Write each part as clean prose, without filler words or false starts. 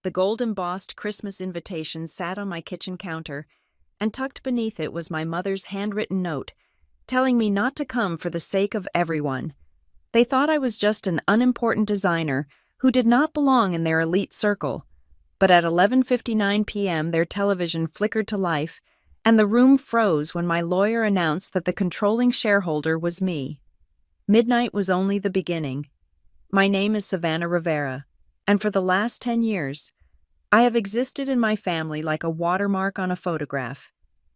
The gold-embossed Christmas invitation sat on my kitchen counter, and tucked beneath it was my mother's handwritten note, telling me not to come for the sake of everyone. They thought I was just an unimportant designer who did not belong in their elite circle. But at 11:59 p.m. their television flickered to life, and the room froze when my lawyer announced that the controlling shareholder was me. Midnight was only the beginning. My name is Savannah Rivera, and for the last 10 years, I have existed in my family like a watermark on a photograph.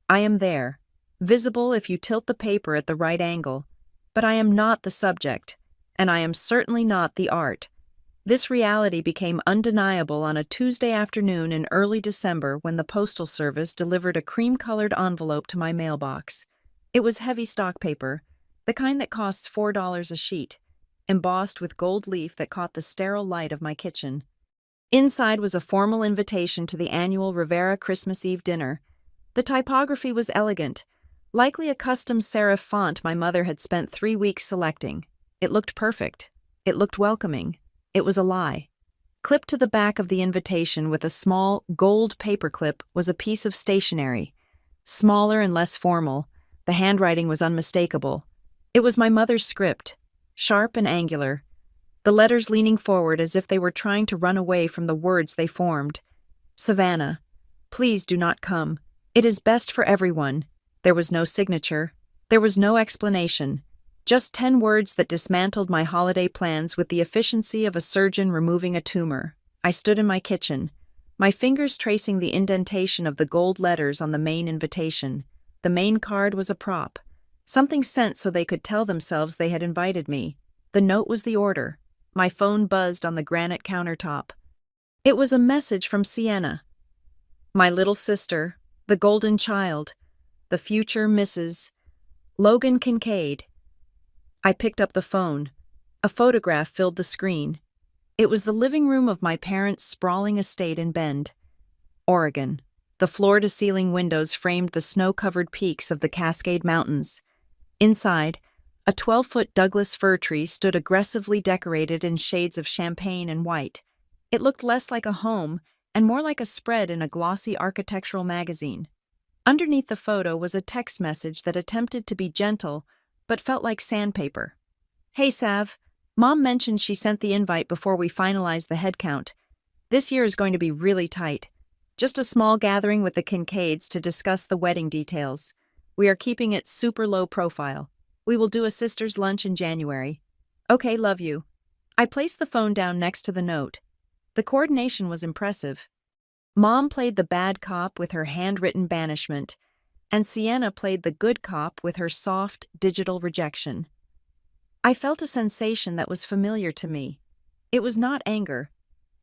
I am there, visible if you tilt the paper at the right angle, but I am not the subject, and I am certainly not the art. This reality became undeniable on a Tuesday afternoon in early December when the Postal Service delivered a cream-colored envelope to my mailbox. It was heavy stock paper, the kind that costs $4 a sheet, embossed with gold leaf that caught the sterile light of my kitchen. Inside was a formal invitation to the annual Rivera Christmas Eve dinner. The typography was elegant, likely a custom serif font my mother had spent 3 weeks selecting. It looked perfect. It looked welcoming. It was a lie. Clipped to the back of the invitation with a small, gold paperclip was a piece of stationery. Smaller and less formal, the handwriting was unmistakable. It was my mother's script, sharp and angular, the letters leaning forward as if they were trying to run away from the words they formed. Savannah, please do not come. It is best for everyone. There was no signature. There was no explanation. Just 10 words that dismantled my holiday plans with the efficiency of a surgeon removing a tumor. I stood in my kitchen, my fingers tracing the indentation of the gold letters on the main invitation. The main card was a prop, something sent so they could tell themselves they had invited me. The note was the order. My phone buzzed on the granite countertop. It was a message from Sienna. My little sister, the golden child, the future Mrs. Logan Kincaid. I picked up the phone. A photograph filled the screen. It was the living room of my parents' sprawling estate in Bend, Oregon. The floor-to-ceiling windows framed the snow-covered peaks of the Cascade Mountains. Inside, a 12-foot Douglas fir tree stood aggressively decorated in shades of champagne and white. It looked less like a home and more like a spread in a glossy architectural magazine. Underneath the photo was a text message that attempted to be gentle but felt like sandpaper. Hey Sav, Mom mentioned she sent the invite before we finalized the head count. This year is going to be really tight. Just a small gathering with the Kincaids to discuss the wedding details. We are keeping it super low profile. We will do a sister's lunch in January. Okay, love you. I placed the phone down next to the note. The coordination was impressive. Mom played the bad cop with her handwritten banishment, and Sienna played the good cop with her soft, digital rejection. I felt a sensation that was familiar to me. It was not anger.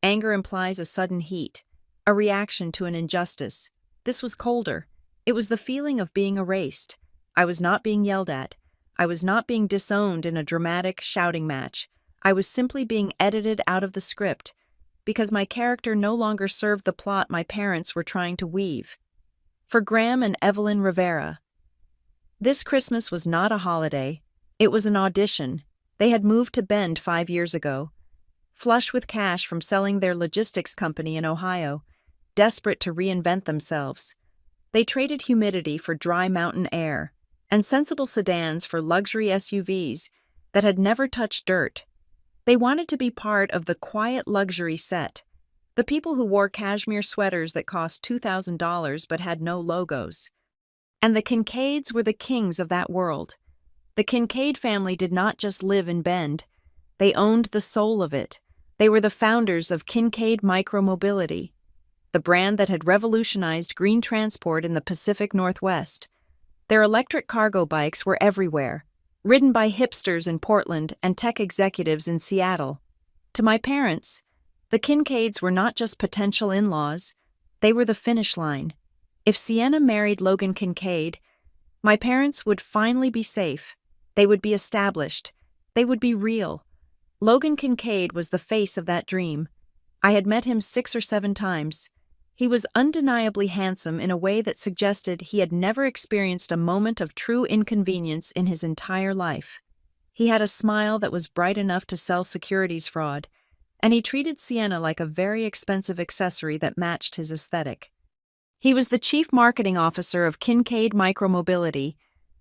Anger implies a sudden heat, a reaction to an injustice. This was colder. It was the feeling of being erased. I was not being yelled at. I was not being disowned in a dramatic shouting match. I was simply being edited out of the script, because my character no longer served the plot my parents were trying to weave. For Graham and Evelyn Rivera, this Christmas was not a holiday. It was an audition. They had moved to Bend 5 years ago, flush with cash from selling their logistics company in Ohio, desperate to reinvent themselves. They traded humidity for dry mountain air, and sensible sedans for luxury SUVs that had never touched dirt. They wanted to be part of the quiet luxury set, the people who wore cashmere sweaters that cost $2,000 but had no logos. And the Kincaids were the kings of that world. The Kincaid family did not just live in Bend. They owned the soul of it. They were the founders of Kincaid Micromobility, the brand that had revolutionized green transport in the Pacific Northwest. Their electric cargo bikes were everywhere, ridden by hipsters in Portland and tech executives in Seattle. To my parents, the Kincaids were not just potential in-laws, they were the finish line. If Sienna married Logan Kincaid, my parents would finally be safe. They would be established. They would be real. Logan Kincaid was the face of that dream. I had met him 6 or 7 times. He was undeniably handsome in a way that suggested he had never experienced a moment of true inconvenience in his entire life. He had a smile that was bright enough to sell securities fraud, and he treated Sienna like a very expensive accessory that matched his aesthetic. He was the chief marketing officer of Kincaid Micromobility,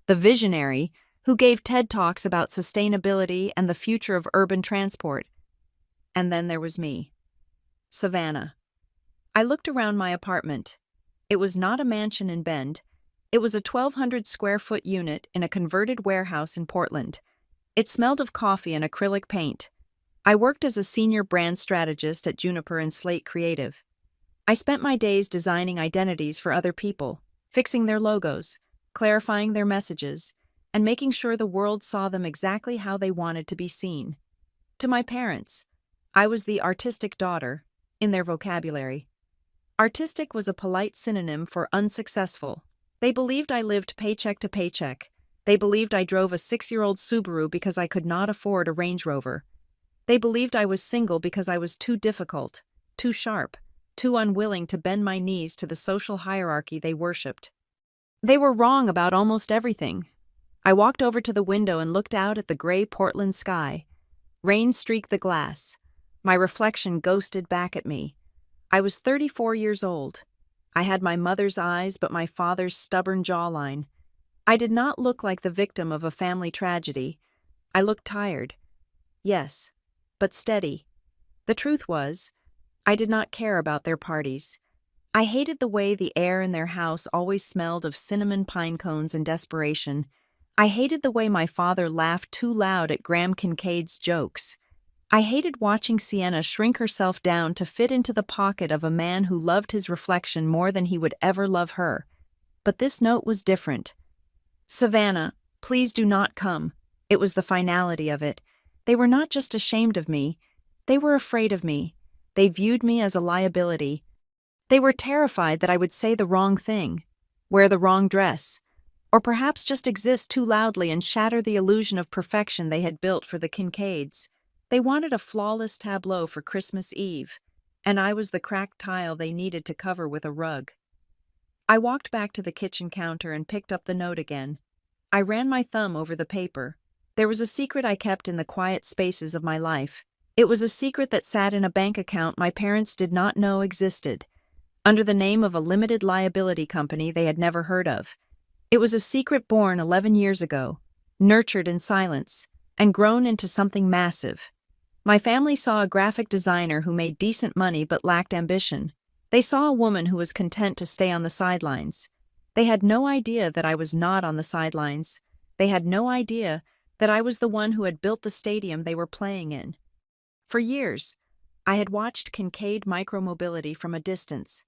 the visionary who gave TED Talks about sustainability and the future of urban transport. And then there was me, Savannah. I looked around my apartment. It was not a mansion in Bend. It was a 1,200 square foot unit in a converted warehouse in Portland. It smelled of coffee and acrylic paint. I worked as a senior brand strategist at Juniper and Slate Creative. I spent my days designing identities for other people, fixing their logos, clarifying their messages, and making sure the world saw them exactly how they wanted to be seen. To my parents, I was the artistic daughter, in their vocabulary. Artistic was a polite synonym for unsuccessful. They believed I lived paycheck to paycheck. They believed I drove a 6-year-old Subaru because I could not afford a Range Rover. They believed I was single because I was too difficult, too sharp, too unwilling to bend my knees to the social hierarchy they worshipped. They were wrong about almost everything. I walked over to the window and looked out at the gray Portland sky. Rain streaked the glass. My reflection ghosted back at me. I was 34 years old. I had my mother's eyes but my father's stubborn jawline. I did not look like the victim of a family tragedy. I looked tired. Yes, but steady. The truth was, I did not care about their parties. I hated the way the air in their house always smelled of cinnamon pine cones and desperation. I hated the way my father laughed too loud at Graham Kincaid's jokes. I hated watching Sienna shrink herself down to fit into the pocket of a man who loved his reflection more than he would ever love her. But this note was different. Savannah, please do not come. It was the finality of it. They were not just ashamed of me. They were afraid of me. They viewed me as a liability. They were terrified that I would say the wrong thing, wear the wrong dress, or perhaps just exist too loudly and shatter the illusion of perfection they had built for the Kincaids. They wanted a flawless tableau for Christmas Eve, and I was the cracked tile they needed to cover with a rug. I walked back to the kitchen counter and picked up the note again. I ran my thumb over the paper. There was a secret I kept in the quiet spaces of my life. It was a secret that sat in a bank account my parents did not know existed, under the name of a limited liability company they had never heard of. It was a secret born 11 years ago, nurtured in silence, and grown into something massive. My family saw a graphic designer who made decent money but lacked ambition. They saw a woman who was content to stay on the sidelines. They had no idea that I was not on the sidelines. They had no idea that I was the one who had built the stadium they were playing in. For years, I had watched Kincaid Micromobility from a distance.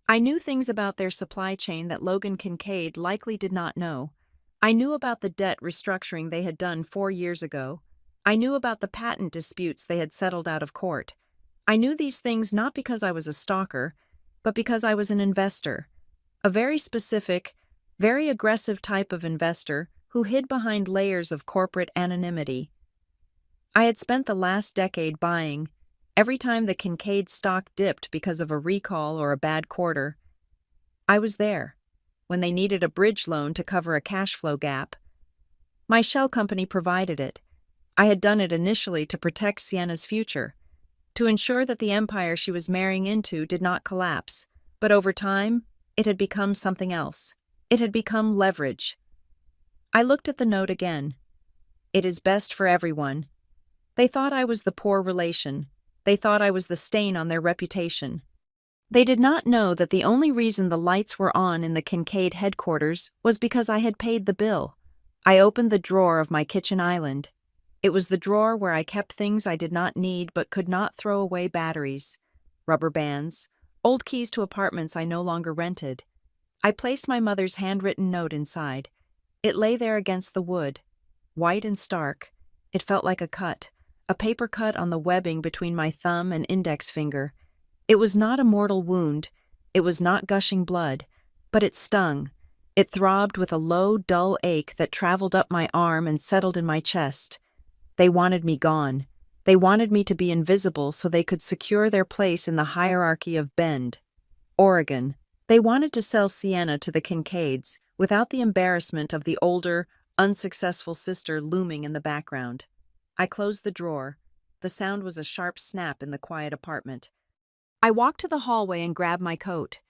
I knew things about their supply chain that Logan Kincaid likely did not know. I knew about the debt restructuring they had done 4 years ago. I knew about the patent disputes they had settled out of court. I knew these things not because I was a stalker, but because I was an investor. A very specific, very aggressive type of investor who hid behind layers of corporate anonymity. I had spent the last decade buying. Every time the Kincaid stock dipped because of a recall or a bad quarter, I was there. When they needed a bridge loan to cover a cash flow gap, my shell company provided it. I had done it initially to protect Sienna's future, to ensure that the empire she was marrying into did not collapse. But over time, it had become something else. It had become leverage. I looked at the note again. It is best for everyone. They thought I was the poor relation. They thought I was the stain on their reputation. They did not know that the only reason the lights were on in the Kincaid headquarters was because I had paid the bill. I opened the drawer of my kitchen island. It was the drawer where I kept things I did not need but could not throw away: batteries, rubber bands, old keys to apartments I no longer rented. I placed my mother's handwritten note inside. It lay there against the wood, white and stark. It felt like a paper cut on the webbing between my thumb and index finger. It was not a mortal wound. It was not gushing blood, but it stung. It throbbed with a low, dull ache that traveled up my arm and settled in my chest. They wanted me gone. They wanted me to be invisible so they could secure their place in the hierarchy of Bend, Oregon. They wanted to sell Sienna to the Kincaids without the embarrassment of the older, unsuccessful sister looming in the background. I closed the drawer. the sound was a sharp snap in the quiet apartment. I walked to the hallway and grabbed my coat.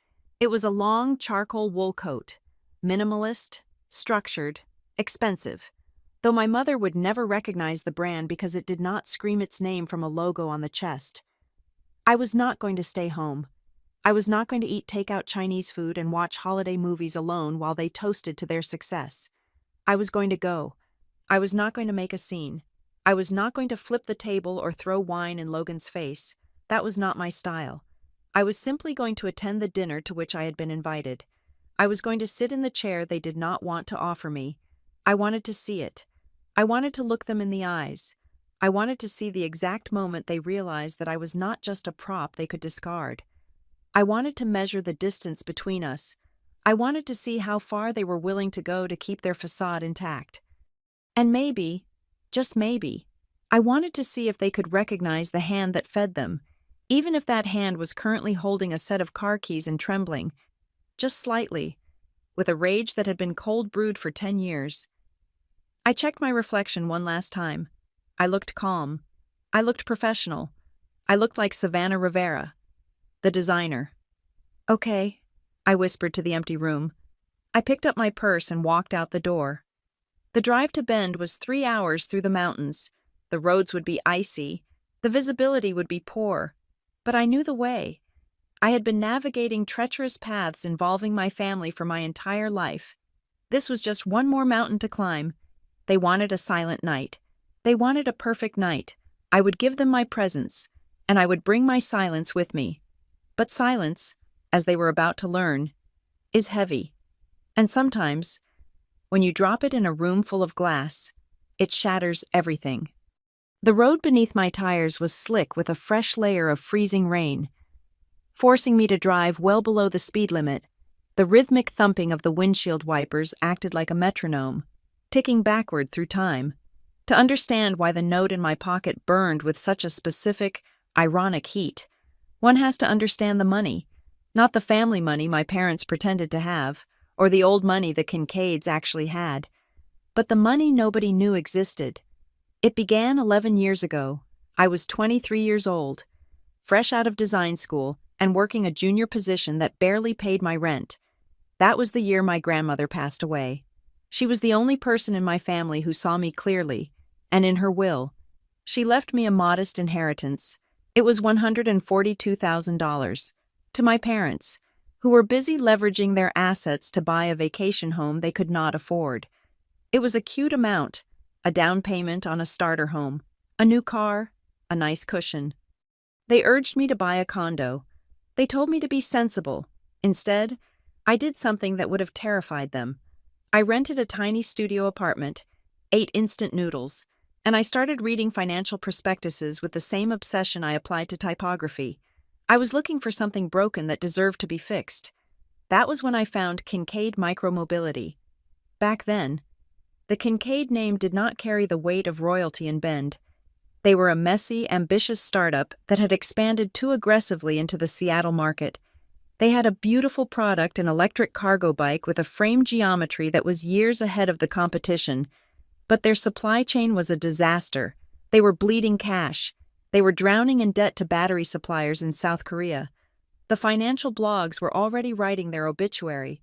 It was a long charcoal wool coat. Minimalist, structured, expensive. Though my mother would never recognize the brand because it did not scream its name from a logo on the chest. I was not going to stay home. I was not going to eat takeout Chinese food and watch holiday movies alone while they toasted to their success. I was going to go. I was not going to make a scene. I was not going to flip the table or throw wine in Logan's face. That was not my style. I was simply going to attend the dinner to which I had been invited. I was going to sit in the chair they did not want to offer me. I wanted to see it. I wanted to look them in the eyes. I wanted to see the exact moment they realized that I was not just a prop they could discard. I wanted to measure the distance between us. I wanted to see how far they were willing to go to keep their facade intact. And maybe, just maybe, I wanted to see if they could recognize the hand that fed them, even if that hand was currently holding a set of car keys and trembling, just slightly, with a rage that had been cold brewed for 10 years. I checked my reflection one last time. I looked calm. I looked professional. I looked like Savannah Rivera, the designer. "Okay," I whispered to the empty room. I picked up my purse and walked out the door. The drive to Bend was 3 hours through the mountains. The roads would be icy. The visibility would be poor. But I knew the way. I had been navigating treacherous paths involving my family for my entire life. This was just one more mountain to climb. They wanted a silent night. They wanted a perfect night. I would give them my presence, and I would bring my silence with me. But silence, as they were about to learn, is heavy. And sometimes, when you drop it in a room full of glass, it shatters everything. The road beneath my tires was slick with a fresh layer of freezing rain, forcing me to drive well below the speed limit. The rhythmic thumping of the windshield wipers acted like a metronome, ticking backward through time. To understand why the note in my pocket burned with such a specific, ironic heat, one has to understand the money, not the family money my parents pretended to have, or the old money the Kincaids actually had, but the money nobody knew existed. It began 11 years ago. I was 23 years old, fresh out of design school and working a junior position that barely paid my rent. That was the year my grandmother passed away. She was the only person in my family who saw me clearly, and in her will, she left me a modest inheritance. It was $142,000 to my parents, who were busy leveraging their assets to buy a vacation home they could not afford. It was a cute amount, a down payment on a starter home, a new car, a nice cushion. They urged me to buy a condo. They told me to be sensible. Instead, I did something that would have terrified them. I rented a tiny studio apartment, ate instant noodles, and I started reading financial prospectuses with the same obsession I applied to typography. I was looking for something broken that deserved to be fixed. That was when I found Kincaid Micromobility. Back then, the Kincaid name did not carry the weight of royalty in Bend. They were a messy, ambitious startup that had expanded too aggressively into the Seattle market. They had a beautiful product, an electric cargo bike with a frame geometry that was years ahead of the competition, but their supply chain was a disaster. They were bleeding cash. They were drowning in debt to battery suppliers in South Korea. The financial blogs were already writing their obituary,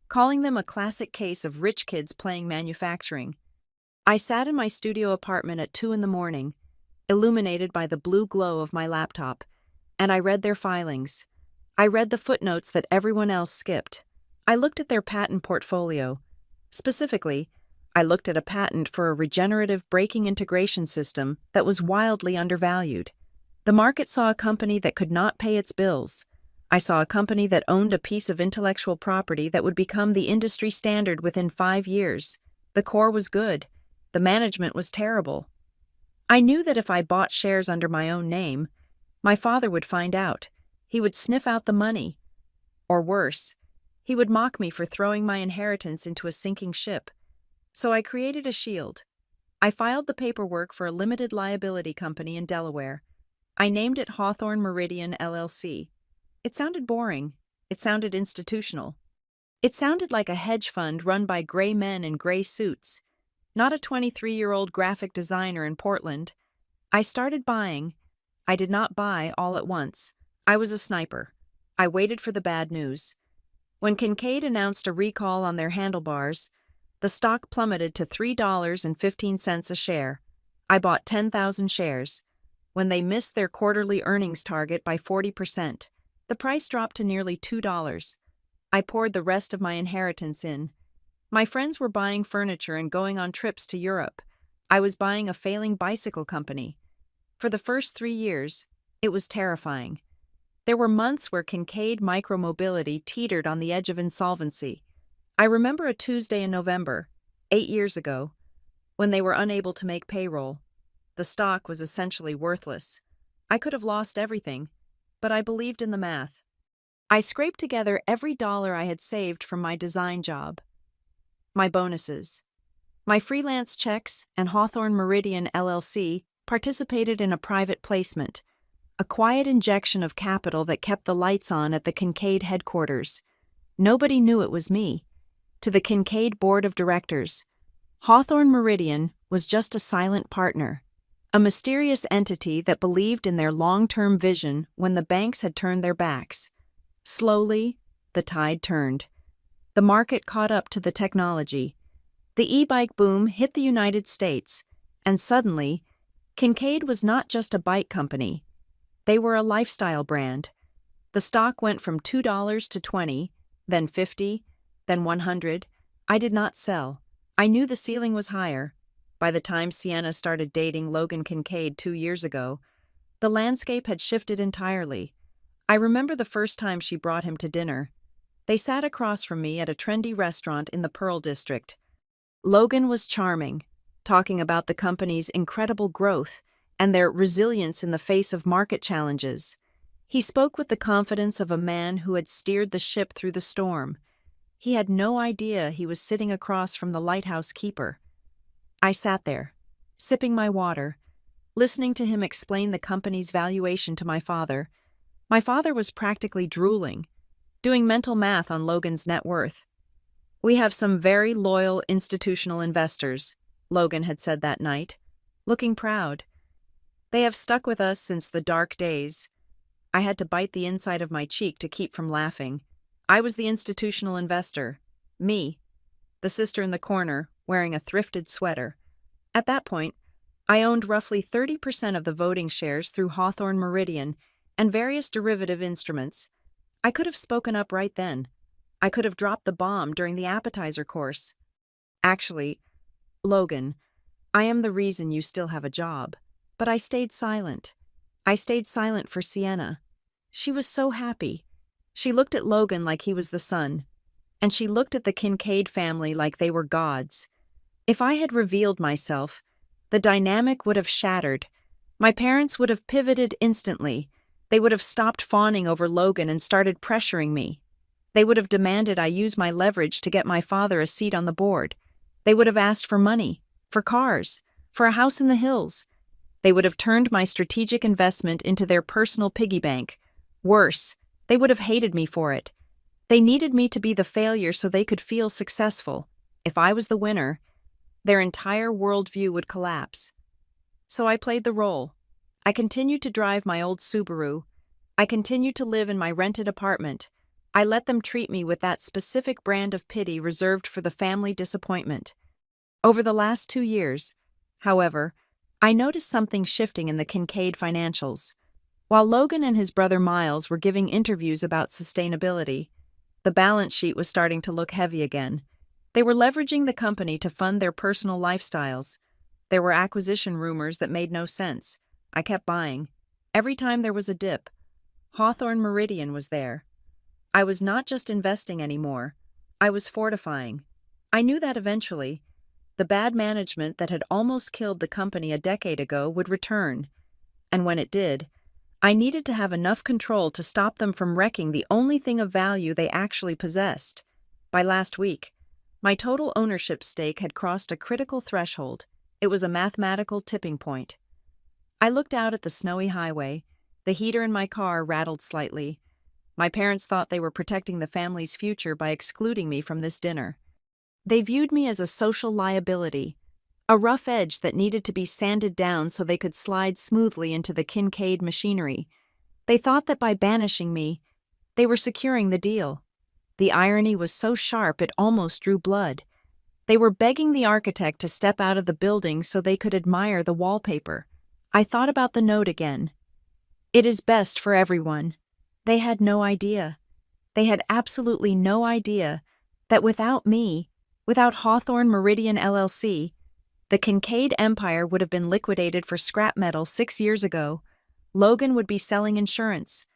calling them a classic case of rich kids playing manufacturing. I sat in my studio apartment at 2 a.m, illuminated by the blue glow of my laptop, and I read their filings. I read the footnotes that everyone else skipped. I looked at their patent portfolio. Specifically, I looked at a patent for a regenerative braking integration system that was wildly undervalued. The market saw a company that could not pay its bills. I saw a company that owned a piece of intellectual property that would become the industry standard within 5 years. The core was good. The management was terrible. I knew that if I bought shares under my own name, my father would find out. He would sniff out the money. Or worse, he would mock me for throwing my inheritance into a sinking ship. So I created a shield. I filed the paperwork for a limited liability company in Delaware. I named it Hawthorne Meridian LLC. It sounded boring. It sounded institutional. It sounded like a hedge fund run by gray men in gray suits, not a 23-year-old graphic designer in Portland. I started buying. I did not buy all at once. I was a sniper. I waited for the bad news. When Kincaid announced a recall on their handlebars, the stock plummeted to $3.15 a share. I bought 10,000 shares. When they missed their quarterly earnings target by 40%, the price dropped to nearly $2. I poured the rest of my inheritance in. My friends were buying furniture and going on trips to Europe. I was buying a failing bicycle company. For the first 3 years, it was terrifying. There were months where Kincaid Micromobility teetered on the edge of insolvency. I remember a Tuesday in November, 8 years ago, when they were unable to make payroll. The stock was essentially worthless. I could have lost everything, but I believed in the math. I scraped together every dollar I had saved from my design job, my bonuses, my freelance checks, and Hawthorne Meridian LLC participated in a private placement, a quiet injection of capital that kept the lights on at the Kincaid headquarters. Nobody knew it was me. To the Kincaid Board of Directors, Hawthorne Meridian was just a silent partner, a mysterious entity that believed in their long-term vision when the banks had turned their backs. Slowly, the tide turned. The market caught up to the technology. The e-bike boom hit the United States, and suddenly, Kincaid was not just a bike company. They were a lifestyle brand. The stock went from $2 to $20, then $50, then $100. I did not sell. I knew the ceiling was higher. By the time Sienna started dating Logan Kincaid 2 years ago, the landscape had shifted entirely. I remember the first time she brought him to dinner. They sat across from me at a trendy restaurant in the Pearl District. Logan was charming, talking about the company's incredible growth and their resilience in the face of market challenges. He spoke with the confidence of a man who had steered the ship through the storm. He had no idea he was sitting across from the lighthouse keeper. I sat there, sipping my water, listening to him explain the company's valuation to my father. My father was practically drooling, doing mental math on Logan's net worth. "We have some very loyal institutional investors," Logan had said that night, looking proud. "They have stuck with us since the dark days." I had to bite the inside of my cheek to keep from laughing. I was the institutional investor. Me, the sister in the corner, wearing a thrifted sweater. At that point, I owned roughly 30% of the voting shares through Hawthorne Meridian and various derivative instruments. I could have spoken up right then. I could have dropped the bomb during the appetizer course. "Actually, Logan, I am the reason you still have a job." But I stayed silent. I stayed silent for Sienna. She was so happy. She looked at Logan like he was the sun, and she looked at the Kincaid family like they were gods. If I had revealed myself, the dynamic would have shattered. My parents would have pivoted instantly. They would have stopped fawning over Logan and started pressuring me. They would have demanded I use my leverage to get my father a seat on the board. They would have asked for money, for cars, for a house in the hills. They would have turned my strategic investment into their personal piggy bank. Worse, they would have hated me for it. They needed me to be the failure so they could feel successful. If I was the winner, their entire worldview would collapse. So I played the role. I continued to drive my old Subaru. I continued to live in my rented apartment. I let them treat me with that specific brand of pity reserved for the family disappointment. Over the last 2 years, however, I noticed something shifting in the Kincaid financials. While Logan and his brother Miles were giving interviews about sustainability, the balance sheet was starting to look heavy again. They were leveraging the company to fund their personal lifestyles. There were acquisition rumors that made no sense. I kept buying. Every time there was a dip, Hawthorne Meridian was there. I was not just investing anymore. I was fortifying. I knew that eventually, the bad management that had almost killed the company a decade ago would return. And when it did, I needed to have enough control to stop them from wrecking the only thing of value they actually possessed. By last week, my total ownership stake had crossed a critical threshold. It was a mathematical tipping point. I looked out at the snowy highway. The heater in my car rattled slightly. My parents thought they were protecting the family's future by excluding me from this dinner. They viewed me as a social liability, a rough edge that needed to be sanded down so they could slide smoothly into the Kincaid machinery. They thought that by banishing me, they were securing the deal. The irony was so sharp it almost drew blood. They were begging the architect to step out of the building so they could admire the wallpaper. I thought about the note again. It is best for everyone. They had no idea. They had absolutely no idea that without me, without Hawthorne Meridian LLC, the Kincaid empire would have been liquidated for scrap metal 6 years ago. Logan would be selling insurance.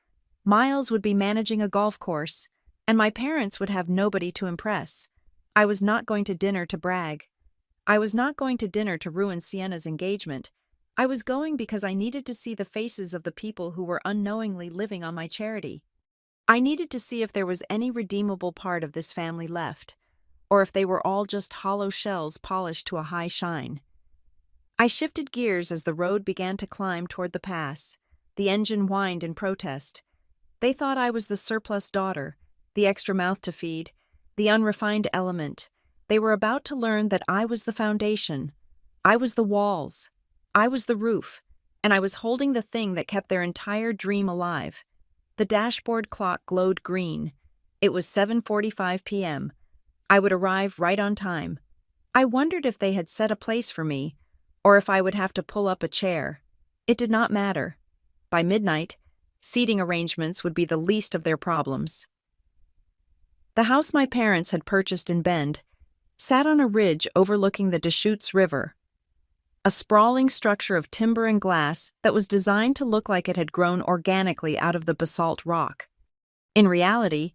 Miles would be managing a golf course, and my parents would have nobody to impress. I was not going to dinner to brag. I was not going to dinner to ruin Sienna's engagement. I was going because I needed to see the faces of the people who were unknowingly living on my charity. I needed to see if there was any redeemable part of this family left, or if they were all just hollow shells polished to a high shine. I shifted gears as the road began to climb toward the pass. The engine whined in protest. They thought I was the surplus daughter, the extra mouth to feed, the unrefined element. They were about to learn that I was the foundation. I was the walls. I was the roof, and I was holding the thing that kept their entire dream alive. The dashboard clock glowed green. It was 7:45 p.m. I would arrive right on time. I wondered if they had set a place for me, or if I would have to pull up a chair. It did not matter. By midnight, seating arrangements would be the least of their problems. The house my parents had purchased in Bend sat on a ridge overlooking the Deschutes River, a sprawling structure of timber and glass that was designed to look like it had grown organically out of the basalt rock. In reality,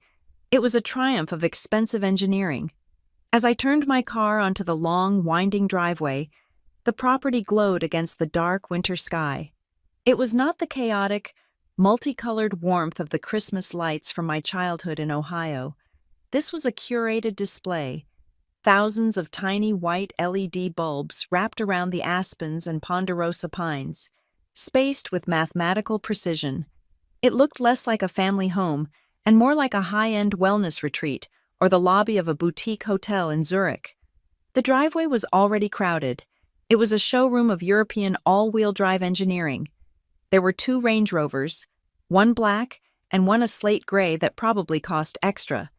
it was a triumph of expensive engineering. As I turned my car onto the long, winding driveway, the property glowed against the dark winter sky. It was not the chaotic, multicolored warmth of the Christmas lights from my childhood in Ohio. This was a curated display. Thousands of tiny white LED bulbs wrapped around the aspens and ponderosa pines, spaced with mathematical precision. It looked less like a family home and more like a high-end wellness retreat or the lobby of a boutique hotel in Zurich. The driveway was already crowded. It was a showroom of European all-wheel drive engineering. There were 2 Range Rovers, one black and one a slate gray that probably cost extra.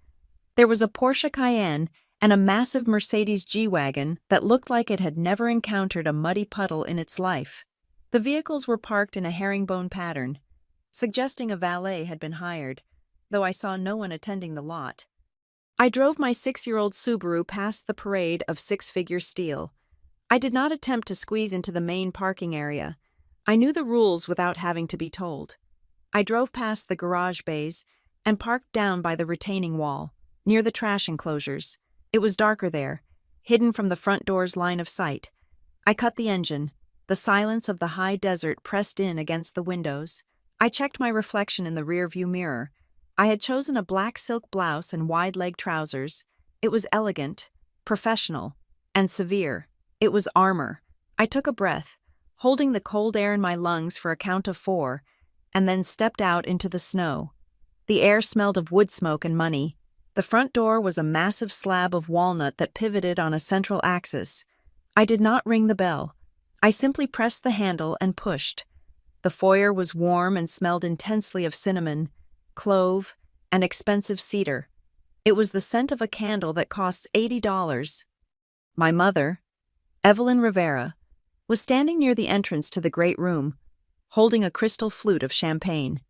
There was a Porsche Cayenne and a massive Mercedes G-Wagon that looked like it had never encountered a muddy puddle in its life. The vehicles were parked in a herringbone pattern, suggesting a valet had been hired, though I saw no one attending the lot. I drove my 6-year-old Subaru past the parade of six-figure steel. I did not attempt to squeeze into the main parking area. I knew the rules without having to be told. I drove past the garage bays and parked down by the retaining wall, near the trash enclosures. It was darker there, hidden from the front door's line of sight. I cut the engine. The silence of the high desert pressed in against the windows. I checked my reflection in the rearview mirror. I had chosen a black silk blouse and wide-leg trousers. It was elegant, professional, and severe. It was armor. I took a breath, holding the cold air in my lungs for a count of 4, and then stepped out into the snow. The air smelled of wood smoke and money. The front door was a massive slab of walnut that pivoted on a central axis. I did not ring the bell. I simply pressed the handle and pushed. The foyer was warm and smelled intensely of cinnamon, clove, and expensive cedar. It was the scent of a candle that costs $80. My mother, Evelyn Rivera, was standing near the entrance to the great room, holding a crystal flute of champagne.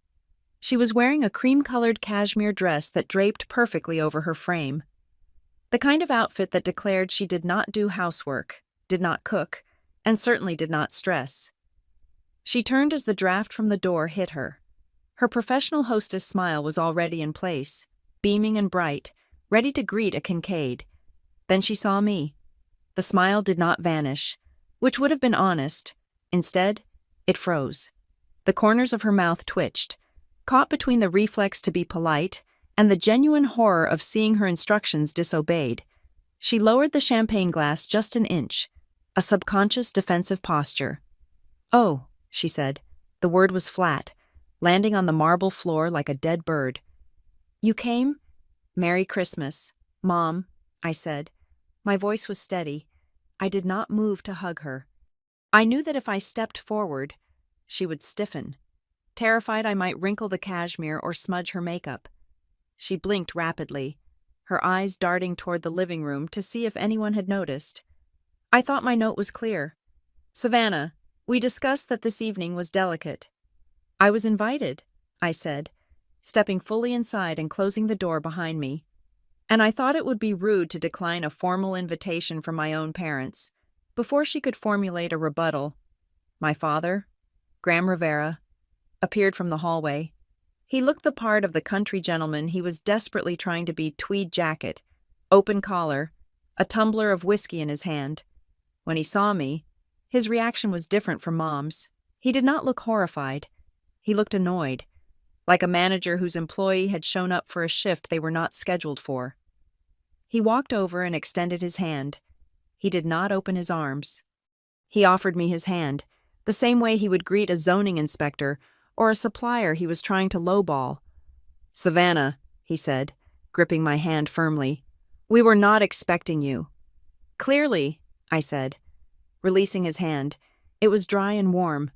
She was wearing a cream-colored cashmere dress that draped perfectly over her frame. The kind of outfit that declared she did not do housework, did not cook, and certainly did not stress. She turned as the draft from the door hit her. Her professional hostess smile was already in place, beaming and bright, ready to greet a Kincaid. Then she saw me. The smile did not vanish, which would have been honest. Instead, it froze. The corners of her mouth twitched, caught between the reflex to be polite and the genuine horror of seeing her instructions disobeyed. She lowered the champagne glass just an inch, a subconscious defensive posture. "Oh," she said. The word was flat, landing on the marble floor like a dead bird. "You came? Merry Christmas, Mom," I said. My voice was steady. I did not move to hug her. I knew that if I stepped forward, she would stiffen, terrified I might wrinkle the cashmere or smudge her makeup. She blinked rapidly, her eyes darting toward the living room to see if anyone had noticed. I thought my note was clear. Savannah, we discussed that this evening was delicate. I was invited, I said, stepping fully inside and closing the door behind me. And I thought it would be rude to decline a formal invitation from my own parents. Before she could formulate a rebuttal, my father, Graham Rivera, appeared from the hallway. He looked the part of the country gentleman he was desperately trying to be. Tweed jacket, open collar, a tumbler of whiskey in his hand. When he saw me, his reaction was different from Mom's. He did not look horrified. He looked annoyed, like a manager whose employee had shown up for a shift they were not scheduled for. He walked over and extended his hand. He did not open his arms. He offered me his hand, the same way he would greet a zoning inspector or a supplier he was trying to lowball. Savannah, he said, gripping my hand firmly, we were not expecting you. Clearly, I said, releasing his hand. It was dry and warm.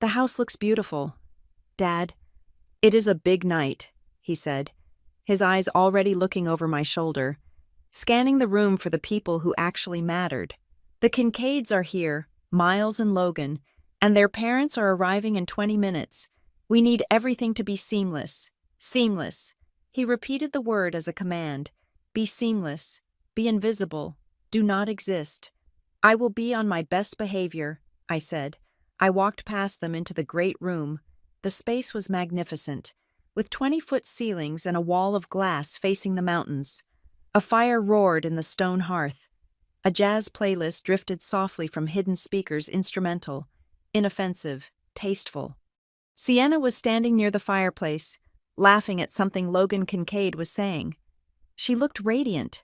The house looks beautiful. Dad, it is a big night, he said, his eyes already looking over my shoulder, scanning the room for the people who actually mattered. The Kincaids are here, Miles and Logan, and their parents are arriving in 20 minutes. We need everything to be seamless. Seamless. He repeated the word as a command. Be seamless. Be invisible. Do not exist. I will be on my best behavior, I said. I walked past them into the great room. The space was magnificent, with 20-foot ceilings and a wall of glass facing the mountains. A fire roared in the stone hearth. A jazz playlist drifted softly from hidden speakers, instrumental, inoffensive, tasteful. Sienna was standing near the fireplace, laughing at something Logan Kincaid was saying. She looked radiant.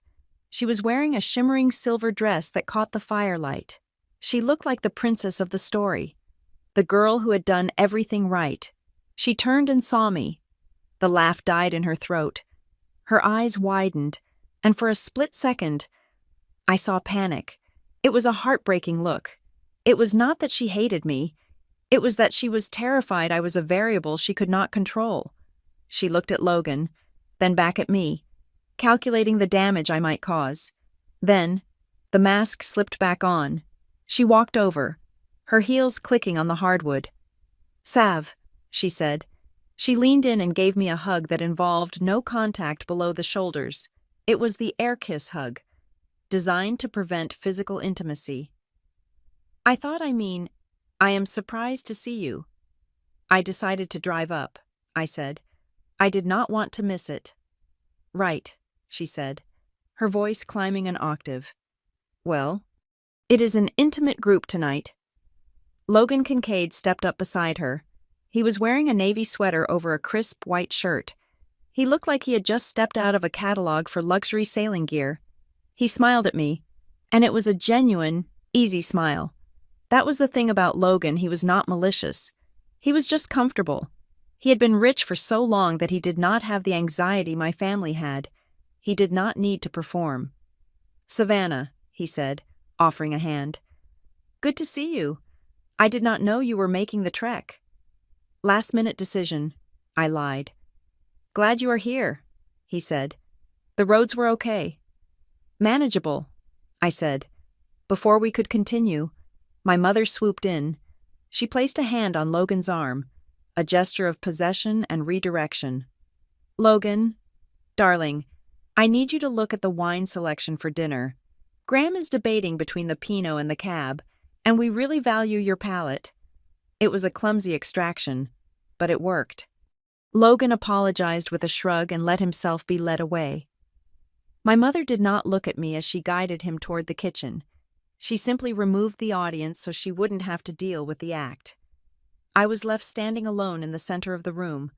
She was wearing a shimmering silver dress that caught the firelight. She looked like the princess of the story, the girl who had done everything right. She turned and saw me. The laugh died in her throat. Her eyes widened, and for a split second, I saw panic. It was a heartbreaking look. It was not that she hated me. It was that she was terrified I was a variable she could not control. She looked at Logan, then back at me, calculating the damage I might cause. Then, the mask slipped back on. She walked over, her heels clicking on the hardwood. Sav, she said. She leaned in and gave me a hug that involved no contact below the shoulders. It was the air kiss hug, designed to prevent physical intimacy. I am surprised to see you. I decided to drive up, I said. I did not want to miss it. Right, she said, her voice climbing an octave. Well, it is an intimate group tonight. Logan Kincaid stepped up beside her. He was wearing a navy sweater over a crisp white shirt. He looked like he had just stepped out of a catalog for luxury sailing gear. He smiled at me, and it was a genuine, easy smile. That was the thing about Logan, he was not malicious. He was just comfortable. He had been rich for so long that he did not have the anxiety my family had. He did not need to perform. Savannah, he said, offering a hand. Good to see you. I did not know you were making the trek. Last-minute decision, I lied. Glad you are here, he said. The roads were okay. Manageable, I said. Before we could continue, my mother swooped in. She placed a hand on Logan's arm, a gesture of possession and redirection. Logan, darling, I need you to look at the wine selection for dinner. Graham is debating between the Pinot and the Cab, and we really value your palate. It was a clumsy extraction, but it worked. Logan apologized with a shrug and let himself be led away. My mother did not look at me as she guided him toward the kitchen. She simply removed the audience so she wouldn't have to deal with the act. I was left standing alone in the center of the room.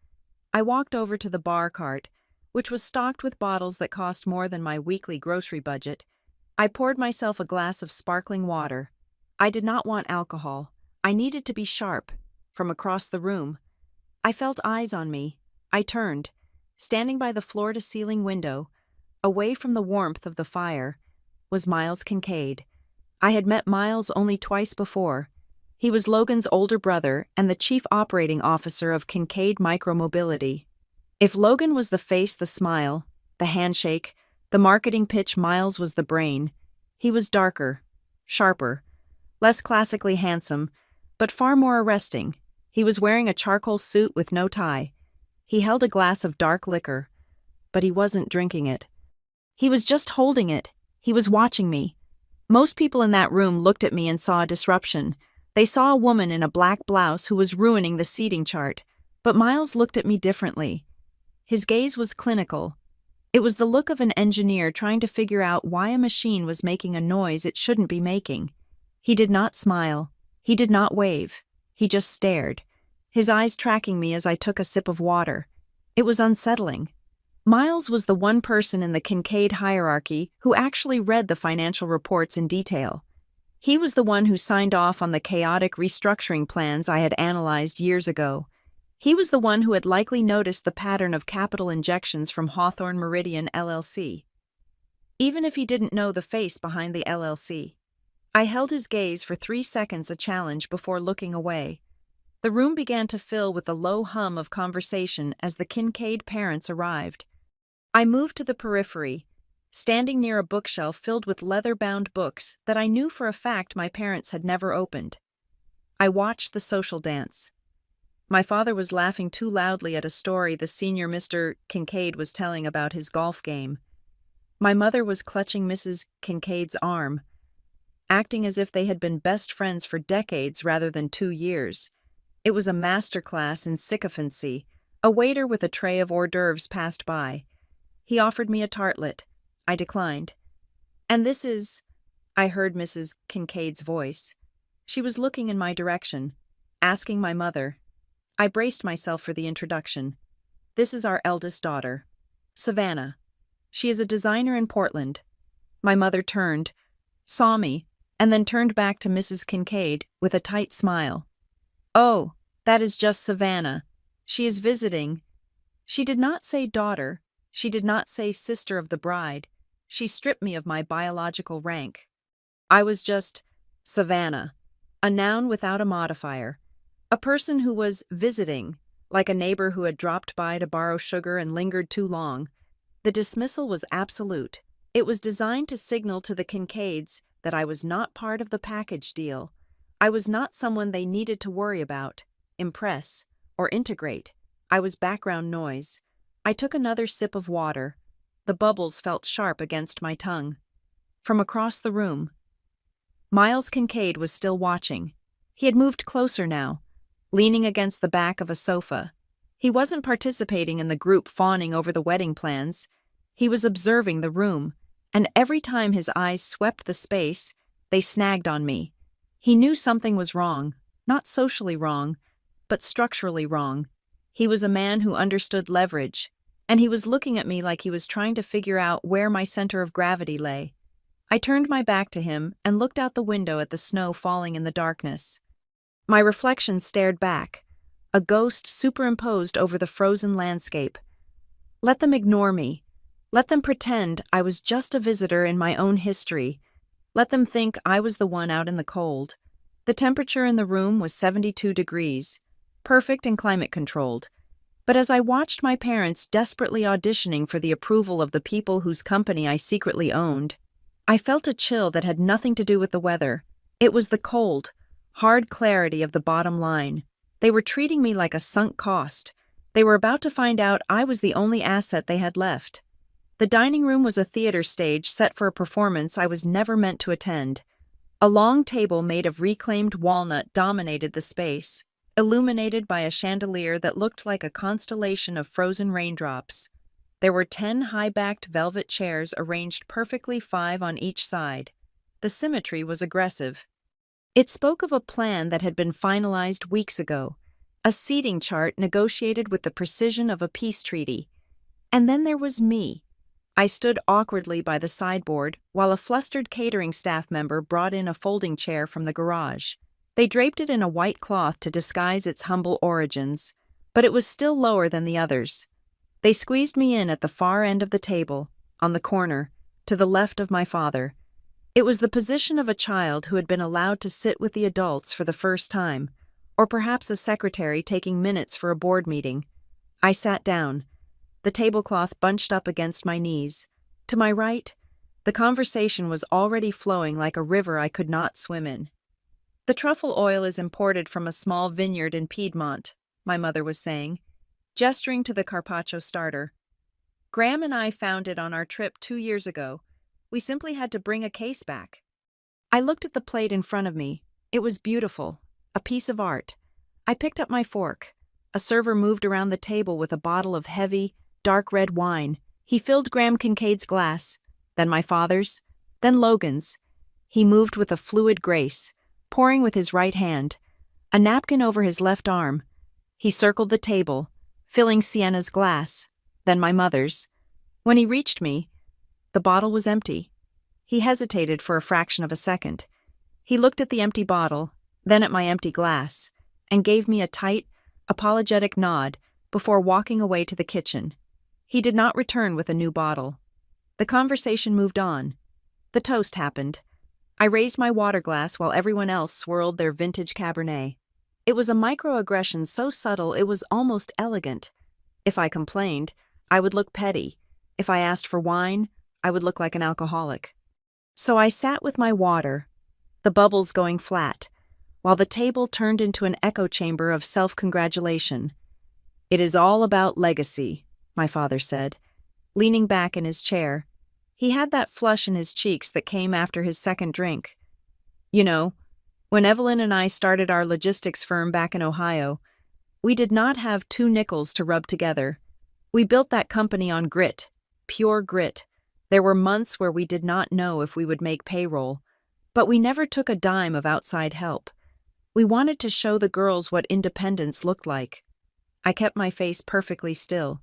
I walked over to the bar cart, which was stocked with bottles that cost more than my weekly grocery budget. I poured myself a glass of sparkling water. I did not want alcohol. I needed to be sharp. From across the room, I felt eyes on me. I turned, standing by the floor-to-ceiling window, away from the warmth of the fire, was Miles Kincaid. I had met Miles only twice before. He was Logan's older brother and the chief operating officer of Kincaid Micromobility. If Logan was the face, the smile, the handshake, the marketing pitch, Miles was the brain. He was darker, sharper, less classically handsome, but far more arresting. He was wearing a charcoal suit with no tie. He held a glass of dark liquor, but he wasn't drinking it. He was just holding it. He was watching me. Most people in that room looked at me and saw a disruption. They saw a woman in a black blouse who was ruining the seating chart, but Miles looked at me differently. His gaze was clinical. It was the look of an engineer trying to figure out why a machine was making a noise it shouldn't be making. He did not smile. He did not wave. He just stared, his eyes tracking me as I took a sip of water. It was unsettling. Miles was the one person in the Kincaid hierarchy who actually read the financial reports in detail. He was the one who signed off on the chaotic restructuring plans I had analyzed years ago. He was the one who had likely noticed the pattern of capital injections from Hawthorne Meridian LLC. Even if he didn't know the face behind the LLC. I held his gaze for 3 seconds, a challenge, before looking away. The room began to fill with a low hum of conversation as the Kincaid parents arrived. I moved to the periphery, standing near a bookshelf filled with leather-bound books that I knew for a fact my parents had never opened. I watched the social dance. My father was laughing too loudly at a story the senior Mr. Kincaid was telling about his golf game. My mother was clutching Mrs. Kincaid's arm, acting as if they had been best friends for decades rather than 2 years. It was a masterclass in sycophancy. A waiter with a tray of hors d'oeuvres passed by. He offered me a tartlet. I declined. "And this is—" I heard Mrs. Kincaid's voice. She was looking in my direction, asking my mother. I braced myself for the introduction. "This is our eldest daughter, Savannah. She is a designer in Portland." My mother turned, saw me, and then turned back to Mrs. Kincaid with a tight smile. "Oh, that is just Savannah. She is visiting." She did not say daughter. She did not say sister of the bride. She stripped me of my biological rank. I was just Savannah, a noun without a modifier. A person who was visiting, like a neighbor who had dropped by to borrow sugar and lingered too long. The dismissal was absolute. It was designed to signal to the Kincaids that I was not part of the package deal. I was not someone they needed to worry about, impress, or integrate. I was background noise. I took another sip of water. The bubbles felt sharp against my tongue. From across the room, Miles Kincaid was still watching. He had moved closer now, leaning against the back of a sofa. He wasn't participating in the group fawning over the wedding plans. He was observing the room, and every time his eyes swept the space, they snagged on me. He knew something was wrong, not socially wrong, but structurally wrong. He was a man who understood leverage, and he was looking at me like he was trying to figure out where my center of gravity lay. I turned my back to him and looked out the window at the snow falling in the darkness. My reflection stared back, a ghost superimposed over the frozen landscape. Let them ignore me. Let them pretend I was just a visitor in my own history. Let them think I was the one out in the cold. The temperature in the room was 72 degrees, perfect and climate-controlled. But as I watched my parents desperately auditioning for the approval of the people whose company I secretly owned, I felt a chill that had nothing to do with the weather. It was the cold, hard clarity of the bottom line. They were treating me like a sunk cost. They were about to find out I was the only asset they had left. The dining room was a theater stage set for a performance I was never meant to attend. A long table made of reclaimed walnut dominated the space, illuminated by a chandelier that looked like a constellation of frozen raindrops. There were 10 high-backed velvet chairs arranged perfectly, 5 on each side. The symmetry was aggressive. It spoke of a plan that had been finalized weeks ago, a seating chart negotiated with the precision of a peace treaty. And then there was me. I stood awkwardly by the sideboard while a flustered catering staff member brought in a folding chair from the garage. They draped it in a white cloth to disguise its humble origins, but it was still lower than the others. They squeezed me in at the far end of the table, on the corner, to the left of my father. It was the position of a child who had been allowed to sit with the adults for the first time, or perhaps a secretary taking minutes for a board meeting. I sat down, the tablecloth bunched up against my knees. To my right, the conversation was already flowing like a river I could not swim in. "The truffle oil is imported from a small vineyard in Piedmont," my mother was saying, gesturing to the carpaccio starter. "Graham and I found it on our trip 2 years ago. We simply had to bring a case back." I looked at the plate in front of me. It was beautiful, a piece of art. I picked up my fork. A server moved around the table with a bottle of heavy, dark red wine. He filled Graham Kincaid's glass, then my father's, then Logan's. He moved with a fluid grace, pouring with his right hand, a napkin over his left arm. He circled the table, filling Sienna's glass, then my mother's. When he reached me, the bottle was empty. He hesitated for a fraction of a second. He looked at the empty bottle, then at my empty glass, and gave me a tight, apologetic nod before walking away to the kitchen. He did not return with a new bottle. The conversation moved on. The toast happened. I raised my water glass while everyone else swirled their vintage Cabernet. It was a microaggression so subtle it was almost elegant. If I complained, I would look petty. If I asked for wine, I would look like an alcoholic. So I sat with my water, the bubbles going flat, while the table turned into an echo chamber of self-congratulation. "It is all about legacy," my father said, leaning back in his chair. He had that flush in his cheeks that came after his second drink. "You know, when Evelyn and I started our logistics firm back in Ohio, we did not have 2 nickels to rub together. We built that company on grit, pure grit. There were months where we did not know if we would make payroll, but we never took a dime of outside help. We wanted to show the girls what independence looked like." I kept my face perfectly still,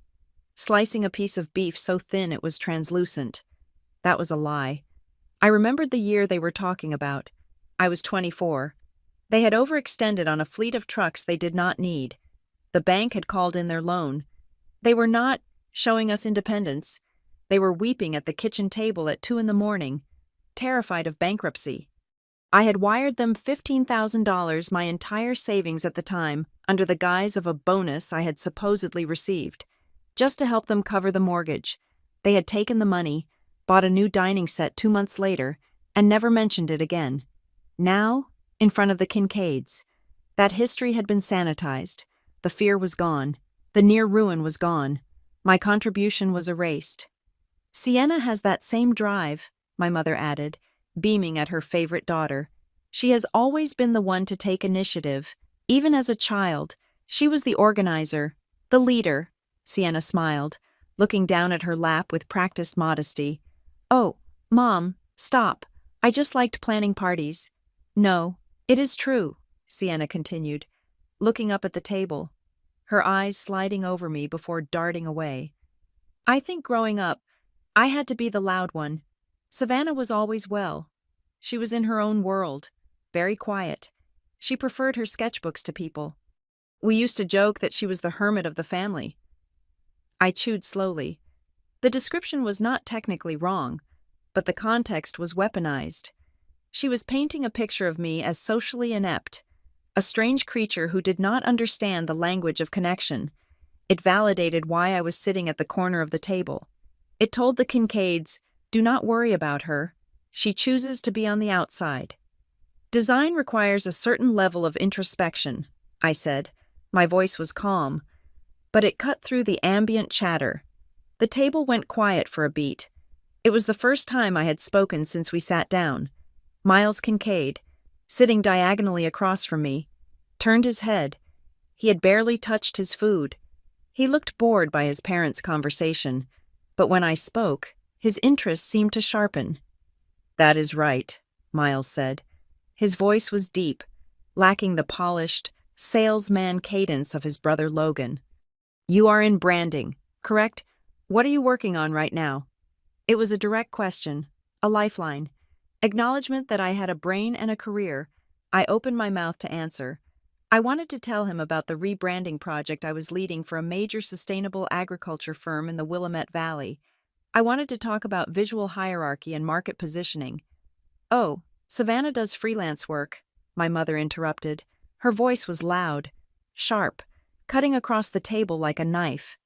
slicing a piece of beef so thin it was translucent. That was a lie. I remembered the year they were talking about. I was 24. They had overextended on a fleet of trucks they did not need. The bank had called in their loan. They were not showing us independence. They were weeping at the kitchen table at 2 a.m, terrified of bankruptcy. I had wired them $15,000, my entire savings at the time, under the guise of a bonus I had supposedly received, just to help them cover the mortgage. They had taken the money, bought a new dining set 2 months later, and never mentioned it again. Now, in front of the Kincaids, that history had been sanitized. The fear was gone. The near ruin was gone. My contribution was erased. "Sienna has that same drive," my mother added, beaming at her favorite daughter. "She has always been the one to take initiative. Even as a child, she was the organizer, the leader." Sienna smiled, looking down at her lap with practiced modesty. "Oh, Mom, stop. I just liked planning parties." "No, it is true," Sienna continued, looking up at the table, her eyes sliding over me before darting away. "I think growing up, I had to be the loud one. Savannah was always well. She was in her own world, very quiet. She preferred her sketchbooks to people. We used to joke that she was the hermit of the family." I chewed slowly. The description was not technically wrong, but the context was weaponized. She was painting a picture of me as socially inept, a strange creature who did not understand the language of connection. It validated why I was sitting at the corner of the table. It told the Kincaids, "Do not worry about her. She chooses to be on the outside." "Design requires a certain level of introspection," I said. My voice was calm, but it cut through the ambient chatter. The table went quiet for a beat. It was the first time I had spoken since we sat down. Miles Kincaid, sitting diagonally across from me, turned his head. He had barely touched his food. He looked bored by his parents' conversation, but when I spoke, his interest seemed to sharpen. "That is right," Miles said. His voice was deep, lacking the polished, salesman cadence of his brother Logan. "You are in branding, correct? What are you working on right now?" It was a direct question, a lifeline. Acknowledgement that I had a brain and a career. I opened my mouth to answer. I wanted to tell him about the rebranding project I was leading for a major sustainable agriculture firm in the Willamette Valley. I wanted to talk about visual hierarchy and market positioning. Oh, Savannah does freelance work, my mother interrupted. Her voice was loud, sharp, cutting across the table like a knife.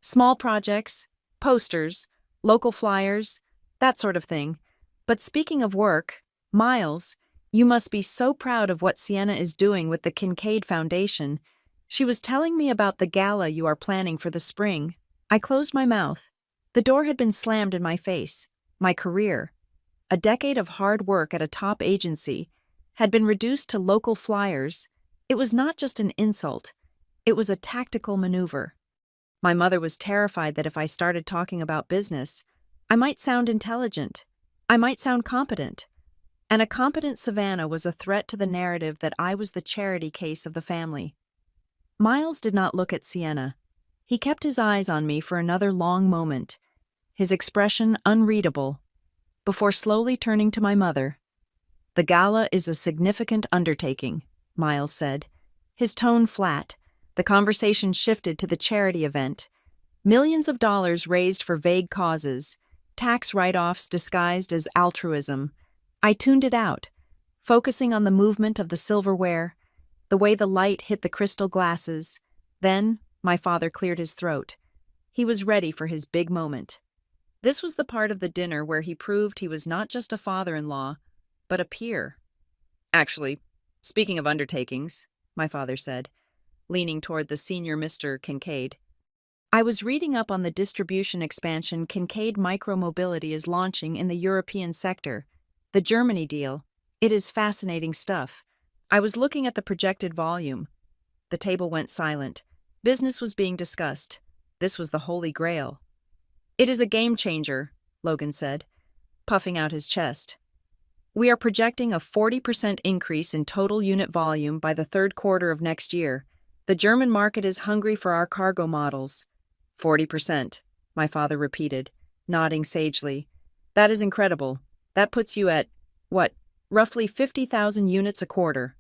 Small projects, posters, local flyers, that sort of thing. But speaking of work, Miles, you must be so proud of what Sienna is doing with the Kincaid Foundation. She was telling me about the gala you are planning for the spring. I closed my mouth. The door had been slammed in my face. My career, a decade of hard work at a top agency, had been reduced to local flyers. It was not just an insult. It was a tactical maneuver. My mother was terrified that if I started talking about business, I might sound intelligent. I might sound competent. And a competent Savannah was a threat to the narrative that I was the charity case of the family. Miles did not look at Sienna. He kept his eyes on me for another long moment, his expression unreadable, before slowly turning to my mother. The gala is a significant undertaking, Miles said, his tone flat. The conversation shifted to the charity event. Millions of dollars raised for vague causes, tax write-offs disguised as altruism. I tuned it out, focusing on the movement of the silverware, the way the light hit the crystal glasses. Then, my father cleared his throat. He was ready for his big moment. This was the part of the dinner where he proved he was not just a father-in-law, but a peer. Actually, speaking of undertakings, my father said, leaning toward the senior Mr. Kincaid, I was reading up on the distribution expansion Kincaid Micromobility is launching in the European sector, the Germany deal. It is fascinating stuff. I was looking at the projected volume. The table went silent. Business was being discussed. This was the Holy Grail. It is a game changer, Logan said, puffing out his chest. We are projecting a 40% increase in total unit volume by the third quarter of next year. The German market is hungry for our cargo models. 40%, my father repeated, nodding sagely. That is incredible. That puts you at, roughly 50,000 units a quarter.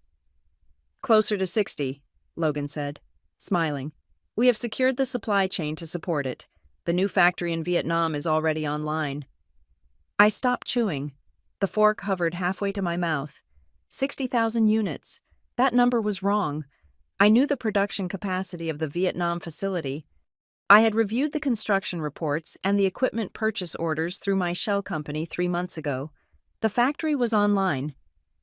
Closer to 60, Logan said, smiling. We have secured the supply chain to support it. The new factory in Vietnam is already online. I stopped chewing. The fork hovered halfway to my mouth. 60,000 units. That number was wrong. I knew the production capacity of the Vietnam facility. I had reviewed the construction reports and the equipment purchase orders through my shell company 3 months ago. The factory was online.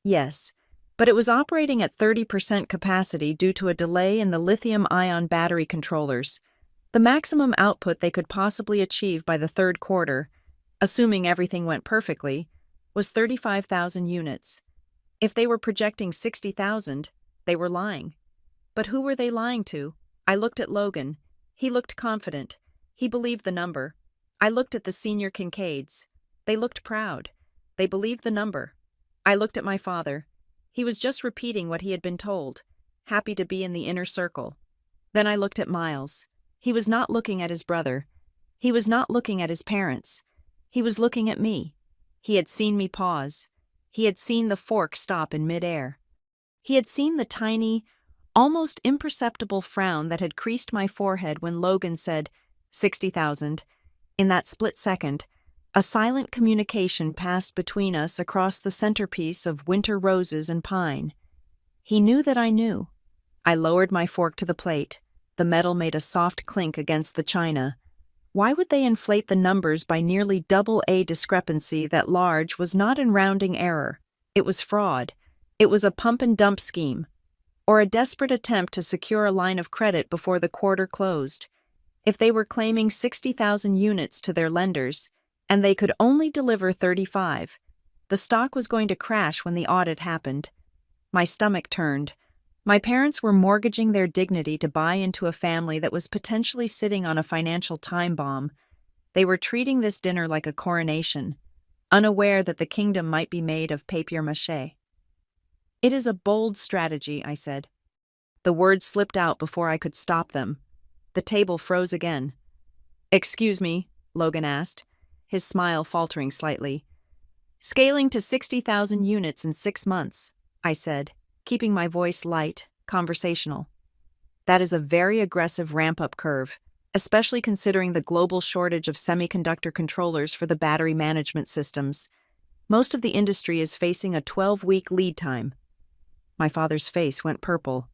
Yes, but it was operating at 30% capacity due to a delay in the lithium-ion battery controllers. The maximum output they could possibly achieve by the third quarter, assuming everything went perfectly, was 35,000 units. If they were projecting 60,000, they were lying. But who were they lying to? I looked at Logan. He looked confident. He believed the number. I looked at the senior Kincaids. They looked proud. They believed the number. I looked at my father. He was just repeating what he had been told, happy to be in the inner circle. Then I looked at Miles. He was not looking at his brother. He was not looking at his parents. He was looking at me. He had seen me pause. He had seen the fork stop in midair. He had seen the tiny, almost imperceptible frown that had creased my forehead when Logan said, 60,000. In that split second, a silent communication passed between us across the centerpiece of winter roses and pine. He knew that I knew. I lowered my fork to the plate. The metal made a soft clink against the china. Why would they inflate the numbers by nearly double a discrepancy that large was not in rounding error? It was fraud. It was a pump-and-dump scheme, or a desperate attempt to secure a line of credit before the quarter closed. If they were claiming 60,000 units to their lenders, and they could only deliver 35, the stock was going to crash when the audit happened. My stomach turned. My parents were mortgaging their dignity to buy into a family that was potentially sitting on a financial time bomb. They were treating this dinner like a coronation, unaware that the kingdom might be made of papier-mâché. It is a bold strategy, I said. The words slipped out before I could stop them. The table froze again. Excuse me, Logan asked, his smile faltering slightly. Scaling to 60,000 units in 6 months, I said, keeping my voice light, conversational. That is a very aggressive ramp-up curve, especially considering the global shortage of semiconductor controllers for the battery management systems. Most of the industry is facing a 12-week lead time. My father's face went purple.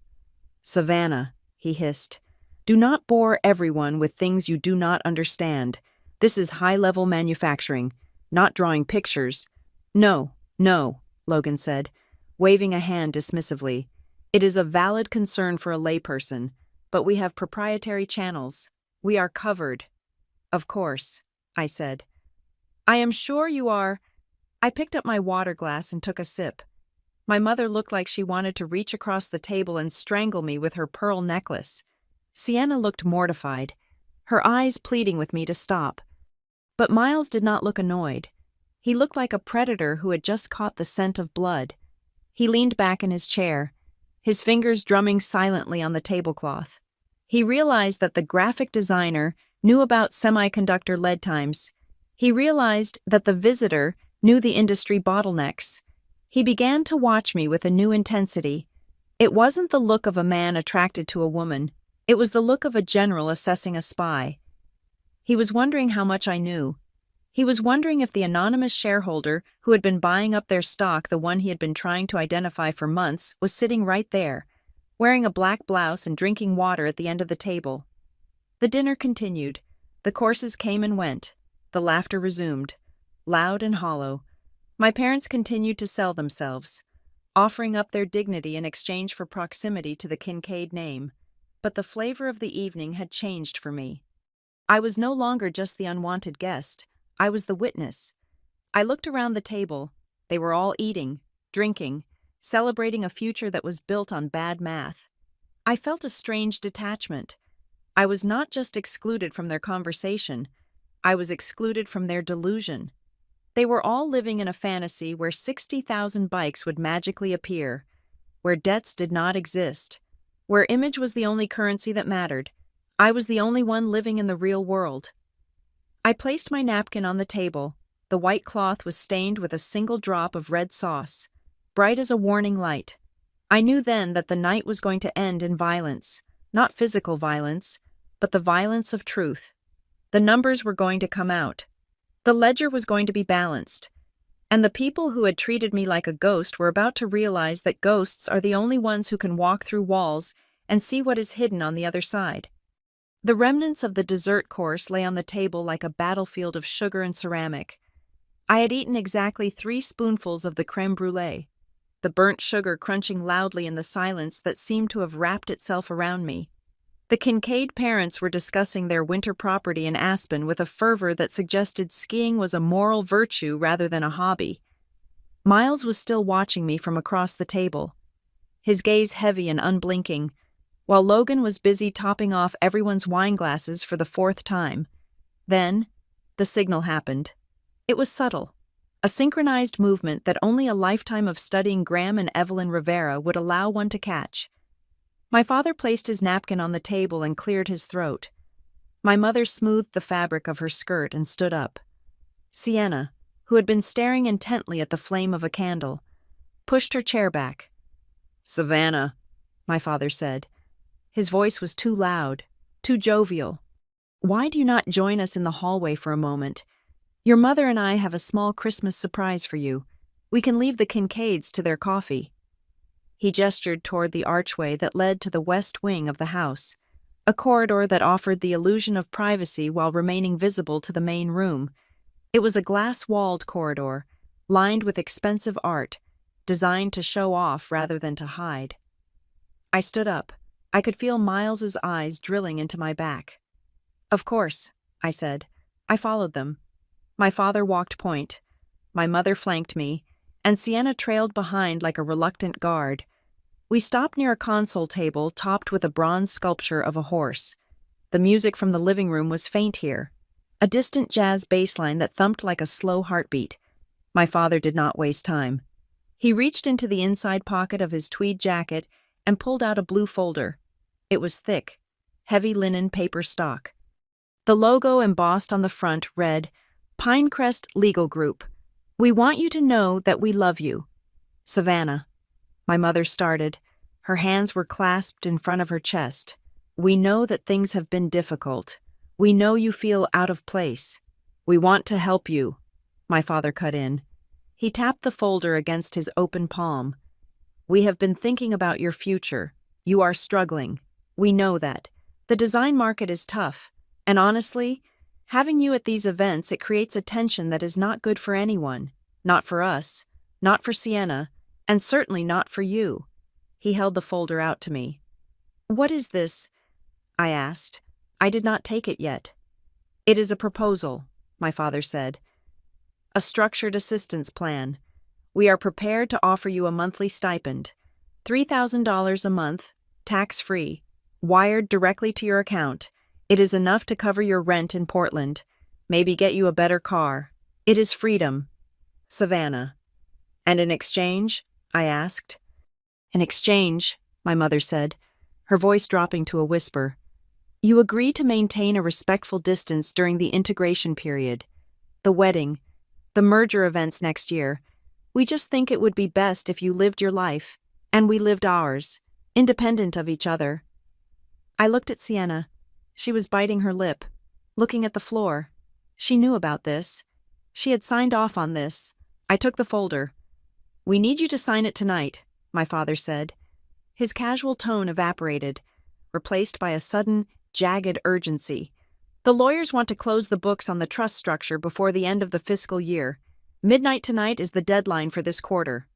Savannah, he hissed, do not bore everyone with things you do not understand. This is high-level manufacturing, not drawing pictures. No, Logan said, waving a hand dismissively. It is a valid concern for a layperson, but we have proprietary channels. We are covered. Of course, I said. I am sure you are. I picked up my water glass and took a sip. My mother looked like she wanted to reach across the table and strangle me with her pearl necklace. Sienna looked mortified, her eyes pleading with me to stop. But Miles did not look annoyed. He looked like a predator who had just caught the scent of blood. He leaned back in his chair, his fingers drumming silently on the tablecloth. He realized that the graphic designer knew about semiconductor lead times. He realized that the visitor knew the industry bottlenecks. He began to watch me with a new intensity. It wasn't the look of a man attracted to a woman. It was the look of a general assessing a spy. He was wondering how much I knew. He was wondering if the anonymous shareholder who had been buying up their stock, the one he had been trying to identify for months, was sitting right there, wearing a black blouse and drinking water at the end of the table. The dinner continued. The courses came and went. The laughter resumed, loud and hollow. My parents continued to sell themselves, offering up their dignity in exchange for proximity to the Kincaid name. But the flavor of the evening had changed for me. I was no longer just the unwanted guest. I was the witness. I looked around the table. They were all eating, drinking, celebrating a future that was built on bad math. I felt a strange detachment. I was not just excluded from their conversation. I was excluded from their delusion. They were all living in a fantasy where 60,000 bikes would magically appear, where debts did not exist, where image was the only currency that mattered. I was the only one living in the real world. I placed my napkin on the table. The white cloth was stained with a single drop of red sauce, bright as a warning light. I knew then that the night was going to end in violence, not physical violence, but the violence of truth. The numbers were going to come out. The ledger was going to be balanced. And the people who had treated me like a ghost were about to realize that ghosts are the only ones who can walk through walls and see what is hidden on the other side. The remnants of the dessert course lay on the table like a battlefield of sugar and ceramic. I had eaten exactly 3 spoonfuls of the crème brûlée, the burnt sugar crunching loudly in the silence that seemed to have wrapped itself around me. The Kincaid parents were discussing their winter property in Aspen with a fervor that suggested skiing was a moral virtue rather than a hobby. Miles was still watching me from across the table, his gaze heavy and unblinking, while Logan was busy topping off everyone's wine glasses for the 4th time. Then, the signal happened. It was subtle, a synchronized movement that only a lifetime of studying Graham and Evelyn Rivera would allow one to catch. My father placed his napkin on the table and cleared his throat. My mother smoothed the fabric of her skirt and stood up. Sienna, who had been staring intently at the flame of a candle, pushed her chair back. "Savannah," my father said. His voice was too loud, too jovial. "Why do you not join us in the hallway for a moment? Your mother and I have a small Christmas surprise for you. We can leave the Kincaids to their coffee." He gestured toward the archway that led to the west wing of the house, a corridor that offered the illusion of privacy while remaining visible to the main room. It was a glass-walled corridor, lined with expensive art, designed to show off rather than to hide. I stood up. I could feel Miles's eyes drilling into my back. "Of course," I said. I followed them. My father walked point. My mother flanked me, and Sienna trailed behind like a reluctant guard. We stopped near a console table topped with a bronze sculpture of a horse. The music from the living room was faint here, a distant jazz bass line that thumped like a slow heartbeat. My father did not waste time. He reached into the inside pocket of his tweed jacket and pulled out a blue folder. It was thick, heavy linen paper stock. The logo embossed on the front read, "Pinecrest Legal Group. We want you to know that we love you. Savannah." My mother started. Her hands were clasped in front of her chest. "We know that things have been difficult. We know you feel out of place. We want to help you." My father cut in. He tapped the folder against his open palm. "We have been thinking about your future. You are struggling. We know that. The design market is tough. And honestly, having you at these events, it creates a tension that is not good for anyone. Not for us, not for Sienna, and certainly not for you." He held the folder out to me. "What is this?" I asked. I did not take it yet. "It is a proposal," my father said. "A structured assistance plan. We are prepared to offer you a monthly stipend, $3,000 a month, tax-free, wired directly to your account. It is enough to cover your rent in Portland, maybe get you a better car. It is freedom. Savannah." "And in exchange?" I asked. "In exchange," my mother said, her voice dropping to a whisper, "you agree to maintain a respectful distance during the integration period, the wedding, the merger events next year. We just think it would be best if you lived your life, and we lived ours, independent of each other." I looked at Sienna. She was biting her lip, looking at the floor. She knew about this. She had signed off on this. I took the folder. "We need you to sign it tonight," my father said. His casual tone evaporated, replaced by a sudden, jagged urgency. "The lawyers want to close the books on the trust structure before the end of the fiscal year. Midnight tonight is the deadline for this quarter."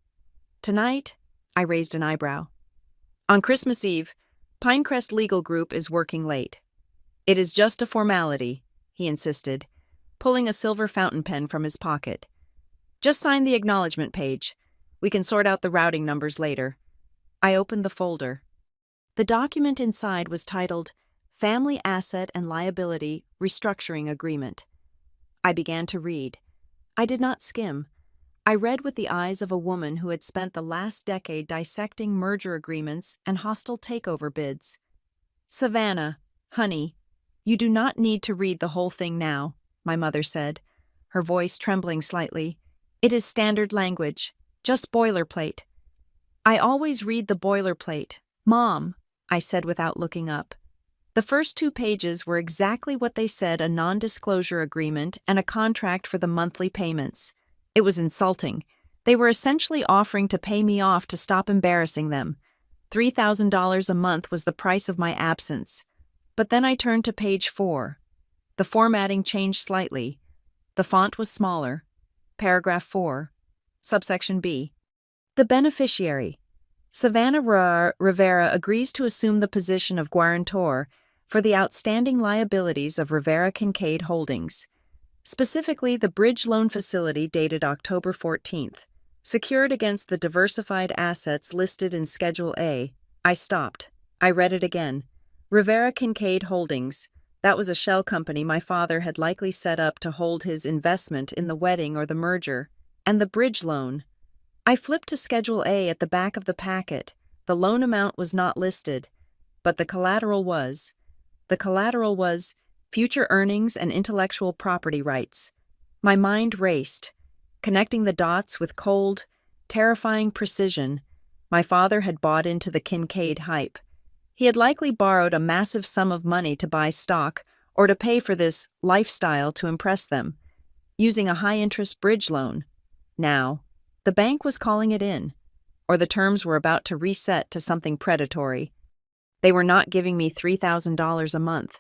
"Tonight?" I raised an eyebrow. "On Christmas Eve, Pinecrest Legal Group is working late." "It is just a formality," he insisted, pulling a silver fountain pen from his pocket. "Just sign the acknowledgement page. We can sort out the routing numbers later." I opened the folder. The document inside was titled Family Asset and Liability Restructuring Agreement. I began to read. I did not skim. I read with the eyes of a woman who had spent the last decade dissecting merger agreements and hostile takeover bids. "Savannah, honey, you do not need to read the whole thing now," my mother said, her voice trembling slightly. "It is standard language, just boilerplate." "I always read the boilerplate, Mom," I said without looking up. The first 2 pages were exactly what they said: a non-disclosure agreement and a contract for the monthly payments. It was insulting. They were essentially offering to pay me off to stop embarrassing them. $3,000 a month was the price of my absence. But then I turned to page 4. The formatting changed slightly. The font was smaller. Paragraph 4. Subsection B. The beneficiary. Savannah Rivera agrees to assume the position of guarantor for the outstanding liabilities of Rivera Kincaid Holdings, specifically the bridge loan facility dated October 14th, secured against the diversified assets listed in Schedule A. I stopped. I read it again. Rivera Kincaid Holdings. That was a shell company my father had likely set up to hold his investment in the wedding or the merger. And the bridge loan. I flipped to Schedule A at the back of the packet. The loan amount was not listed, but the collateral was. The collateral was future earnings and intellectual property rights. My mind raced, connecting the dots with cold, terrifying precision. My father had bought into the Kincaid hype. He had likely borrowed a massive sum of money to buy stock or to pay for this lifestyle to impress them, using a high-interest bridge loan. Now, the bank was calling it in, or the terms were about to reset to something predatory. They were not giving me $3,000 a month.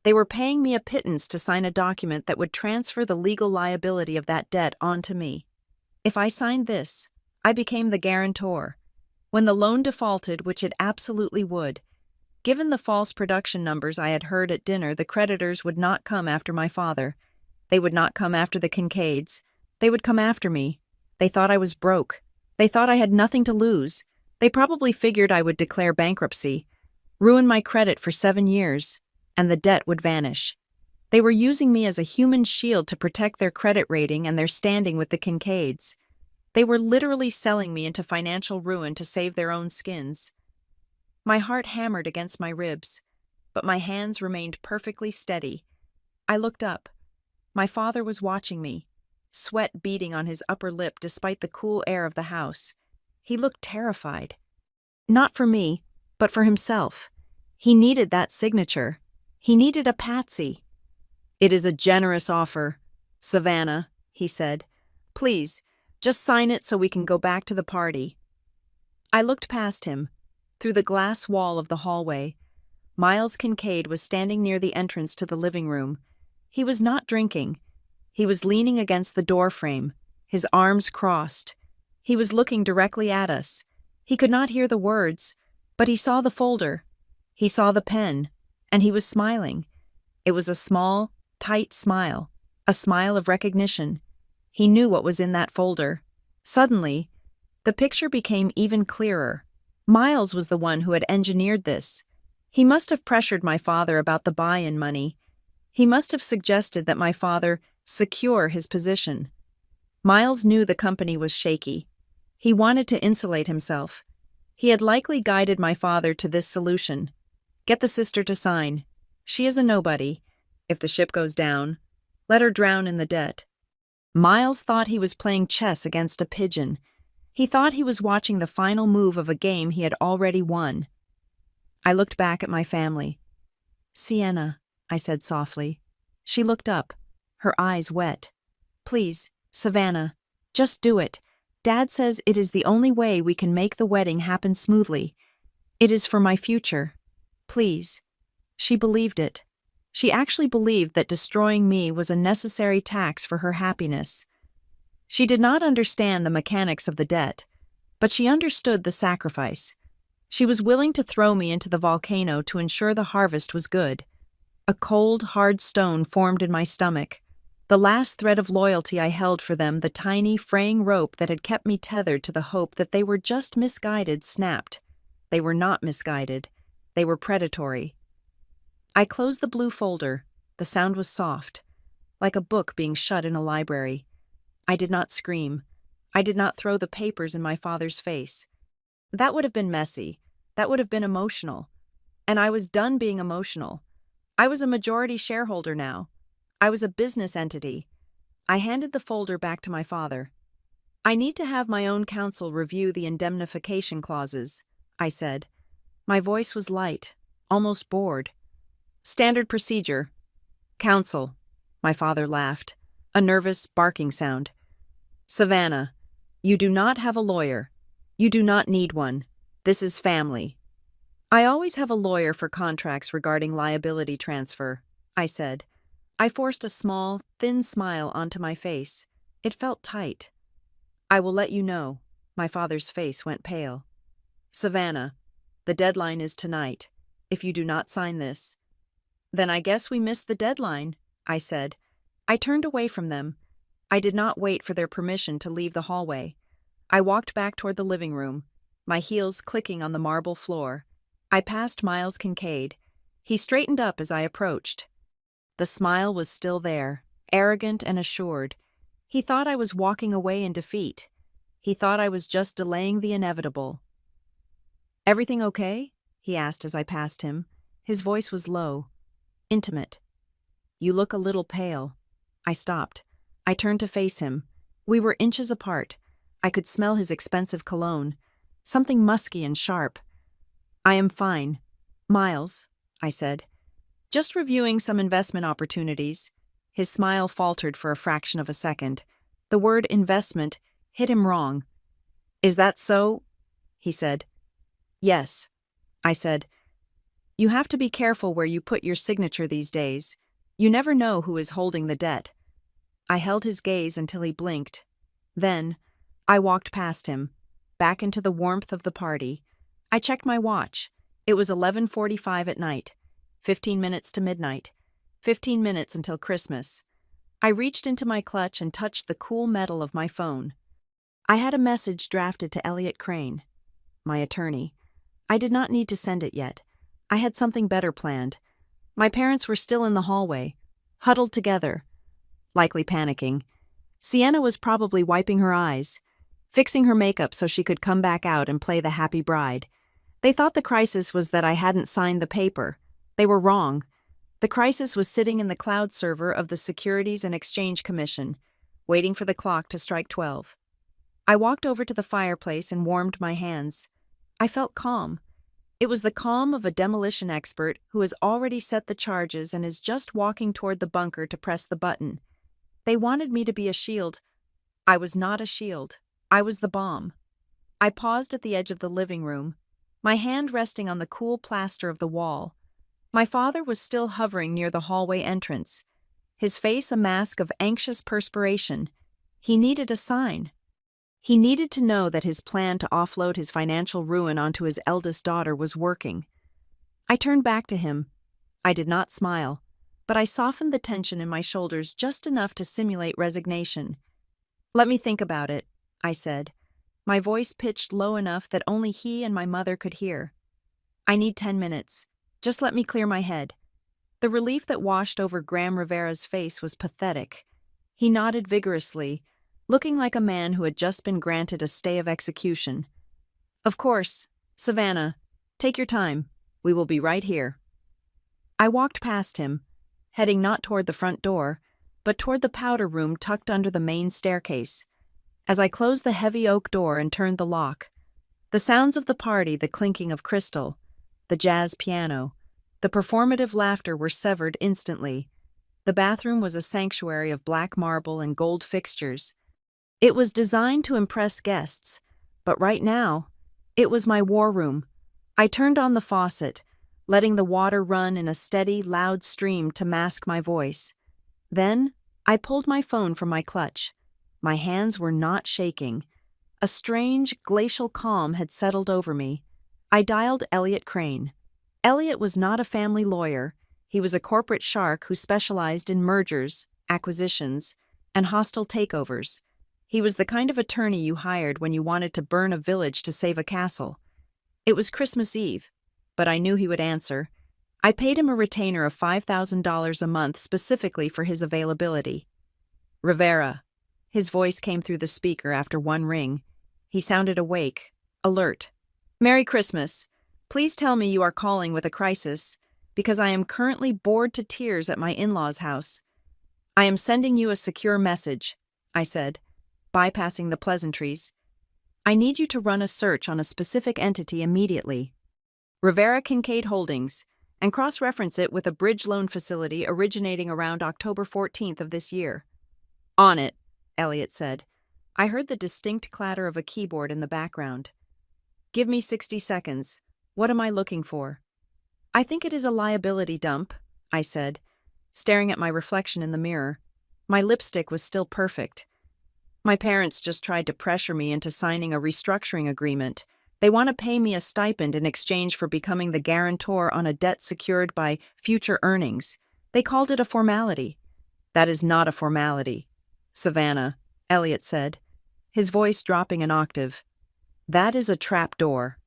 They were paying me a pittance to sign a document that would transfer the legal liability of that debt onto me. If I signed this, I became the guarantor. When the loan defaulted, which it absolutely would, given the false production numbers I had heard at dinner, the creditors would not come after my father. They would not come after the Kincaids. They would come after me. They thought I was broke. They thought I had nothing to lose. They probably figured I would declare bankruptcy, ruin my credit for 7 years, and the debt would vanish. They were using me as a human shield to protect their credit rating and their standing with the Kincaids. They were literally selling me into financial ruin to save their own skins. My heart hammered against my ribs, but my hands remained perfectly steady. I looked up. My father was watching me, sweat beading on his upper lip despite the cool air of the house. He looked terrified. Not for me, but for himself. He needed that signature. He needed a patsy. "It is a generous offer, Savannah," he said. "Please, Just sign it so we can go back to the party." I looked past him, through the glass wall of the hallway. Miles Kincaid was standing near the entrance to the living room. He was not drinking. He was leaning against the door frame, his arms crossed. He was looking directly at us. He could not hear the words, but he saw the folder. He saw the pen, and he was smiling. It was a small, tight smile, a smile of recognition. He knew what was in that folder. Suddenly, the picture became even clearer. Miles was the one who had engineered this. He must have pressured my father about the buy-in money. He must have suggested that my father secure his position. Miles knew the company was shaky. He wanted to insulate himself. He had likely guided my father to this solution. Get the sister to sign. She is a nobody. If the ship goes down, let her drown in the debt. Miles thought he was playing chess against a pigeon. He thought he was watching the final move of a game he had already won. I looked back at my family. "Sienna," I said softly. She looked up, her eyes wet. "Please, Savannah, just do it. Dad says it is the only way we can make the wedding happen smoothly. It is for my future. Please." She believed it. She actually believed that destroying me was a necessary tax for her happiness. She did not understand the mechanics of the debt, but she understood the sacrifice. She was willing to throw me into the volcano to ensure the harvest was good. A cold, hard stone formed in my stomach. The last thread of loyalty I held for them, the tiny, fraying rope that had kept me tethered to the hope that they were just misguided, snapped. They were not misguided. They were predatory. I closed the blue folder. The sound was soft, like a book being shut in a library. I did not scream. I did not throw the papers in my father's face. That would have been messy. That would have been emotional. And I was done being emotional. I was a majority shareholder now. I was a business entity. I handed the folder back to my father. "I need to have my own counsel review the indemnification clauses," I said. My voice was light, almost bored. "Standard procedure." "Counsel," my father laughed, a nervous, barking sound. "Savannah, you do not have a lawyer. You do not need one. This is family." "I always have a lawyer for contracts regarding liability transfer," I said. I forced a small, thin smile onto my face. It felt tight. "I will let you know." My father's face went pale. "Savannah, the deadline is tonight. If you do not sign this—" "Then I guess we missed the deadline," I said. I turned away from them. I did not wait for their permission to leave the hallway. I walked back toward the living room, my heels clicking on the marble floor. I passed Miles Kincaid. He straightened up as I approached. The smile was still there, arrogant and assured. He thought I was walking away in defeat. He thought I was just delaying the inevitable. "Everything okay?" he asked as I passed him. His voice was low, intimate. "You look a little pale." I stopped. I turned to face him. We were inches apart. I could smell his expensive cologne, something musky and sharp. "I am fine. Miles," I said. "Just reviewing some investment opportunities." His smile faltered for a fraction of a second. The word investment hit him wrong. "Is that so?" he said. "Yes," I said. "You have to be careful where you put your signature these days. You never know who is holding the debt." I held his gaze until he blinked. Then, I walked past him, back into the warmth of the party. I checked my watch. It was 11:45 at night. 15 minutes to midnight. 15 minutes until Christmas. I reached into my clutch and touched the cool metal of my phone. I had a message drafted to Elliot Crane, my attorney. I did not need to send it yet. I had something better planned. My parents were still in the hallway, huddled together, likely panicking. Sienna was probably wiping her eyes, fixing her makeup so she could come back out and play the happy bride. They thought the crisis was that I hadn't signed the paper. They were wrong. The crisis was sitting in the cloud server of the Securities and Exchange Commission, waiting for the clock to strike 12. I walked over to the fireplace and warmed my hands. I felt calm. It was the calm of a demolition expert who has already set the charges and is just walking toward the bunker to press the button. They wanted me to be a shield. I was not a shield. I was the bomb. I paused at the edge of the living room, my hand resting on the cool plaster of the wall. My father was still hovering near the hallway entrance, his face a mask of anxious perspiration. He needed a sign. He needed to know that his plan to offload his financial ruin onto his eldest daughter was working. I turned back to him. I did not smile, but I softened the tension in my shoulders just enough to simulate resignation. "Let me think about it," I said, my voice pitched low enough that only he and my mother could hear. "I need 10 minutes. Just let me clear my head." The relief that washed over Graham Rivera's face was pathetic. He nodded vigorously, looking like a man who had just been granted a stay of execution. "Of course. Savannah, take your time. We will be right here." I walked past him, heading not toward the front door, but toward the powder room tucked under the main staircase. As I closed the heavy oak door and turned the lock, the sounds of the party, the clinking of crystal, the jazz piano, the performative laughter were severed instantly. The bathroom was a sanctuary of black marble and gold fixtures. It was designed to impress guests, but right now, it was my war room. I turned on the faucet, letting the water run in a steady, loud stream to mask my voice. Then, I pulled my phone from my clutch. My hands were not shaking. A strange, glacial calm had settled over me. I dialed Elliot Crane. Elliot was not a family lawyer. He was a corporate shark who specialized in mergers, acquisitions, and hostile takeovers. He was the kind of attorney you hired when you wanted to burn a village to save a castle. It was Christmas Eve, but I knew he would answer. I paid him a retainer of $5,000 a month specifically for his availability. "Rivera." His voice came through the speaker after one ring. He sounded awake, alert. "Merry Christmas. Please tell me you are calling with a crisis, because I am currently bored to tears at my in-laws' house. I am sending you a secure message," I said, bypassing the pleasantries. "I need you to run a search on a specific entity immediately. Rivera Kincaid Holdings, and cross-reference it with a bridge loan facility originating around October 14th of this year." "On it," Elliot said. I heard the distinct clatter of a keyboard in the background. "Give me 60 seconds. What am I looking for?" "I think it is a liability dump," I said, staring at my reflection in the mirror. My lipstick was still perfect. "My parents just tried to pressure me into signing a restructuring agreement. They want to pay me a stipend in exchange for becoming the guarantor on a debt secured by future earnings. They called it a formality." "That is not a formality, Savannah," Elliot said, his voice dropping an octave. "That is a trap door."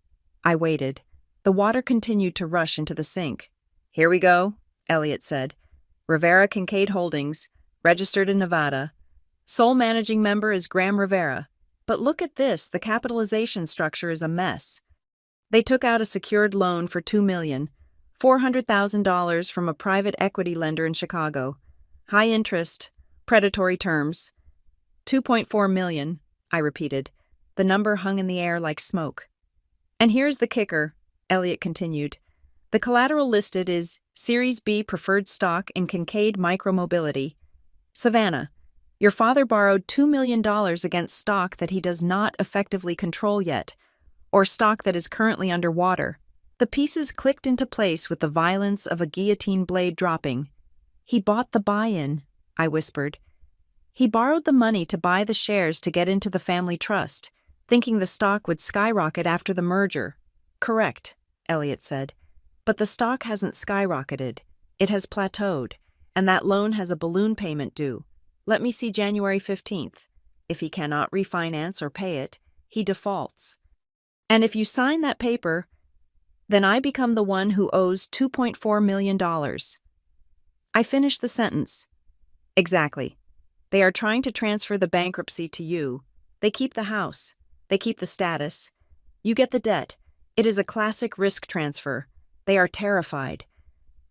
I waited. The water continued to rush into the sink. "Here we go," Elliot said. "Rivera Kincaid Holdings, registered in Nevada. Sole managing member is Graham Rivera. But look at this, the capitalization structure is a mess. They took out a secured loan for $2,400,000 from a private equity lender in Chicago. High interest, predatory terms. $2.4 million, I repeated. The number hung in the air like smoke. "And here's the kicker," Elliot continued. "The collateral listed is Series B preferred stock in Kincaid Micromobility. Savannah, your father borrowed $2 million against stock that he does not effectively control yet, or stock that is currently underwater." The pieces clicked into place with the violence of a guillotine blade dropping. "He bought the buy-in," I whispered. "He borrowed the money to buy the shares to get into the family trust, thinking the stock would skyrocket after the merger." "Correct," Elliot said. "But the stock hasn't skyrocketed. It has plateaued, and that loan has a balloon payment due. Let me see January 15th. If he cannot refinance or pay it, he defaults. And if you sign that paper, then I become the one who owes $2.4 million. I finished the sentence. "Exactly. They are trying to transfer the bankruptcy to you. They keep the house. They keep the status. You get the debt. It is a classic risk transfer. They are terrified.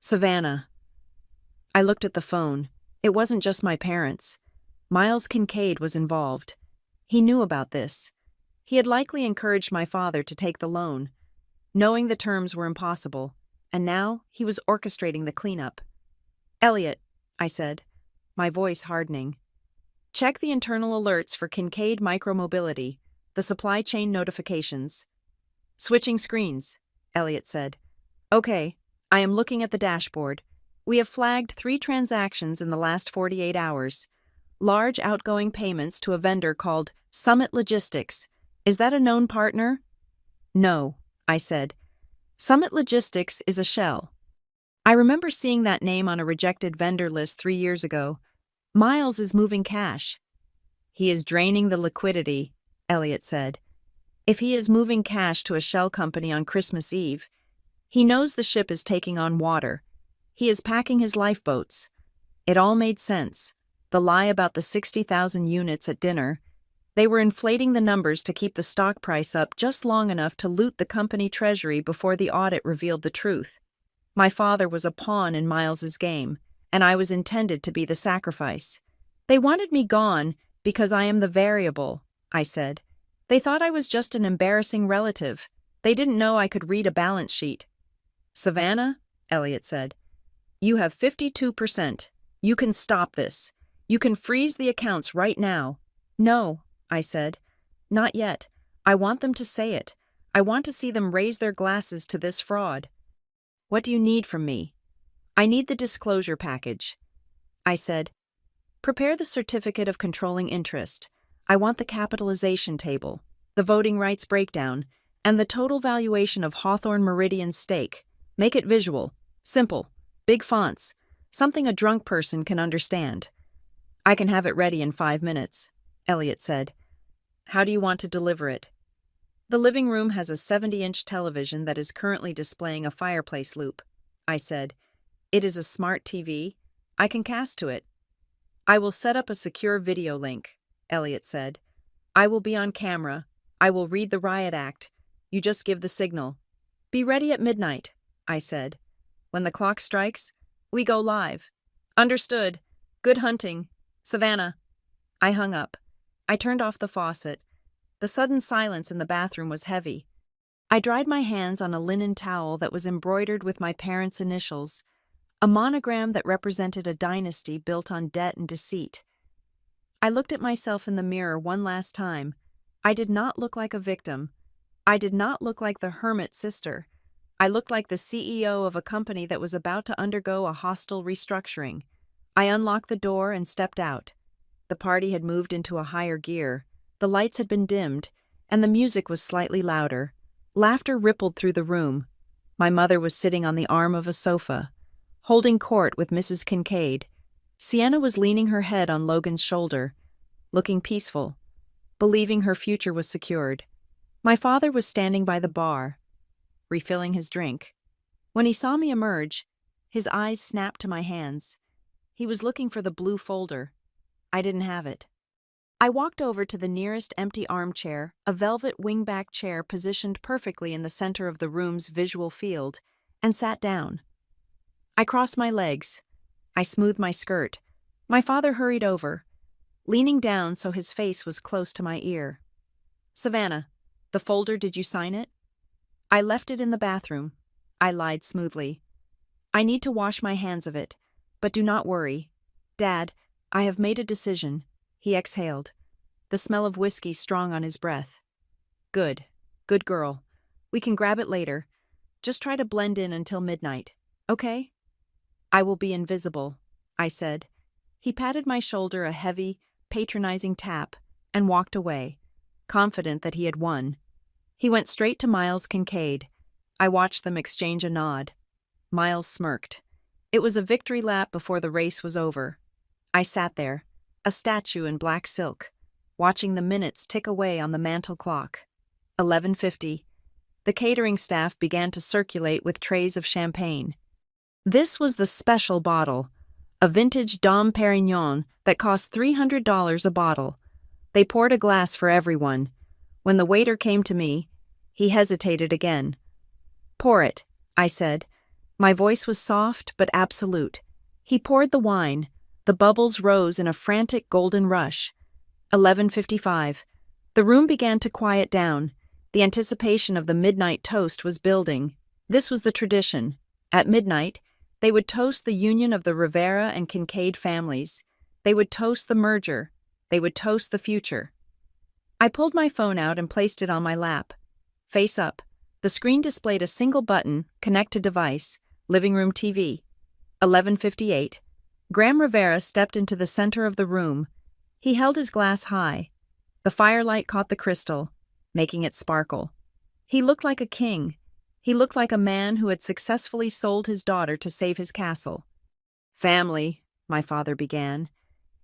Savannah." I looked at the phone. It wasn't just my parents. Miles Kincaid was involved. He knew about this. He had likely encouraged my father to take the loan, knowing the terms were impossible, and now he was orchestrating the cleanup. "Elliot," I said, my voice hardening. Check the internal alerts for Kincaid Micromobility, the supply chain notifications. Switching screens, Elliot said. Okay, I am looking at the dashboard. We have flagged 3 transactions in the last 48 hours. Large outgoing payments to a vendor called Summit Logistics. Is that a known partner? No, I said. Summit Logistics is a shell. I remember seeing that name on a rejected vendor list 3 years ago. Miles is moving cash. He is draining the liquidity, Elliot said. If he is moving cash to a shell company on Christmas Eve, he knows the ship is taking on water. He is packing his lifeboats. It all made sense. The lie about the 60,000 units at dinner. They were inflating the numbers to keep the stock price up just long enough to loot the company treasury before the audit revealed the truth. My father was a pawn in Miles's game, and I was intended to be the sacrifice. They wanted me gone because I am the variable, I said. They thought I was just an embarrassing relative. They didn't know I could read a balance sheet. Savannah, Elliot said, you have 52%. You can stop this. You can freeze the accounts right now. No, I said. Not yet. I want them to say it. I want to see them raise their glasses to this fraud. What do you need from me? I need the disclosure package. I said, prepare the certificate of controlling interest. I want the capitalization table, the voting rights breakdown, and the total valuation of Hawthorne Meridian's stake. Make it visual, simple, big fonts, something a drunk person can understand. I can have it ready in 5 minutes, Elliot said. How do you want to deliver it? The living room has a 70-inch television that is currently displaying a fireplace loop, I said. It is a smart TV. I can cast to it. I will set up a secure video link, Elliot said. I will be on camera. I will read the riot act. You just give the signal. Be ready at midnight, I said. When the clock strikes, we go live. Understood. Good hunting. Savannah. I hung up. I turned off the faucet. The sudden silence in the bathroom was heavy. I dried my hands on a linen towel that was embroidered with my parents' initials, a monogram that represented a dynasty built on debt and deceit. I looked at myself in the mirror one last time. I did not look like a victim. I did not look like the hermit sister. I looked like the CEO of a company that was about to undergo a hostile restructuring. I unlocked the door and stepped out. The party had moved into a higher gear. The lights had been dimmed, and the music was slightly louder. Laughter rippled through the room. My mother was sitting on the arm of a sofa, holding court with Mrs. Kincaid. Sienna was leaning her head on Logan's shoulder, looking peaceful, believing her future was secured. My father was standing by the bar, refilling his drink. When he saw me emerge, his eyes snapped to my hands. He was looking for the blue folder. I didn't have it. I walked over to the nearest empty armchair, a velvet wingback chair positioned perfectly in the center of the room's visual field, and sat down. I crossed my legs. I smoothed my skirt. My father hurried over, leaning down so his face was close to my ear. Savannah, the folder, did you sign it? I left it in the bathroom. I lied smoothly. I need to wash my hands of it, but do not worry. Dad, I have made a decision. He exhaled, the smell of whiskey strong on his breath. Good. Good girl. We can grab it later. Just try to blend in until midnight, okay? I will be invisible, I said. He patted my shoulder a heavy, patronizing tap and walked away, confident that he had won. He went straight to Miles Kincaid. I watched them exchange a nod. Miles smirked. It was a victory lap before the race was over. I sat there, a statue in black silk, watching the minutes tick away on the mantel clock. 11:50. The catering staff began to circulate with trays of champagne. This was the special bottle, a vintage Dom Perignon that cost $300 a bottle. They poured a glass for everyone. When the waiter came to me, he hesitated again. Pour it, I said. My voice was soft but absolute. He poured the wine. The bubbles rose in a frantic golden rush. 11:55. The room began to quiet down. The anticipation of the midnight toast was building. This was the tradition. At midnight, they would toast the union of the Rivera and Kincaid families. They would toast the merger, They would toast the future. I pulled my phone out and placed it on my lap. Face up, the screen displayed a single button, connect to device, living room TV. 11:58. Graham Rivera stepped into the center of the room. He held his glass high. The firelight caught the crystal, making it sparkle. He looked like a king. He looked like a man who had successfully sold his daughter to save his castle. "Family," my father began,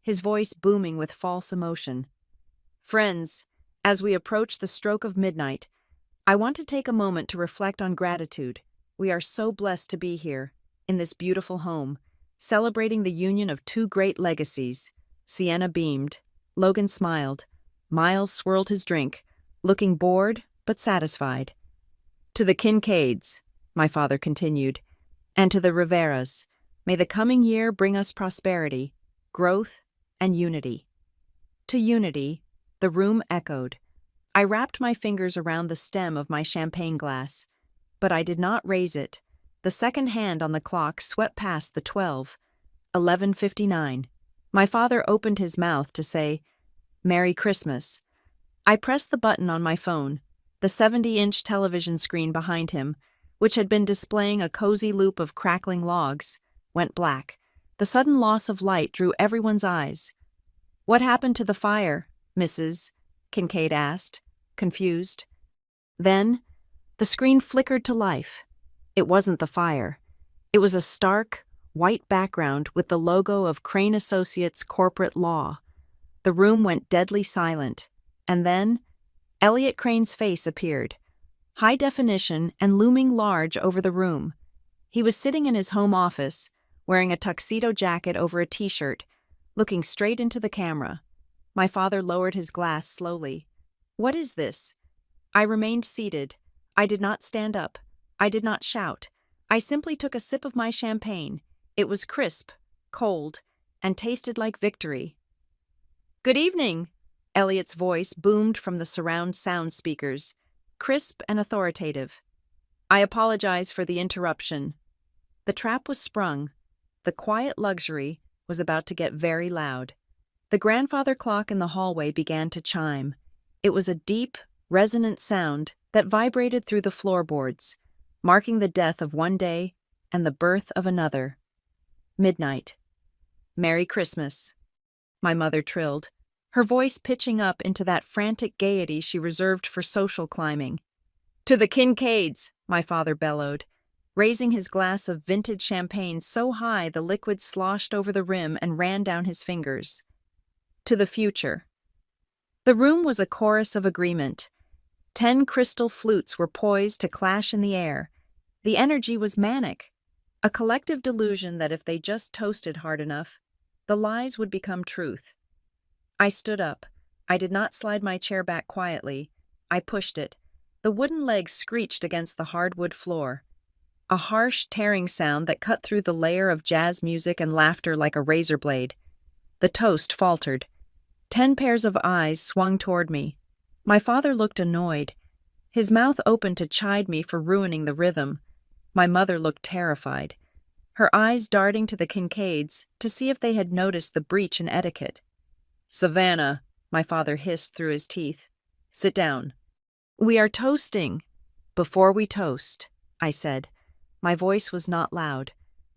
his voice booming with false emotion. "Friends, as we approach the stroke of midnight, I want to take a moment to reflect on gratitude. We are so blessed to be here, in this beautiful home, celebrating the union of two great legacies." Sienna beamed. Logan smiled. Miles swirled his drink, looking bored but satisfied. "To the Kincaids," my father continued, "and to the Riveras, may the coming year bring us prosperity, growth, and unity." To unity, the room echoed. I wrapped my fingers around the stem of my champagne glass, but I did not raise it. The second hand on the clock swept past the 12. 11:59. My father opened his mouth to say, "Merry Christmas." I pressed the button on my phone. The 70-inch television screen behind him, which had been displaying a cozy loop of crackling logs, went black. The sudden loss of light drew everyone's eyes. "What happened to the fire, Mrs.?" Kincaid asked, confused. Then, the screen flickered to life. It wasn't the fire. It was a stark, white background with the logo of Crane Associates Corporate Law. The room went deadly silent, and then Elliot Crane's face appeared, high definition and looming large over the room. He was sitting in his home office, wearing a tuxedo jacket over a t-shirt, looking straight into the camera. My father lowered his glass slowly. "What is this?" I remained seated. I did not stand up. I did not shout. I simply took a sip of my champagne. It was crisp, cold, and tasted like victory. "Good evening," Elliot's voice boomed from the surround sound speakers, crisp and authoritative. "I apologize for the interruption." The trap was sprung. The quiet luxury was about to get very loud. The grandfather clock in the hallway began to chime. It was a deep, resonant sound that vibrated through the floorboards, marking the death of one day and the birth of another. Midnight. "Merry Christmas," my mother trilled, her voice pitching up into that frantic gaiety she reserved for social climbing. "To the Kincaids," my father bellowed, raising his glass of vintage champagne so high the liquid sloshed over the rim and ran down his fingers. "To the future." The room was a chorus of agreement. 10 crystal flutes were poised to clash in the air. The energy was manic, a collective delusion that if they just toasted hard enough, the lies would become truth. I stood up. I did not slide my chair back quietly. I pushed it. The wooden legs screeched against the hardwood floor. A harsh, tearing sound that cut through the layer of jazz music and laughter like a razor blade. The toast faltered. 10 pairs of eyes swung toward me. My father looked annoyed. His mouth opened to chide me for ruining the rhythm. My mother looked terrified, her eyes darting to the Kincaids to see if they had noticed the breach in etiquette. "Savannah," my father hissed through his teeth. "Sit down." "We are toasting." "Before we toast," I said. My voice was not loud.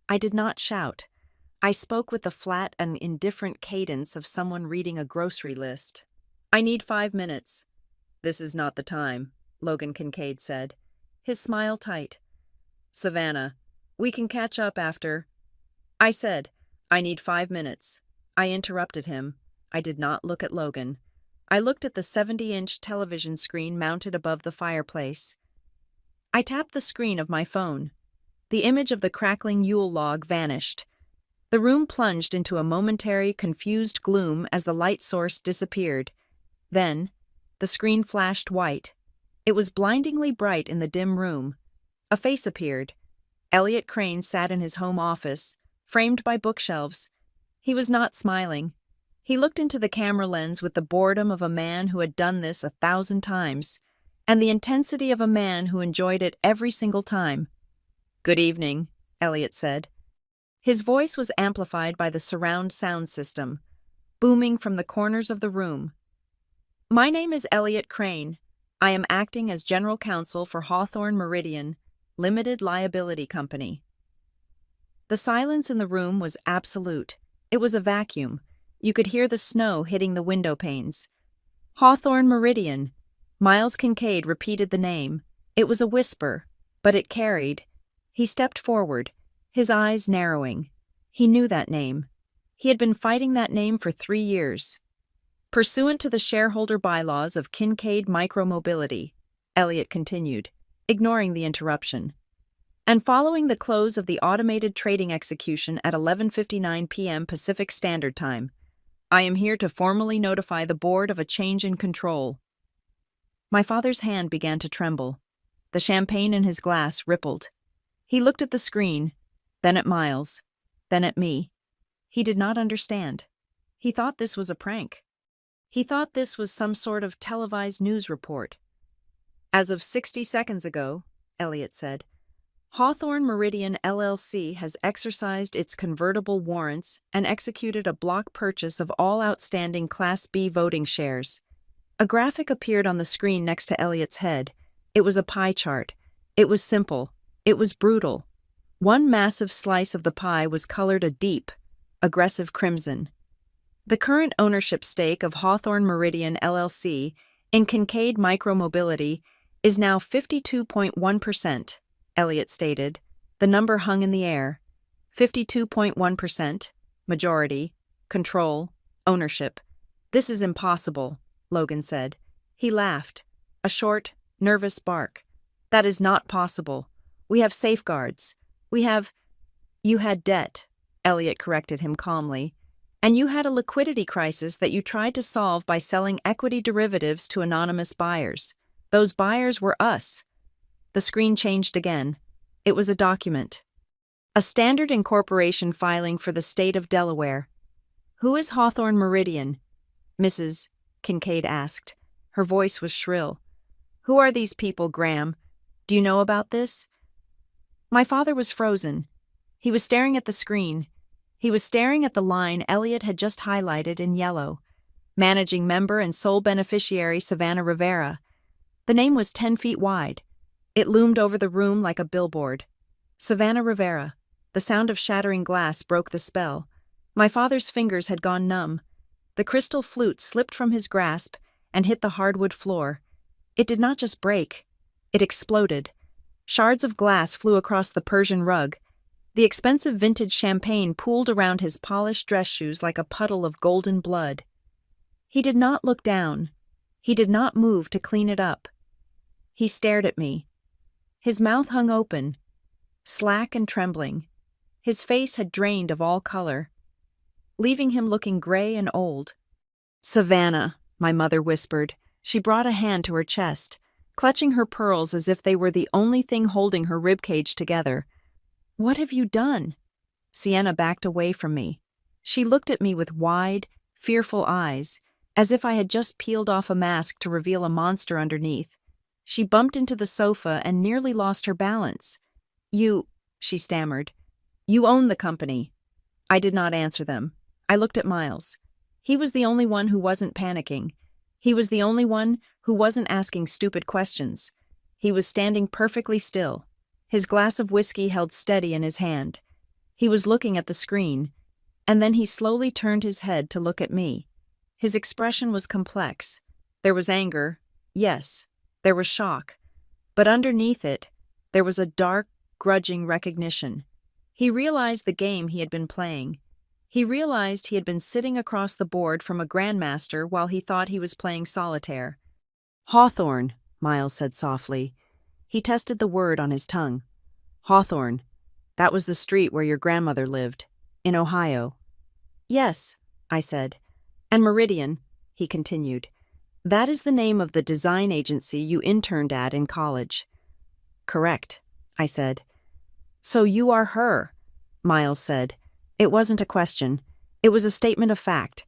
I did not shout. I spoke with the flat and indifferent cadence of someone reading a grocery list. "I need 5 minutes." "This is not the time," Logan Kincaid said, his smile tight. "Savannah, we can catch up after." I said, "I need 5 minutes." I interrupted him. I did not look at Logan. I looked at the 70-inch television screen mounted above the fireplace. I tapped the screen of my phone. The image of the crackling Yule log vanished. The room plunged into a momentary, confused gloom as the light source disappeared. Then, the screen flashed white. It was blindingly bright in the dim room. A face appeared. Elliot Crane sat in his home office, framed by bookshelves. He was not smiling. He looked into the camera lens with the boredom of a man who had done this 1,000 times, and the intensity of a man who enjoyed it every single time. "Good evening," Elliot said. His voice was amplified by the surround sound system. booming from the corners of the room. My name is Elliot Crane. I am acting as General Counsel for Hawthorne Meridian Limited Liability Company. The silence in the room was absolute. It was a vacuum. You could hear the snow hitting the window panes. Hawthorne Meridian. Miles Kincaid repeated the name. It was a whisper, but it carried. He stepped forward, his eyes narrowing. He knew that name. He had been fighting that name for 3 years. Pursuant to the shareholder bylaws of Kincaid Micromobility, Elliot continued, ignoring the interruption. And following the close of the automated trading execution at 11:59 p.m. Pacific Standard Time, I am here to formally notify the board of a change in control. My father's hand began to tremble. The champagne in his glass rippled. He looked at the screen, then at Miles, then at me. He did not understand. He thought this was a prank. He thought this was some sort of televised news report. As of 60 seconds ago, Elliot said, Hawthorne Meridian LLC has exercised its convertible warrants and executed a block purchase of all outstanding Class B voting shares. A graphic appeared on the screen next to Elliot's head. It was a pie chart. It was simple. It was brutal. One massive slice of the pie was colored a deep, aggressive crimson. The current ownership stake of Hawthorne Meridian LLC in Kincaid Micromobility is now 52.1%, Elliot stated. The number hung in the air. 52.1%, majority, control, ownership. This is impossible, Logan said. He laughed, a short, nervous bark. That is not possible. We have safeguards. You had debt, Elliot corrected him calmly. And you had a liquidity crisis that you tried to solve by selling equity derivatives to anonymous buyers. Those buyers were us. The screen changed again. It was a document. A standard incorporation filing for the state of Delaware. Who is Hawthorne Meridian? Mrs. Kincaid asked. Her voice was shrill. Who are these people, Graham? Do you know about this? My father was frozen. He was staring at the screen. He was staring at the line Elliot had just highlighted in yellow. Managing member and sole beneficiary Savannah Rivera. The name was 10 feet wide. It loomed over the room like a billboard. Savannah Rivera. The sound of shattering glass broke the spell. My father's fingers had gone numb. The crystal flute slipped from his grasp and hit the hardwood floor. It did not just break. It exploded. Shards of glass flew across the Persian rug. The expensive vintage champagne pooled around his polished dress shoes like a puddle of golden blood. He did not look down. He did not move to clean it up. He stared at me. His mouth hung open, slack and trembling. His face had drained of all color, leaving him looking gray and old. Savannah, my mother whispered. She brought a hand to her chest, clutching her pearls as if they were the only thing holding her ribcage together. What have you done? Sienna backed away from me. She looked at me with wide, fearful eyes, as if I had just peeled off a mask to reveal a monster underneath. She bumped into the sofa and nearly lost her balance. She stammered. You own the company. I did not answer them. I looked at Miles. He was the only one who wasn't panicking. He was the only one who wasn't asking stupid questions. He was standing perfectly still, his glass of whiskey held steady in his hand. He was looking at the screen, and then he slowly turned his head to look at me. His expression was complex. There was anger, yes, there was shock, but underneath it, there was a dark, grudging recognition. He realized the game he had been playing. He realized he had been sitting across the board from a grandmaster while he thought he was playing solitaire. Hawthorne, Miles said softly. He tested the word on his tongue. Hawthorne. That was the street where your grandmother lived, in Ohio. Yes, I said. And Meridian, he continued. That is the name of the design agency you interned at in college. Correct, I said. So you are her, Miles said. It wasn't a question. It was a statement of fact.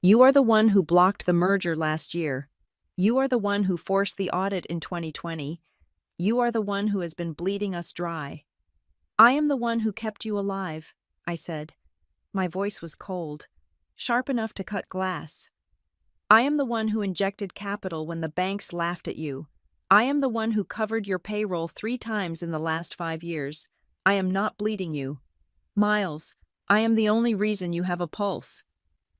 You are the one who blocked the merger last year. You are the one who forced the audit in 2020. You are the one who has been bleeding us dry. I am the one who kept you alive, I said. My voice was cold. sharp enough to cut glass. I am the one who injected capital when the banks laughed at you. I am the one who covered your payroll 3 times in the last 5 years. I am not bleeding you. Miles, I am the only reason you have a pulse.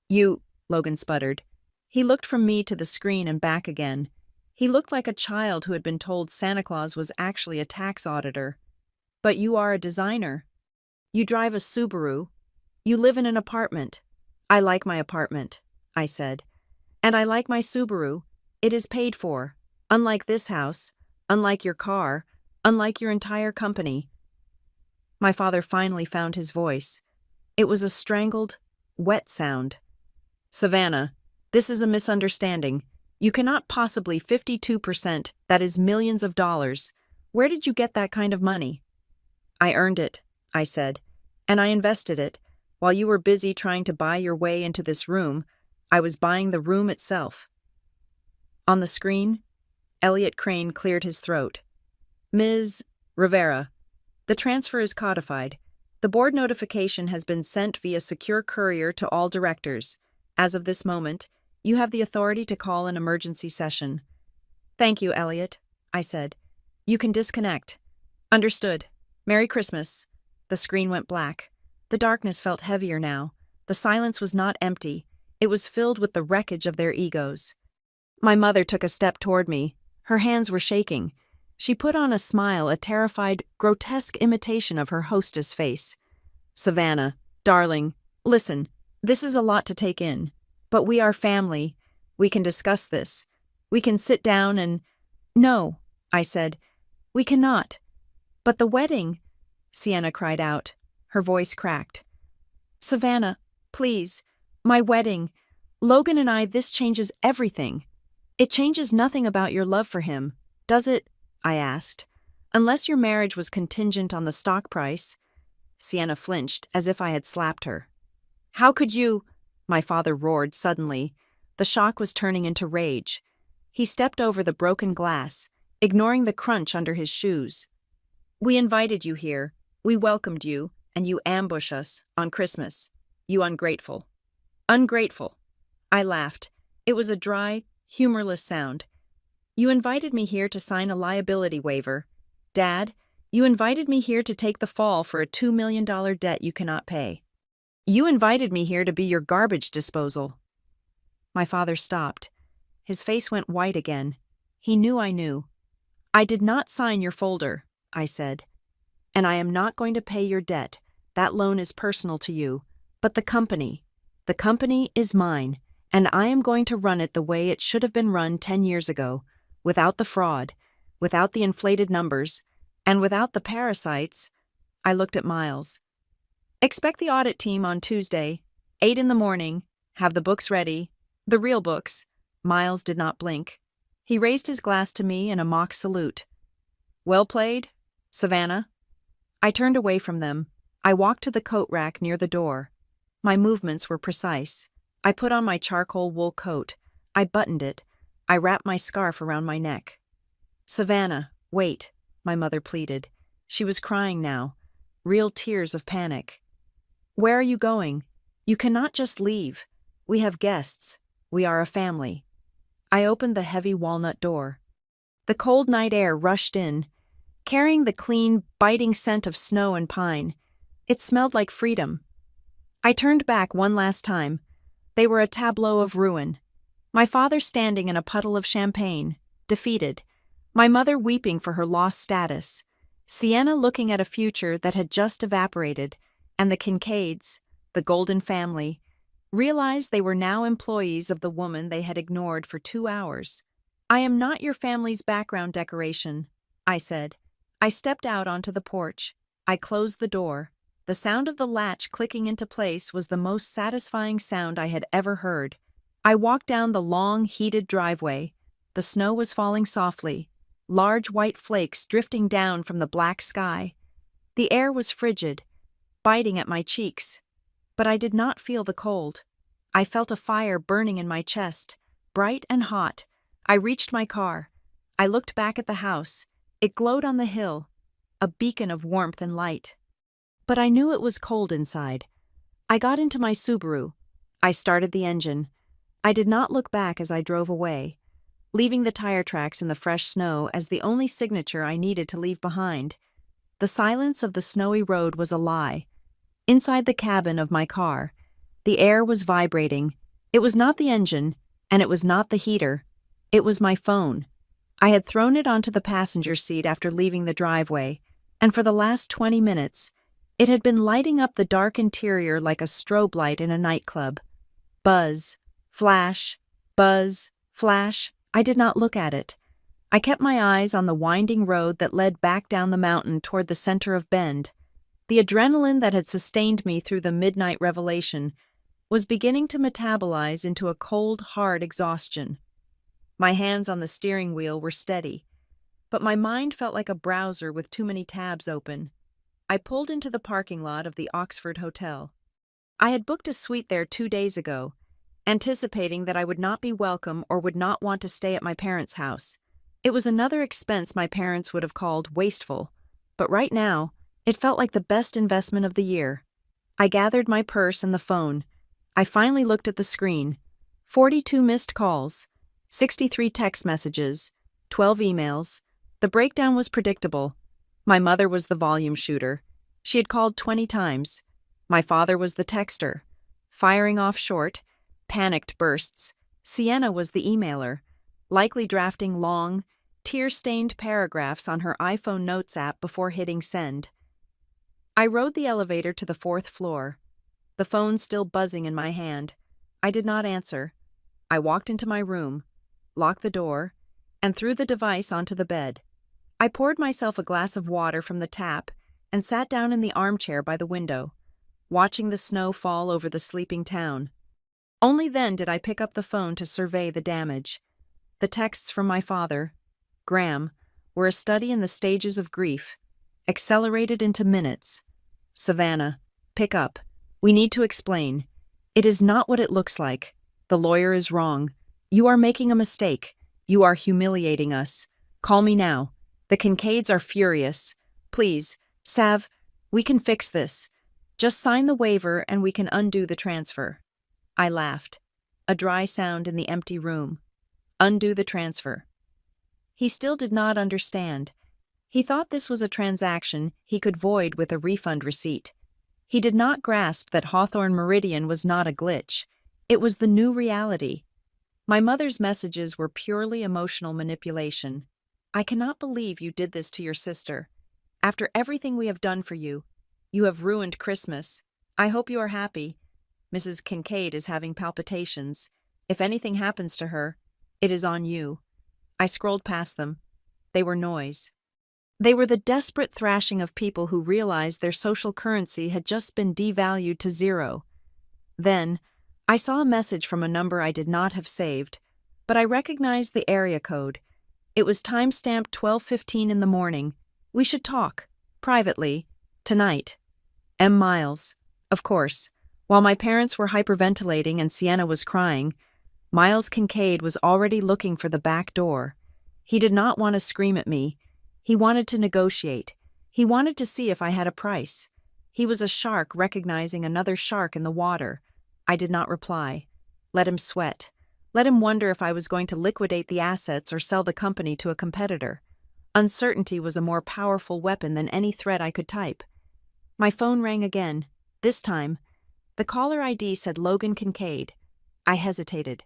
You, Logan sputtered. He looked from me to the screen and back again. He looked like a child who had been told Santa Claus was actually a tax auditor. But you are a designer. You drive a Subaru. You live in an apartment. I like my apartment, I said. And I like my Subaru. It is paid for. Unlike this house, unlike your car, unlike your entire company. My father finally found his voice. It was a strangled, wet sound. Savannah, this is a misunderstanding. You cannot possibly 52%, that is millions of dollars. Where did you get that kind of money? I earned it, I said, and I invested it. While you were busy trying to buy your way into this room, I was buying the room itself. On the screen, Elliot Crane cleared his throat. Ms. Rivera, the transfer is codified. The board notification has been sent via secure courier to all directors. As of this moment, you have the authority to call an emergency session. Thank you, Elliot, I said. You can disconnect. Understood. Merry Christmas. The screen went black. The darkness felt heavier now. The silence was not empty. It was filled with the wreckage of their egos. My mother took a step toward me. Her hands were shaking. She put on a smile, a terrified, grotesque imitation of her hostess face. Savannah, darling, listen, this is a lot to take in. But we are family. We can discuss this. We can sit down and— No, I said. We cannot. But the wedding, Sienna cried out. Her voice cracked. Savannah, please, my wedding. Logan and I, this changes everything. It changes nothing about your love for him, does it? I asked. Unless your marriage was contingent on the stock price. Sienna flinched, as if I had slapped her. How could you? My father roared suddenly. The shock was turning into rage. He stepped over the broken glass, ignoring the crunch under his shoes. We invited you here. We welcomed you, and you ambush us on Christmas. You ungrateful. Ungrateful. I laughed. It was a dry, humorless sound. You invited me here to sign a liability waiver. Dad, you invited me here to take the fall for a $2 million debt you cannot pay. You invited me here to be your garbage disposal. My father stopped. His face went white again. He knew I knew. I did not sign your folder, I said. And I am not going to pay your debt. That loan is personal to you. But the company is mine, and I am going to run it the way it should have been run 10 years ago, without the fraud, without the inflated numbers, and without the parasites. I looked at Miles. Expect the audit team on Tuesday, 8 in the morning. Have the books ready. The real books. Miles did not blink. He raised his glass to me in a mock salute. Well played, Savannah. I turned away from them. I walked to the coat rack near the door. My movements were precise. I put on my charcoal wool coat. I buttoned it. I wrapped my scarf around my neck. Savannah, wait, my mother pleaded. She was crying now. Real tears of panic. Where are you going? You cannot just leave. We have guests. We are a family. I opened the heavy walnut door. The cold night air rushed in, carrying the clean, biting scent of snow and pine. It smelled like freedom. I turned back one last time. They were a tableau of ruin. My father standing in a puddle of champagne, defeated. My mother weeping for her lost status. Sienna looking at a future that had just evaporated, and the Kincaids, the Golden family, realized they were now employees of the woman they had ignored for 2 hours. I am not your family's background decoration, I said. I stepped out onto the porch. I closed the door. The sound of the latch clicking into place was the most satisfying sound I had ever heard. I walked down the long, heated driveway. The snow was falling softly, large white flakes drifting down from the black sky. The air was frigid, biting at my cheeks. But I did not feel the cold. I felt a fire burning in my chest, bright and hot. I reached my car. I looked back at the house. It glowed on the hill, a beacon of warmth and light. But I knew it was cold inside. I got into my Subaru. I started the engine. I did not look back as I drove away, leaving the tire tracks in the fresh snow as the only signature I needed to leave behind. The silence of the snowy road was a lie. Inside the cabin of my car, the air was vibrating. It was not the engine, and it was not the heater. It was my phone. I had thrown it onto the passenger seat after leaving the driveway, and for the last 20 minutes, it had been lighting up the dark interior like a strobe light in a nightclub. Buzz, flash, buzz, flash. I did not look at it. I kept my eyes on the winding road that led back down the mountain toward the center of Bend. The adrenaline that had sustained me through the midnight revelation was beginning to metabolize into a cold, hard exhaustion. My hands on the steering wheel were steady, but my mind felt like a browser with too many tabs open. I pulled into the parking lot of the Oxford Hotel. I had booked a suite there 2 days ago, anticipating that I would not be welcome or would not want to stay at my parents' house. It was another expense my parents would have called wasteful, but right now, it felt like the best investment of the year. I gathered my purse and the phone. I finally looked at the screen. 42 missed calls, 63 text messages, 12 emails. The breakdown was predictable. My mother was the volume shooter. She had called 20 times. My father was the texter, firing off short, panicked bursts. Sienna was the emailer, likely drafting long, tear-stained paragraphs on her iPhone Notes app before hitting send. I rode the elevator to the 4th floor, the phone still buzzing in my hand. I did not answer. I walked into my room, locked the door, and threw the device onto the bed. I poured myself a glass of water from the tap and sat down in the armchair by the window, watching the snow fall over the sleeping town. Only then did I pick up the phone to survey the damage. The texts from my father, Graham, were a study in the stages of grief, accelerated into minutes. Savannah, pick up. We need to explain. It is not what it looks like. The lawyer is wrong. You are making a mistake. You are humiliating us. Call me now. The Kincaids are furious. Please, Sav, we can fix this. Just sign the waiver and we can undo the transfer. I laughed. A dry sound in the empty room. Undo the transfer. He still did not understand. He thought this was a transaction he could void with a refund receipt. He did not grasp that Hawthorne Meridian was not a glitch. It was the new reality. My mother's messages were purely emotional manipulation. I cannot believe you did this to your sister. After everything we have done for you, you have ruined Christmas. I hope you are happy. Mrs. Kincaid is having palpitations. If anything happens to her, it is on you. I scrolled past them. They were noise. They were the desperate thrashing of people who realized their social currency had just been devalued to zero. Then, I saw a message from a number I did not have saved, but I recognized the area code. It was time-stamped 12:15 in the morning. We should talk, privately, tonight. M. Miles. Of course, while my parents were hyperventilating and Sienna was crying, Miles Kincaid was already looking for the back door. He did not want to scream at me. He wanted to negotiate. He wanted to see if I had a price. He was a shark recognizing another shark in the water. I did not reply. Let him sweat. Let him wonder if I was going to liquidate the assets or sell the company to a competitor. Uncertainty was a more powerful weapon than any threat I could type. My phone rang again. This time, the caller ID said Logan Kincaid. I hesitated.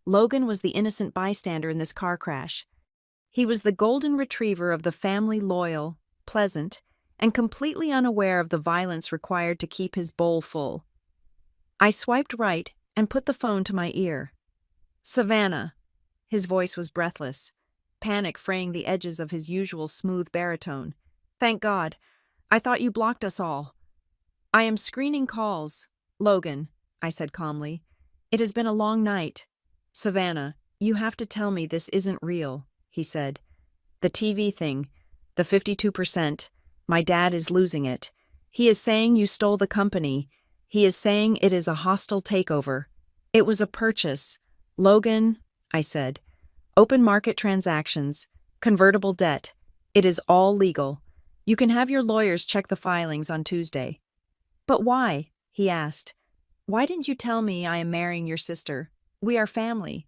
Logan was the innocent bystander in this car crash. He was the golden retriever of the family, loyal, pleasant, and completely unaware of the violence required to keep his bowl full. I swiped right and put the phone to my ear. Savannah. His voice was breathless, panic fraying the edges of his usual smooth baritone. Thank God. I thought you blocked us all. I am screening calls. Logan, I said calmly. It has been a long night. Savannah, you have to tell me this isn't real, he said. The TV thing, the 52%, my dad is losing it. He is saying you stole the company. He is saying it is a hostile takeover. It was a purchase. Logan, I said. Open market transactions, convertible debt. It is all legal. You can have your lawyers check the filings on Tuesday. But why? He asked. Why didn't you tell me I am marrying your sister? We are family.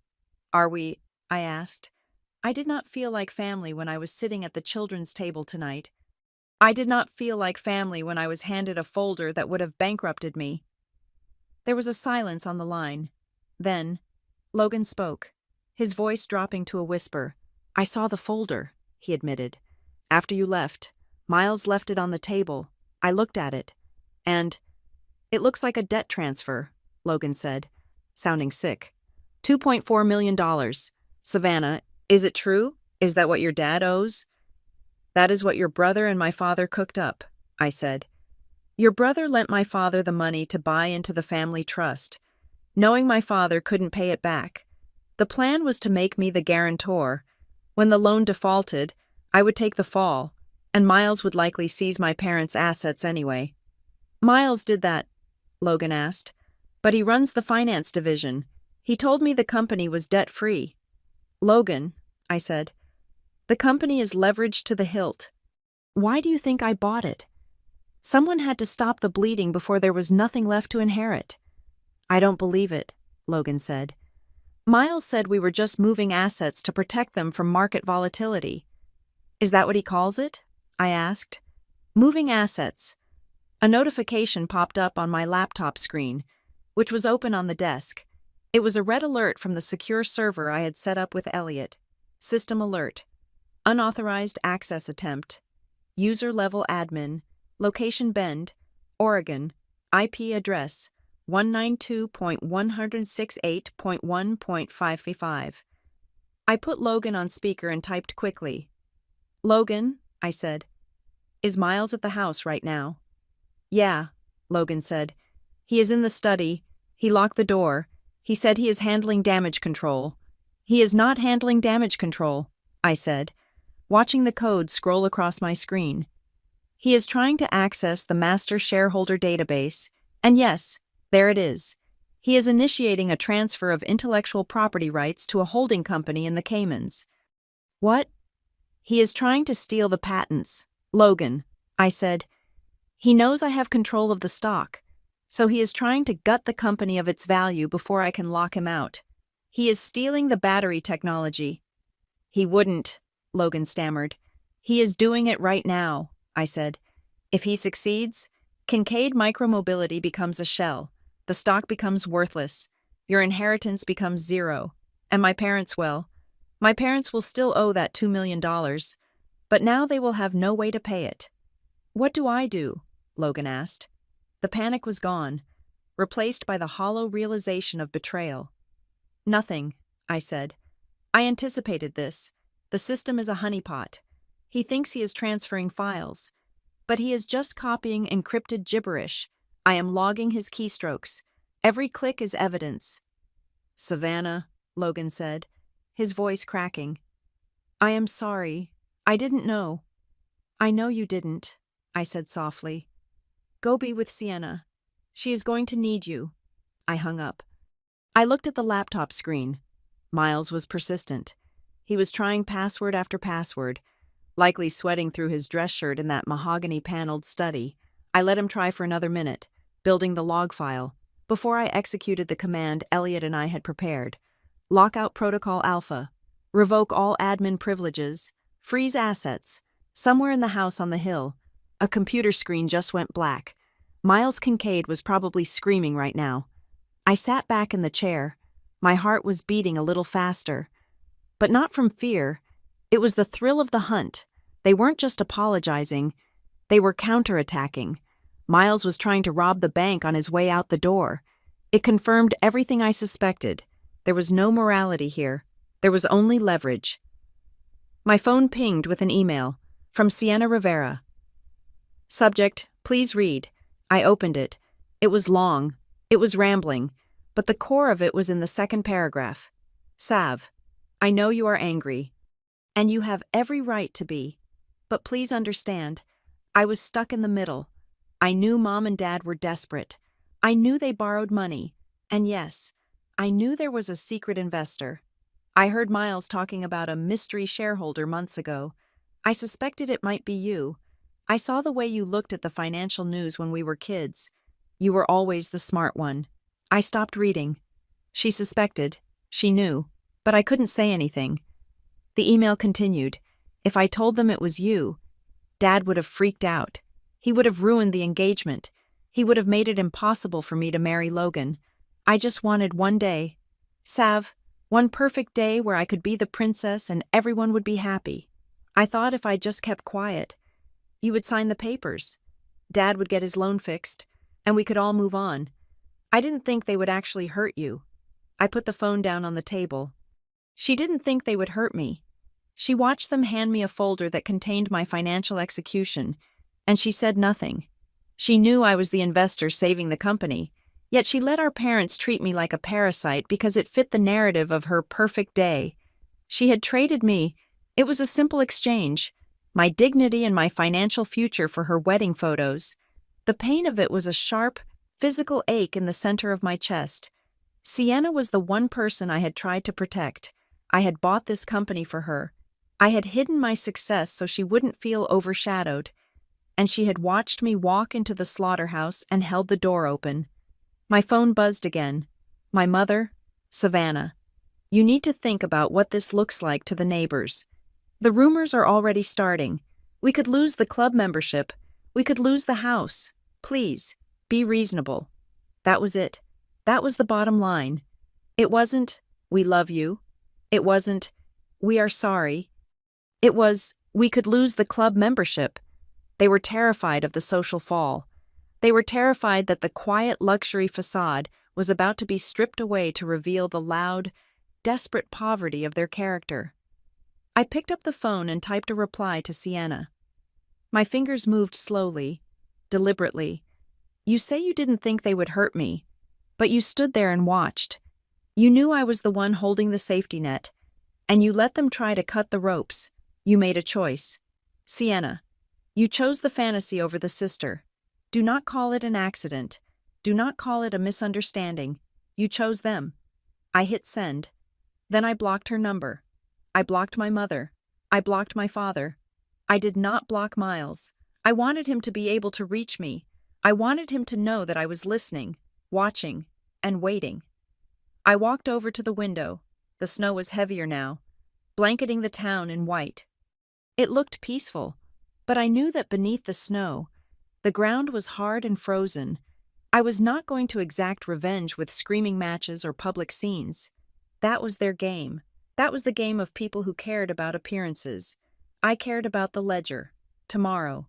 Are we? I asked. I did not feel like family when I was sitting at the children's table tonight. I did not feel like family when I was handed a folder that would have bankrupted me. There was a silence on the line. Then, Logan spoke, his voice dropping to a whisper. I saw the folder, he admitted. After you left, Miles left it on the table. I looked at it. And it looks like a debt transfer, Logan said, sounding sick. $2.4 million. Savannah, is it true? Is that what your dad owes? That is what your brother and my father cooked up, I said. Your brother lent my father the money to buy into the family trust, knowing my father couldn't pay it back. The plan was to make me the guarantor. When the loan defaulted, I would take the fall, and Miles would likely seize my parents' assets anyway. Miles did that, Logan asked. But he runs the finance division. He told me the company was debt-free. Logan, I said, the company is leveraged to the hilt. Why do you think I bought it? Someone had to stop the bleeding before there was nothing left to inherit. I don't believe it, Logan said. Miles said we were just moving assets to protect them from market volatility. Is that what he calls it? I asked. Moving assets. A notification popped up on my laptop screen, which was open on the desk. It was a red alert from the secure server I had set up with Elliot. System alert. Unauthorized access attempt. User level admin. Location Bend, Oregon. IP address 192.168.1.55. I put Logan on speaker and typed quickly. Logan, I said, is Miles at the house right now? Yeah, Logan said. He is in the study. He locked the door. He said he is handling damage control. He is not handling damage control, I said, watching the code scroll across my screen. He is trying to access the master shareholder database, and yes, there it is. He is initiating a transfer of intellectual property rights to a holding company in the Caymans. What? He is trying to steal the patents. Logan, I said. He knows I have control of the stock, so he is trying to gut the company of its value before I can lock him out. He is stealing the battery technology. He wouldn't, Logan stammered. He is doing it right now, I said. If he succeeds, Kincaid Micromobility becomes a shell. The stock becomes worthless. Your inheritance becomes zero. And my parents will still owe that $2 million, but now they will have no way to pay it. What do I do? Logan asked. The panic was gone, replaced by the hollow realization of betrayal. Nothing, I said. I anticipated this. The system is a honeypot. He thinks he is transferring files, but he is just copying encrypted gibberish. I am logging his keystrokes. Every click is evidence. Savannah, Logan said, his voice cracking. I am sorry. I didn't know. I know you didn't, I said softly. Go be with Sienna. She is going to need you. I hung up. I looked at the laptop screen. Miles was persistent. He was trying password after password, likely sweating through his dress shirt in that mahogany-paneled study. I let him try for another minute, building the log file, before I executed the command Elliot and I had prepared. Lockout Protocol Alpha. Revoke all admin privileges. Freeze assets. Somewhere in the house on the hill, a computer screen just went black. Miles Kincaid was probably screaming right now. I sat back in the chair. My heart was beating a little faster. But not from fear. It was the thrill of the hunt. They weren't just apologizing. They were counterattacking. Miles was trying to rob the bank on his way out the door. It confirmed everything I suspected. There was no morality here. There was only leverage. My phone pinged with an email from Sienna Rivera. Subject, please read. I opened it. It was long. It was rambling. But the core of it was in the second paragraph. Sav, I know you are angry. And you have every right to be. But please understand, I was stuck in the middle. I knew Mom and Dad were desperate. I knew they borrowed money. And yes, I knew there was a secret investor. I heard Miles talking about a mystery shareholder months ago. I suspected it might be you. I saw the way you looked at the financial news when we were kids. You were always the smart one. I stopped reading. She suspected. She knew. But I couldn't say anything. The email continued. If I told them it was you, Dad would have freaked out. He would have ruined the engagement. He would have made it impossible for me to marry Logan. I just wanted one day. Sav, one perfect day where I could be the princess and everyone would be happy. I thought if I just kept quiet, you would sign the papers. Dad would get his loan fixed, and we could all move on. I didn't think they would actually hurt you. I put the phone down on the table. She didn't think they would hurt me. She watched them hand me a folder that contained my financial execution, and she said nothing. She knew I was the investor saving the company, yet she let our parents treat me like a parasite because it fit the narrative of her perfect day. She had traded me. It was a simple exchange. My dignity and my financial future for her wedding photos. The pain of it was a sharp, physical ache in the center of my chest. Sienna was the one person I had tried to protect. I had bought this company for her. I had hidden my success so she wouldn't feel overshadowed. And she had watched me walk into the slaughterhouse and held the door open. My phone buzzed again. My mother, Savannah. You need to think about what this looks like to the neighbors. The rumors are already starting. We could lose the club membership. We could lose the house. Please, be reasonable. That was it. That was the bottom line. It wasn't, we love you. It wasn't, we are sorry. It was, we could lose the club membership. They were terrified of the social fall. They were terrified that the quiet luxury facade was about to be stripped away to reveal the loud, desperate poverty of their character. I picked up the phone and typed a reply to Sienna. My fingers moved slowly, deliberately. You say you didn't think they would hurt me, but you stood there and watched. You knew I was the one holding the safety net, and you let them try to cut the ropes. You made a choice. Sienna, you chose the fantasy over the sister. Do not call it an accident. Do not call it a misunderstanding. You chose them. I hit send. Then I blocked her number. I blocked my mother. I blocked my father. I did not block Miles. I wanted him to be able to reach me. I wanted him to know that I was listening, watching, and waiting. I walked over to the window. The snow was heavier now, blanketing the town in white. It looked peaceful, but I knew that beneath the snow, the ground was hard and frozen. I was not going to exact revenge with screaming matches or public scenes. That was their game. That was the game of people who cared about appearances. I cared about the ledger. Tomorrow.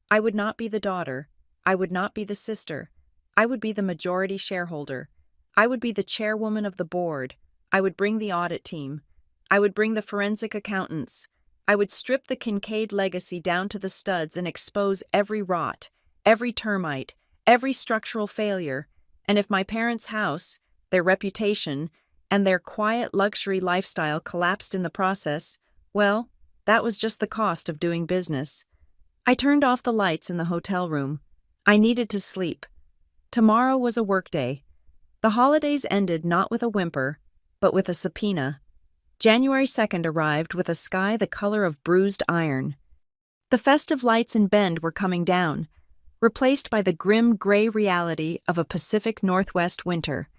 I would not be the daughter. I would not be the sister. I would be the majority shareholder. I would be the chairwoman of the board. I would bring the audit team. I would bring the forensic accountants. I would strip the Kincaid legacy down to the studs and expose every rot, every termite, every structural failure. And if my parents' house, their reputation, and their quiet luxury lifestyle collapsed in the process, well, that was just the cost of doing business. I turned off the lights in the hotel room. I needed to sleep. Tomorrow was a workday. The holidays ended not with a whimper, but with a subpoena. January 2nd arrived with a sky the color of bruised iron. The festive lights in Bend were coming down, replaced by the grim gray reality of a Pacific Northwest winter.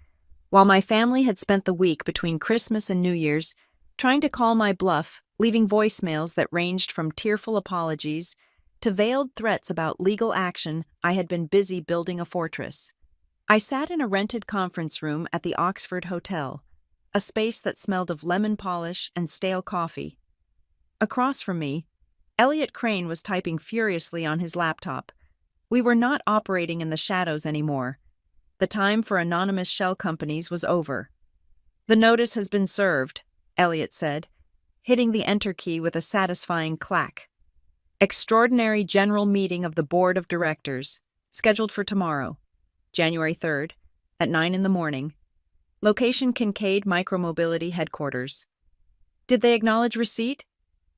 While my family had spent the week between Christmas and New Year's trying to call my bluff, leaving voicemails that ranged from tearful apologies to veiled threats about legal action, I had been busy building a fortress. I sat in a rented conference room at the Oxford Hotel, a space that smelled of lemon polish and stale coffee. Across from me, Elliot Crane was typing furiously on his laptop. We were not operating in the shadows anymore. The time for anonymous shell companies was over. The notice has been served, Elliot said, hitting the enter key with a satisfying clack. Extraordinary General Meeting of the Board of Directors, scheduled for tomorrow, January 3rd, at 9 a.m. Location Kincaid Micromobility Headquarters. Did they acknowledge receipt?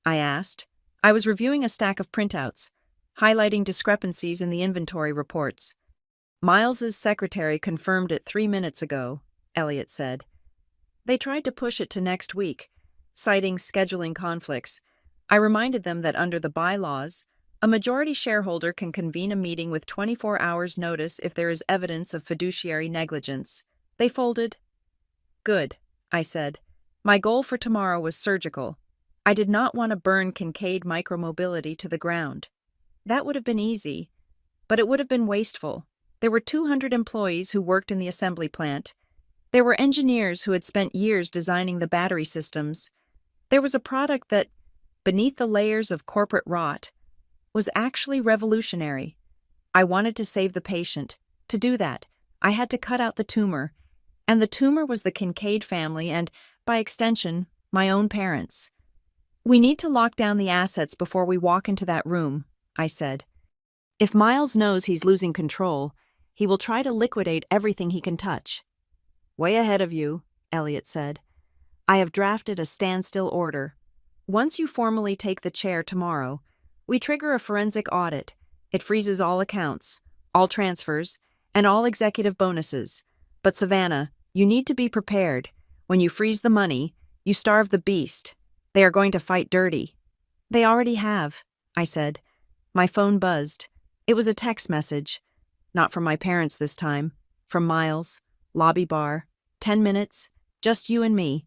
I asked. I was reviewing a stack of printouts, highlighting discrepancies in the inventory reports. Miles's secretary confirmed it 3 minutes ago, Elliot said. They tried to push it to next week, citing scheduling conflicts. I reminded them that under the bylaws, a majority shareholder can convene a meeting with 24 hours' notice if there is evidence of fiduciary negligence. They folded. Good, I said. My goal for tomorrow was surgical. I did not want to burn Kincaid Micromobility to the ground. That would have been easy, but it would have been wasteful. There were 200 employees who worked in the assembly plant. There were engineers who had spent years designing the battery systems. There was a product that, beneath the layers of corporate rot, was actually revolutionary. I wanted to save the patient. To do that, I had to cut out the tumor, and the tumor was the Kincaid family and, by extension, my own parents. We need to lock down the assets before we walk into that room, I said. If Miles knows he's losing control, he will try to liquidate everything he can touch. Way ahead of you, Elliot said. I have drafted a standstill order. Once you formally take the chair tomorrow, we trigger a forensic audit. It freezes all accounts, all transfers, and all executive bonuses. But Savannah, you need to be prepared. When you freeze the money, you starve the beast. They are going to fight dirty. They already have, I said. My phone buzzed. It was a text message. Not from my parents this time. From Miles. Lobby bar. 10 minutes. Just you and me.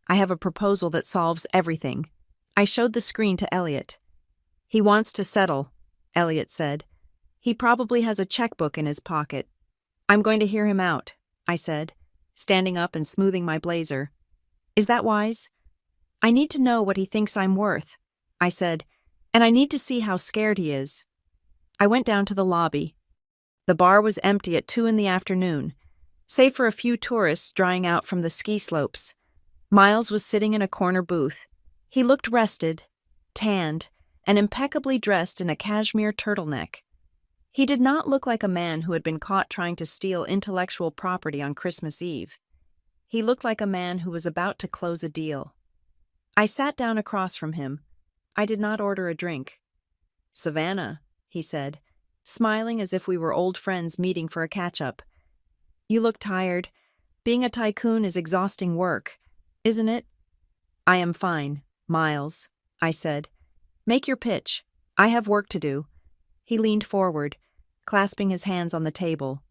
I have a proposal that solves everything. I showed the screen to Elliot. He wants to settle, Elliot said. He probably has a checkbook in his pocket. I'm going to hear him out, I said, standing up and smoothing my blazer. Is that wise? I need to know what he thinks I'm worth, I said, and I need to see how scared he is. I went down to the lobby. The bar was empty at 2 p.m, save for a few tourists drying out from the ski slopes. Miles was sitting in a corner booth. He looked rested, tanned, and impeccably dressed in a cashmere turtleneck. He did not look like a man who had been caught trying to steal intellectual property on Christmas Eve. He looked like a man who was about to close a deal. I sat down across from him. I did not order a drink. Savannah, he said, smiling as if we were old friends meeting for a catch-up. You look tired. Being a tycoon is exhausting work, isn't it? I am fine, Miles, I said. Make your pitch. I have work to do. He leaned forward, clasping his hands on the table.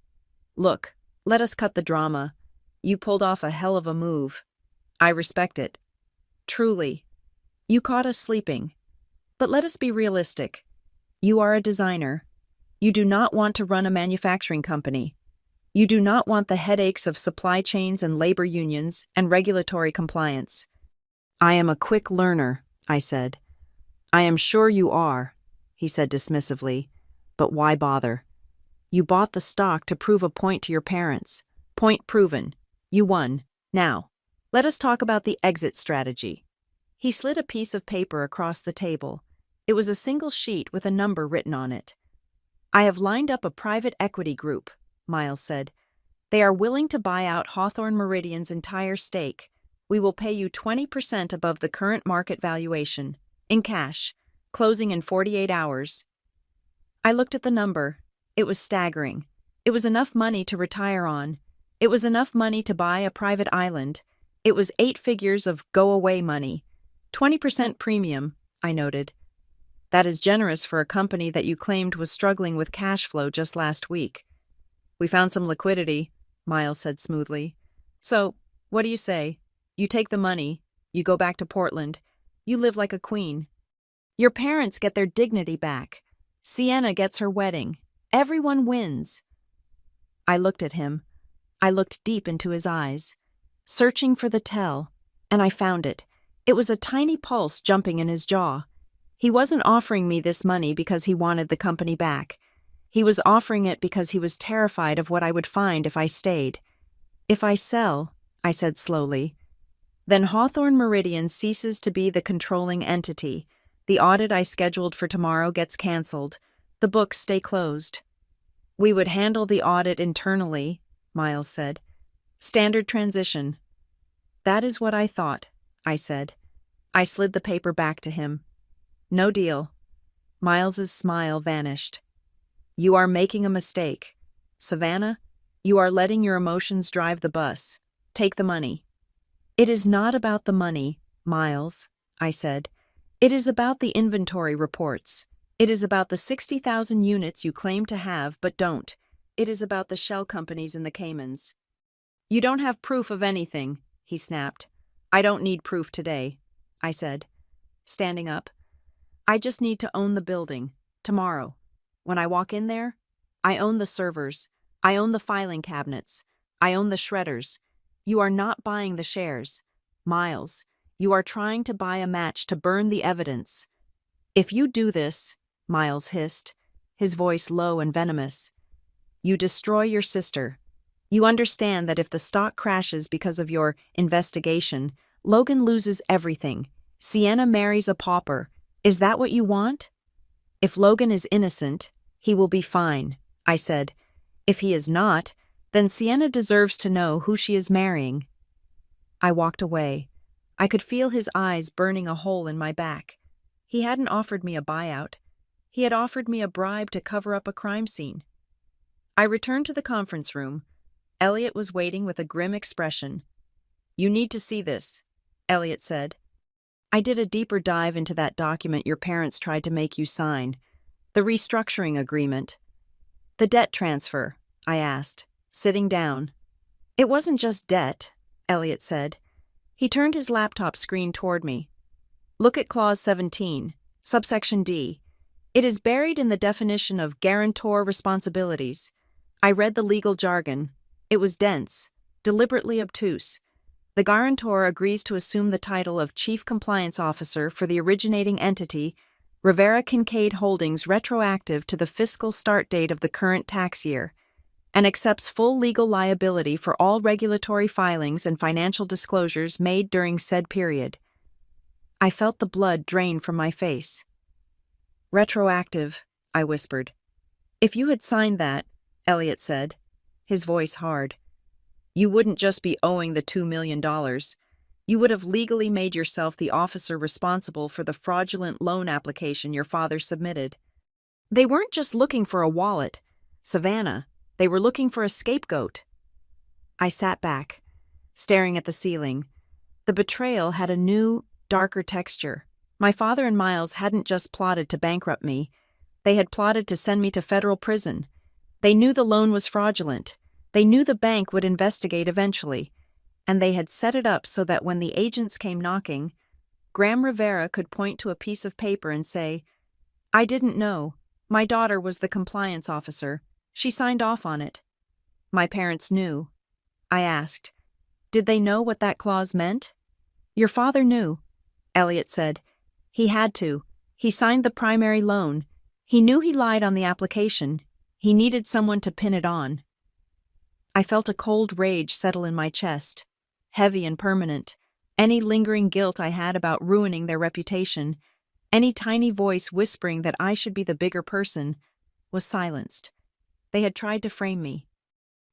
Look, let us cut the drama. You pulled off a hell of a move. I respect it. Truly. You caught us sleeping. But let us be realistic. You are a designer. You do not want to run a manufacturing company. You do not want the headaches of supply chains and labor unions and regulatory compliance. I am a quick learner, I said. I am sure you are, he said dismissively. But why bother? You bought the stock to prove a point to your parents. Point proven. You won. Now, let us talk about the exit strategy. He slid a piece of paper across the table. It was a single sheet with a number written on it. I have lined up a private equity group, Miles said. They are willing to buy out Hawthorne Meridian's entire stake. We will pay you 20% above the current market valuation, in cash, closing in 48 hours. I looked at the number. It was staggering. It was enough money to retire on. It was enough money to buy a private island. It was 8 figures of go-away money. 20% premium, I noted. That is generous for a company that you claimed was struggling with cash flow just last week. We found some liquidity, Miles said smoothly. So, what do you say? You take the money, you go back to Portland, you live like a queen. Your parents get their dignity back. Sienna gets her wedding. Everyone wins. I looked at him. I looked deep into his eyes, searching for the tell, and I found it. It was a tiny pulse jumping in his jaw. He wasn't offering me this money because he wanted the company back. He was offering it because he was terrified of what I would find if I stayed. If I sell, I said slowly, then Hawthorne Meridian ceases to be the controlling entity. The audit I scheduled for tomorrow gets canceled. The books stay closed. We would handle the audit internally, Miles said. Standard transition. That is what I thought, I said. I slid the paper back to him. No deal. Miles's smile vanished. You are making a mistake. Savannah, you are letting your emotions drive the bus. Take the money. It is not about the money, Miles, I said. It is about the inventory reports. It is about the 60,000 units you claim to have but don't. It is about the shell companies in the Caymans. You don't have proof of anything, he snapped. I don't need proof today, I said, standing up. I just need to own the building, tomorrow. When I walk in there, I own the servers, I own the filing cabinets, I own the shredders. You are not buying the shares. Miles, you are trying to buy a match to burn the evidence. If you do this, Miles hissed, his voice low and venomous, you destroy your sister. You understand that if the stock crashes because of your investigation, Logan loses everything. Sienna marries a pauper. Is that what you want? If Logan is innocent, he will be fine, I said. If he is not, then Sienna deserves to know who she is marrying. I walked away. I could feel his eyes burning a hole in my back. He hadn't offered me a buyout. He had offered me a bribe to cover up a crime scene. I returned to the conference room. Elliot was waiting with a grim expression. You need to see this, Elliot said. I did a deeper dive into that document your parents tried to make you sign, the restructuring agreement. The debt transfer, I asked, sitting down. It wasn't just debt, Elliot said. He turned his laptop screen toward me. Look at Clause 17, subsection D. It is buried in the definition of guarantor responsibilities. I read the legal jargon. It was dense, deliberately obtuse. The guarantor agrees to assume the title of Chief Compliance Officer for the originating entity, Rivera Kincaid Holdings, retroactive to the fiscal start date of the current tax year, and accepts full legal liability for all regulatory filings and financial disclosures made during said period. I felt the blood drain from my face. Retroactive, I whispered. If you had signed that, Elliot said, his voice hard, you wouldn't just be owing the $2 million. You would have legally made yourself the officer responsible for the fraudulent loan application your father submitted. They weren't just looking for a wallet, Savannah. They were looking for a scapegoat. I sat back, staring at the ceiling. The betrayal had a new, darker texture. My father and Miles hadn't just plotted to bankrupt me. They had plotted to send me to federal prison. They knew the loan was fraudulent. They knew the bank would investigate eventually. And they had set it up so that when the agents came knocking, Graham Rivera could point to a piece of paper and say, I didn't know. My daughter was the compliance officer. She signed off on it. My parents knew. I asked, did they know what that clause meant? Your father knew, Elliot said. He had to. He signed the primary loan. He knew he lied on the application. He needed someone to pin it on. I felt a cold rage settle in my chest, heavy and permanent. Any lingering guilt I had about ruining their reputation, any tiny voice whispering that I should be the bigger person, was silenced. They had tried to frame me.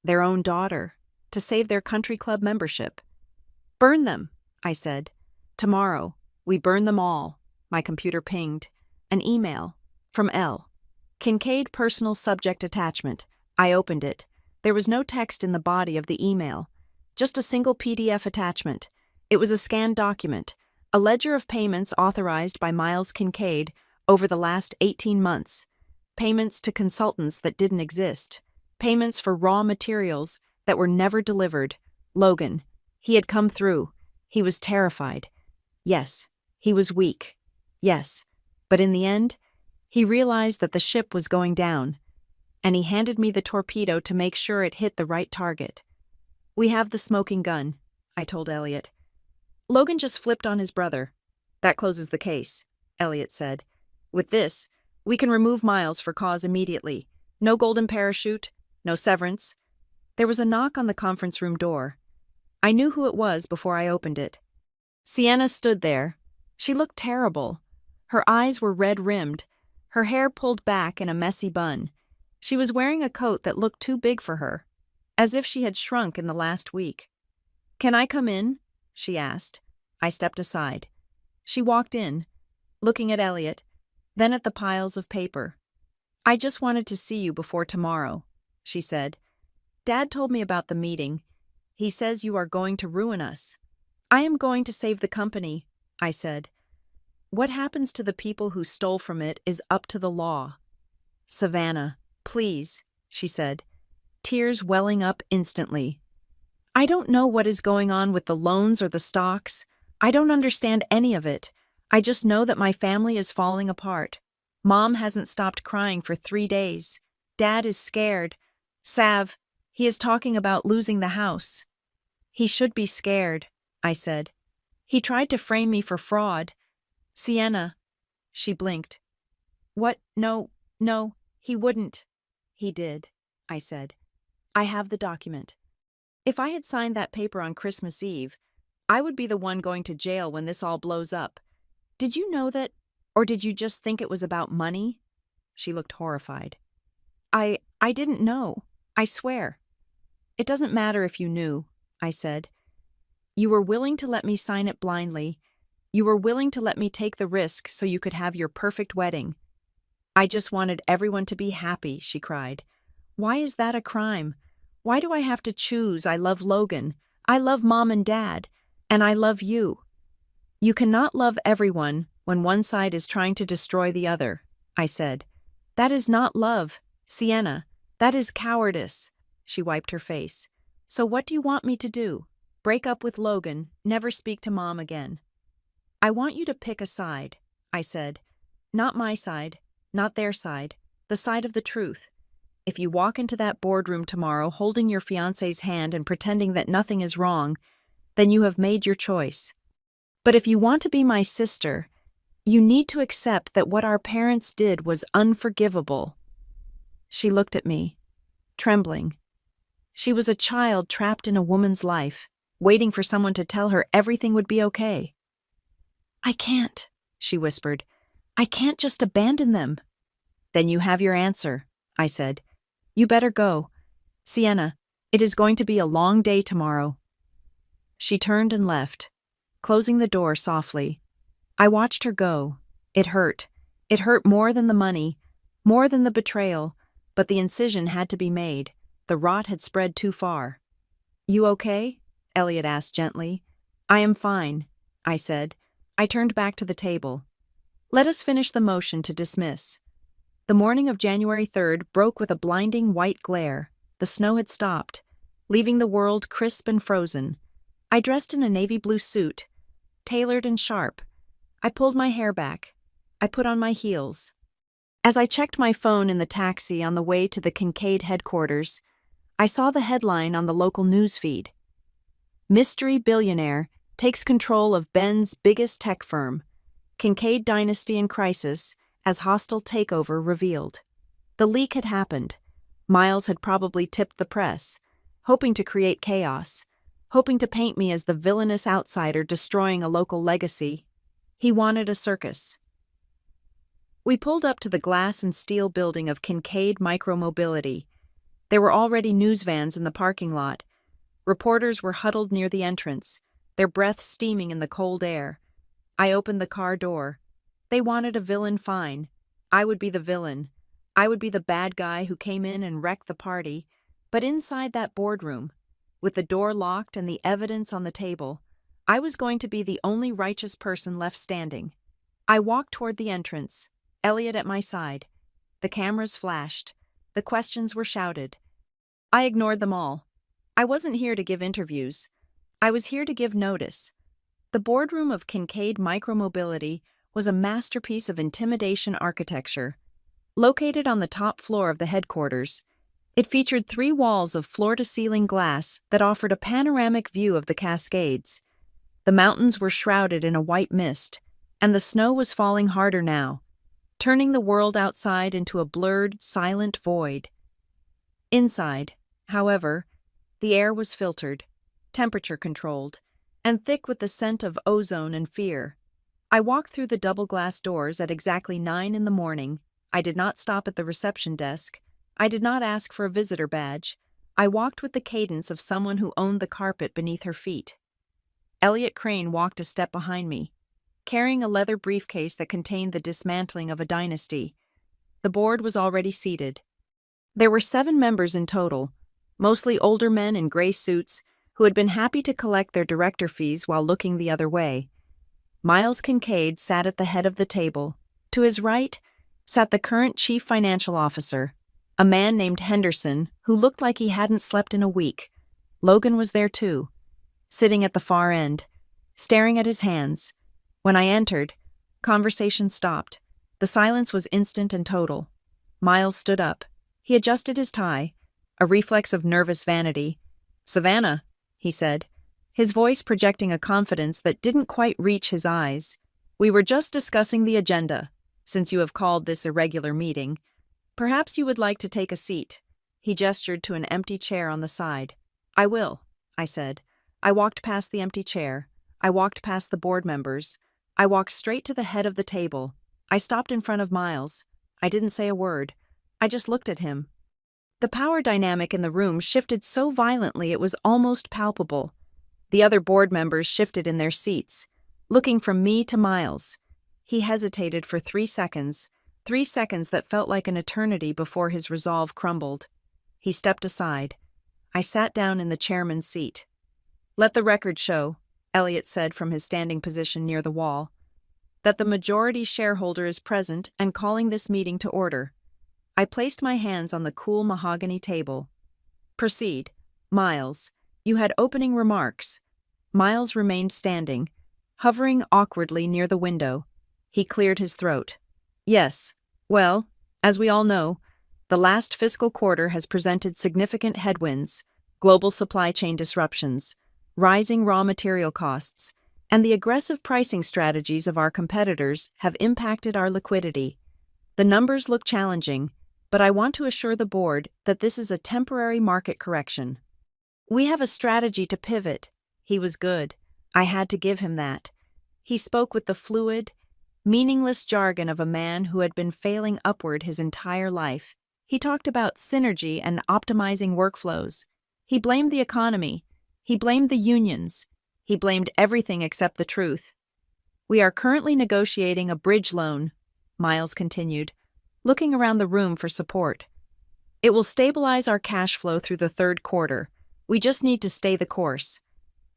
Their own daughter, to save their country club membership. Burn them, I said. Tomorrow, we burn them all. My computer pinged. An email. From L. Kincaid personal subject attachment. I opened it. There was no text in the body of the email. Just a single PDF attachment. It was a scanned document. A ledger of payments authorized by Miles Kincaid over the last 18 months. Payments to consultants that didn't exist. Payments for raw materials that were never delivered. Logan. He had come through. He was terrified. Yes, he was weak. Yes, but in the end, he realized that the ship was going down, and he handed me the torpedo to make sure it hit the right target. We have the smoking gun, I told Elliot. Logan just flipped on his brother. That closes the case, Elliot said. With this, we can remove Miles for cause immediately. No golden parachute, no severance. There was a knock on the conference room door. I knew who it was before I opened it. Sienna stood there. She looked terrible. Her eyes were red-rimmed, her hair pulled back in a messy bun. She was wearing a coat that looked too big for her, as if she had shrunk in the last week. Can I come in? She asked. I stepped aside. She walked in, looking at Elliot, then at the piles of paper. I just wanted to see you before tomorrow, she said. Dad told me about the meeting. He says you are going to ruin us. I am going to save the company, I said. What happens to the people who stole from it is up to the law. Savannah, please, she said, tears welling up instantly. I don't know what is going on with the loans or the stocks. I don't understand any of it. I just know that my family is falling apart. Mom hasn't stopped crying for 3 days. Dad is scared. Sav, he is talking about losing the house. He should be scared, I said. He tried to frame me for fraud. Sienna. She blinked. What? No, he wouldn't. He did, I said. I have the document. If I had signed that paper on Christmas Eve, I would be the one going to jail when this all blows up. Did you know that, or did you just think it was about money? She looked horrified. I didn't know. I swear. It doesn't matter if you knew, I said. You were willing to let me sign it blindly. You were willing to let me take the risk so you could have your perfect wedding. I just wanted everyone to be happy, she cried. Why is that a crime? Why do I have to choose? I love Logan. I love Mom and Dad. And I love you. You cannot love everyone when one side is trying to destroy the other, I said. That is not love, Sienna. That is cowardice. She wiped her face. So what do you want me to do? Break up with Logan, never speak to Mom again. I want you to pick a side, I said. Not my side, not their side, the side of the truth. If you walk into that boardroom tomorrow holding your fiancé's hand and pretending that nothing is wrong, then you have made your choice. But if you want to be my sister, you need to accept that what our parents did was unforgivable. She looked at me, trembling. She was a child trapped in a woman's life, waiting for someone to tell her everything would be okay. I can't, she whispered. I can't just abandon them. Then you have your answer, I said. You better go. Sienna, it is going to be a long day tomorrow. She turned and left, closing the door softly. I watched her go. It hurt. It hurt more than the money, more than the betrayal, but the incision had to be made. The rot had spread too far. You okay? Elliot asked gently. I am fine, I said. I turned back to the table. Let us finish the motion to dismiss. The morning of January 3rd broke with a blinding white glare. The snow had stopped, leaving the world crisp and frozen. I dressed in a navy blue suit, tailored and sharp. I pulled my hair back. I put on my heels. As I checked my phone in the taxi on the way to the Kincaid headquarters, I saw the headline on the local news feed. Mystery billionaire takes control of Ben's biggest tech firm. Kincaid dynasty in crisis as hostile takeover revealed. The leak had happened. Miles had probably tipped the press, hoping to create chaos, hoping to paint me as the villainous outsider destroying a local legacy. He wanted a circus. We pulled up to the glass and steel building of Kincaid Micromobility. There were already news vans in the parking lot. Reporters were huddled near the entrance, their breath steaming in the cold air. I opened the car door. They wanted a villain fine. I would be the villain. I would be the bad guy who came in and wrecked the party. But inside that boardroom, with the door locked and the evidence on the table, I was going to be the only righteous person left standing. I walked toward the entrance, Elliot at my side. The cameras flashed. The questions were shouted. I ignored them all. I wasn't here to give interviews. I was here to give notice. The boardroom of Kincaid Micromobility was a masterpiece of intimidation architecture. Located on the top floor of the headquarters, it featured 3 walls of floor-to-ceiling glass that offered a panoramic view of the Cascades. The mountains were shrouded in a white mist, and the snow was falling harder now, turning the world outside into a blurred, silent void. Inside, however, the air was filtered, temperature-controlled, and thick with the scent of ozone and fear. I walked through the double glass doors at exactly 9 in the morning. I did not stop at the reception desk. I did not ask for a visitor badge. I walked with the cadence of someone who owned the carpet beneath her feet. Elliot Crane walked a step behind me, carrying a leather briefcase that contained the dismantling of a dynasty. The board was already seated. There were 7 members in total, mostly older men in gray suits who had been happy to collect their director fees while looking the other way. Miles Kincaid sat at the head of the table. To his right sat the current chief financial officer, a man named Henderson who looked like he hadn't slept in a week. Logan was there too, sitting at the far end, staring at his hands. When I entered, conversation stopped. The silence was instant and total. Miles stood up. He adjusted his tie, a reflex of nervous vanity. "Savannah," he said, his voice projecting a confidence that didn't quite reach his eyes. "We were just discussing the agenda, since you have called this irregular meeting. Perhaps you would like to take a seat." He gestured to an empty chair on the side. "I will," I said. I walked past the empty chair. I walked past the board members. I walked straight to the head of the table. I stopped in front of Miles. I didn't say a word. I just looked at him. The power dynamic in the room shifted so violently it was almost palpable. The other board members shifted in their seats, looking from me to Miles. He hesitated for 3 seconds that felt like an eternity before his resolve crumbled. He stepped aside. I sat down in the chairman's seat. "Let the record show," Elliot said from his standing position near the wall, "that the majority shareholder is present and calling this meeting to order." I placed my hands on the cool mahogany table. "Proceed. Miles, you had opening remarks." Miles remained standing, hovering awkwardly near the window. He cleared his throat. "Yes. Well, as we all know, the last fiscal quarter has presented significant headwinds, global supply chain disruptions, rising raw material costs, and the aggressive pricing strategies of our competitors have impacted our liquidity. The numbers look challenging, but I want to assure the board that this is a temporary market correction. We have a strategy to pivot." He was good. I had to give him that. He spoke with the fluid, meaningless jargon of a man who had been failing upward his entire life. He talked about synergy and optimizing workflows. He blamed the economy. He blamed the unions. He blamed everything except the truth. "We are currently negotiating a bridge loan," Miles continued, looking around the room for support. "It will stabilize our cash flow through the 3rd quarter. We just need to stay the course."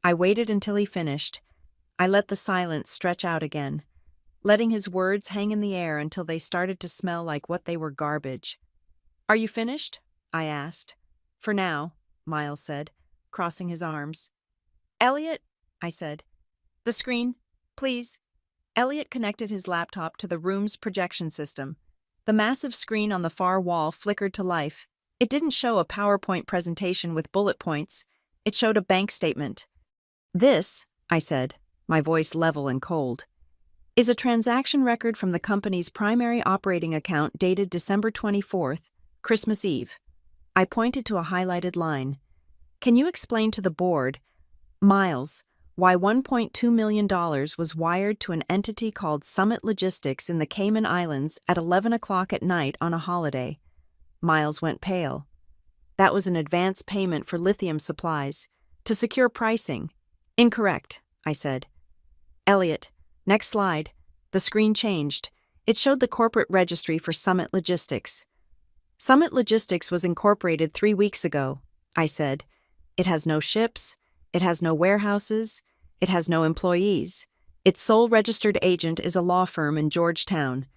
I waited until he finished. I let the silence stretch out again, letting his words hang in the air until they started to smell like what they were, garbage. "Are you finished?" I asked. "For now," Miles said, crossing his arms. "Elliot," I said. "The screen, please." Elliot connected his laptop to the room's projection system. The massive screen on the far wall flickered to life. It didn't show a PowerPoint presentation with bullet points. It showed a bank statement. "This," I said, my voice level and cold, "is a transaction record from the company's primary operating account dated December 24th, Christmas Eve." I pointed to a highlighted line. "Can you explain to the board, Miles, why $1.2 million was wired to an entity called Summit Logistics in the Cayman Islands at 11 o'clock at night on a holiday?" Miles went pale. "That was an advance payment for lithium supplies, to secure pricing." "Incorrect," I said. "Elliot, next slide." The screen changed. It showed the corporate registry for Summit Logistics. "Summit Logistics was incorporated 3 weeks ago," I said. "It has no ships. It has no warehouses. It has no employees. Its sole registered agent is a law firm in Georgetown,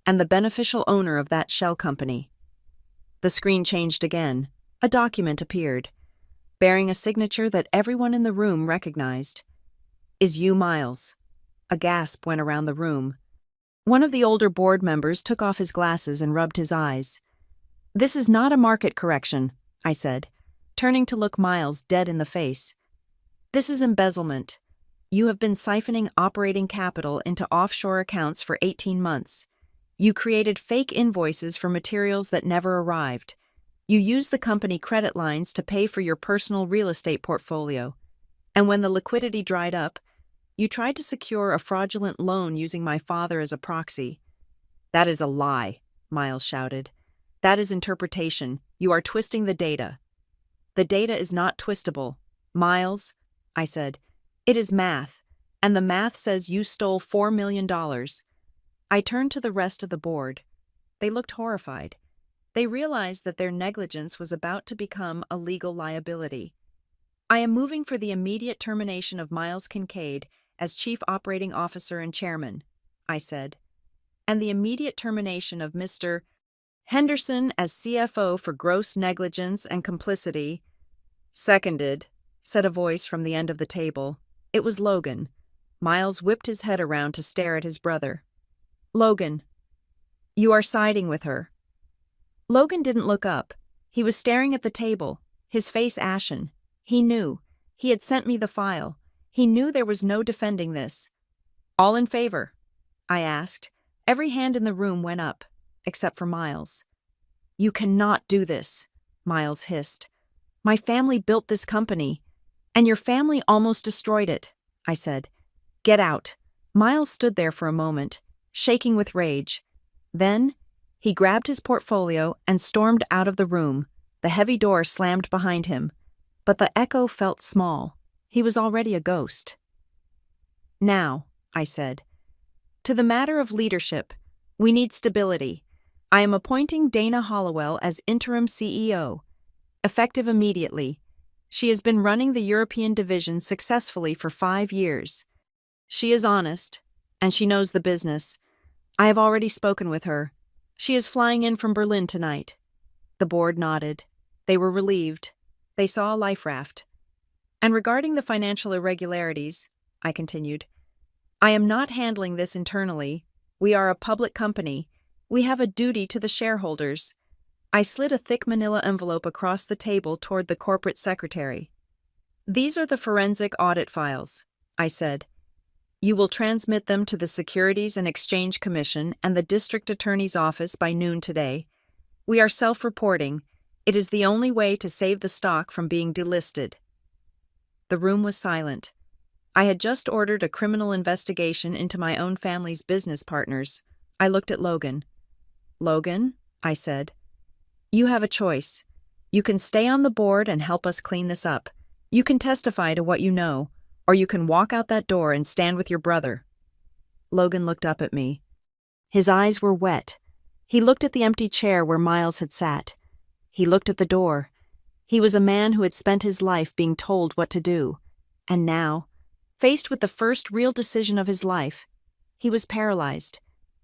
and the beneficial owner of that shell company." The screen changed again. A document appeared, bearing a signature that everyone in the room recognized. "Is you Miles?" A gasp went around the room. One of the older board members took off his glasses and rubbed his eyes. "This is not a market correction," I said, turning to look Miles dead in the face. "This is embezzlement. You have been siphoning operating capital into offshore accounts for 18 months. You created fake invoices for materials that never arrived. You used the company credit lines to pay for your personal real estate portfolio. And when the liquidity dried up, you tried to secure a fraudulent loan using my father as a proxy." "That is a lie," Miles shouted. "That is interpretation. You are twisting the data." "The data is not twistable. Miles," I said, "it is math, and the math says you stole $4 million. I turned to the rest of the board. They looked horrified. They realized that their negligence was about to become a legal liability. "I am moving for the immediate termination of Miles Kincaid as Chief Operating Officer and Chairman," I said, "and the immediate termination of Mr. Henderson as CFO for gross negligence and complicity." "Seconded," said a voice from the end of the table. It was Logan. Miles whipped his head around to stare at his brother. Logan, you are siding with her. Logan didn't look up. He was staring at the table, his face ashen. He knew. He had sent me the file. He knew there was no defending this. All in favor? I asked. Every hand in the room went up, except for Miles. You cannot do this, Miles hissed. My family built this company, and your family almost destroyed it, I said. Get out. Miles stood there for a moment, shaking with rage. Then, he grabbed his portfolio and stormed out of the room. The heavy door slammed behind him, but the echo felt small. He was already a ghost. Now, I said, to the matter of leadership, we need stability. I am appointing Dana Hollowell as interim CEO, effective immediately. She has been running the European division successfully for 5 years. She is honest, and she knows the business. I have already spoken with her. She is flying in from Berlin tonight. The board nodded. They were relieved. They saw a life raft. And regarding the financial irregularities, I continued, I am not handling this internally. We are a public company. We have a duty to the shareholders. I slid a thick manila envelope across the table toward the corporate secretary. These are the forensic audit files, I said. You will transmit them to the Securities and Exchange Commission and the District Attorney's Office by noon today. We are self-reporting. It is the only way to save the stock from being delisted. The room was silent. I had just ordered a criminal investigation into my own family's business partners. I looked at Logan. Logan, I said, you have a choice. You can stay on the board and help us clean this up. You can testify to what you know, or you can walk out that door and stand with your brother. Logan looked up at me. His eyes were wet. He looked at the empty chair where Miles had sat. He looked at the door. He was a man who had spent his life being told what to do. And now, faced with the first real decision of his life, he was paralyzed.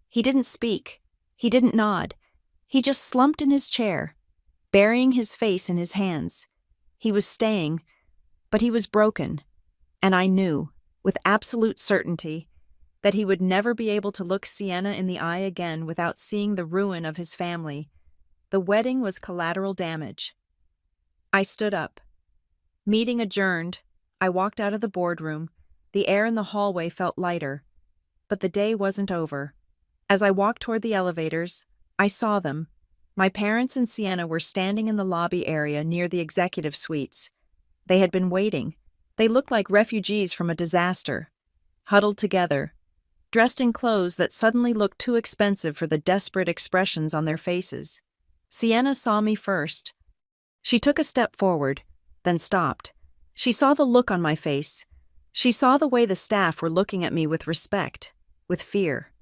He didn't speak. He didn't nod. He just slumped in his chair, burying his face in his hands. He was staying, but he was broken. And I knew, with absolute certainty, that he would never be able to look Sienna in the eye again without seeing the ruin of his family. The wedding was collateral damage. I stood up. Meeting adjourned, I walked out of the boardroom. The air in the hallway felt lighter. But the day wasn't over. As I walked toward the elevators, I saw them. My parents and Sienna were standing in the lobby area near the executive suites. They had been waiting. They looked like refugees from a disaster, huddled together, dressed in clothes that suddenly looked too expensive for the desperate expressions on their faces. Sienna saw me first. She took a step forward, then stopped. She saw the look on my face. She saw the way the staff were looking at me with respect, with fear.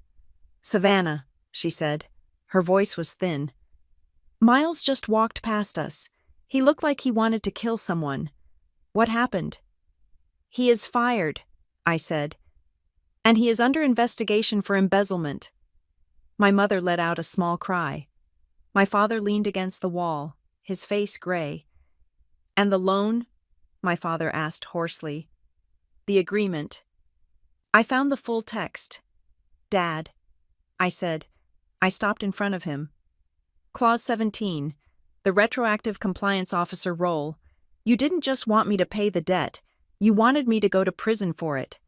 Savannah, she said. Her voice was thin. Miles just walked past us. He looked like he wanted to kill someone. What happened? He is fired, I said. And he is under investigation for embezzlement. My mother let out a small cry. My father leaned against the wall, his face gray. And the loan? My father asked hoarsely. The agreement. I found the full text. Dad, I said. I stopped in front of him. Clause 17, the retroactive compliance officer role. You didn't just want me to pay the debt. You wanted me to go to prison for it.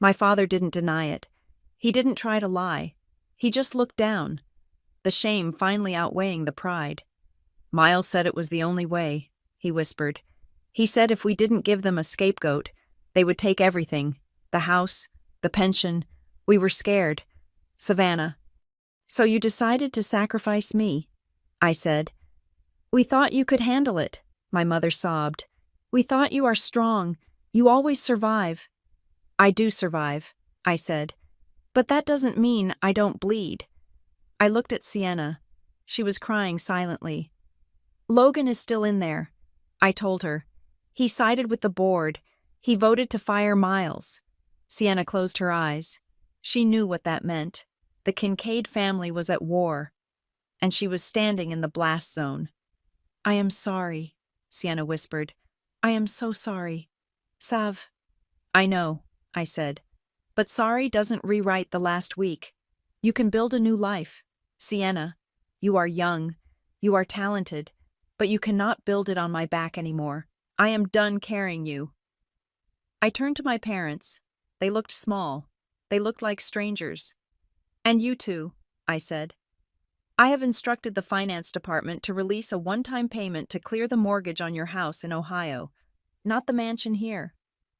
My father didn't deny it. He didn't try to lie. He just looked down, the shame finally outweighing the pride. Miles said it was the only way, he whispered. He said if we didn't give them a scapegoat, they would take everything, the house, the pension. We were scared. Savannah. So you decided to sacrifice me, I said. We thought you could handle it, my mother sobbed. We thought you are strong. You always survive. I do survive, I said. But that doesn't mean I don't bleed. I looked at Sienna. She was crying silently. Logan is still in there, I told her. He sided with the board. He voted to fire Miles. Sienna closed her eyes. She knew what that meant. The Kincaid family was at war, and she was standing in the blast zone. I am sorry, Sienna whispered. I am so sorry. Sav. I know, I said. But sorry doesn't rewrite the last week. You can build a new life. Sienna, you are young, you are talented, but you cannot build it on my back anymore. I am done carrying you. I turned to my parents. They looked small. They looked like strangers. And you too, I said. I have instructed the finance department to release a one-time payment to clear the mortgage on your house in Ohio. Not the mansion here.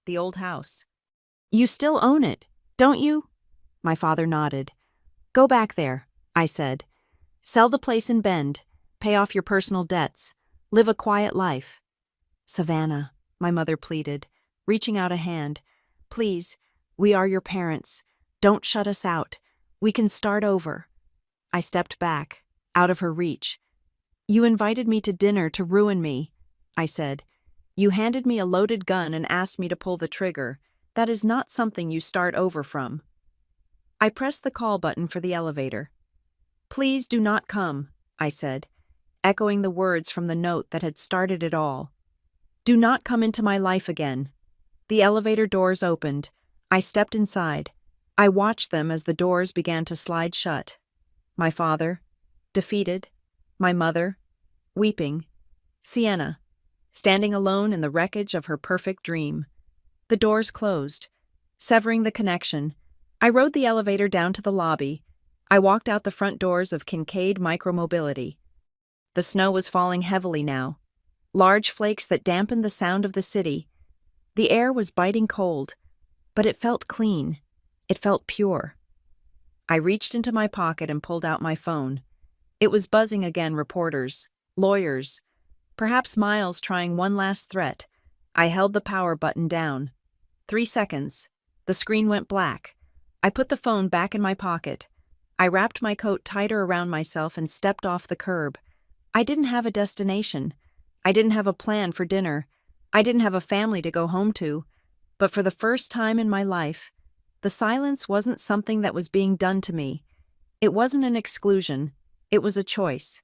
The old house. You still own it, don't you? My father nodded. Go back there, I said. Sell the place in Bend. Pay off your personal debts. Live a quiet life. Savannah, my mother pleaded, reaching out a hand. Please, we are your parents. Don't shut us out. We can start over. I stepped back, out of her reach. You invited me to dinner to ruin me, I said. You handed me a loaded gun and asked me to pull the trigger. That is not something you start over from. I pressed the call button for the elevator. Please do not come, I said, echoing the words from the note that had started it all. Do not come into my life again. The elevator doors opened. I stepped inside. I watched them as the doors began to slide shut. My father, defeated. My mother, weeping. Sienna, standing alone in the wreckage of her perfect dream. The doors closed, severing the connection. I rode the elevator down to the lobby. I walked out the front doors of Kincaid Micromobility. The snow was falling heavily now, large flakes that dampened the sound of the city. The air was biting cold, but it felt clean. It felt pure. I reached into my pocket and pulled out my phone. It was buzzing again, reporters, lawyers, perhaps Miles trying one last threat. I held the power button down. 3 seconds. The screen went black. I put the phone back in my pocket. I wrapped my coat tighter around myself and stepped off the curb. I didn't have a destination. I didn't have a plan for dinner. I didn't have a family to go home to. But for the first time in my life, the silence wasn't something that was being done to me. It wasn't an exclusion. It was a choice.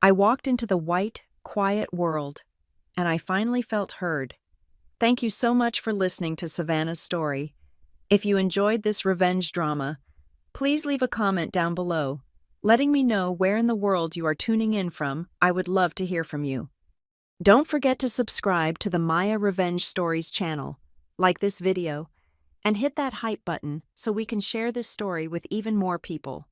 I walked into the white, quiet world, and I finally felt heard. Thank you so much for listening to Savannah's story. If you enjoyed this revenge drama, please leave a comment down below, letting me know where in the world you are tuning in from. I would love to hear from you. Don't forget to subscribe to the Maya Revenge Stories channel, like this video, and hit that hype button so we can share this story with even more people.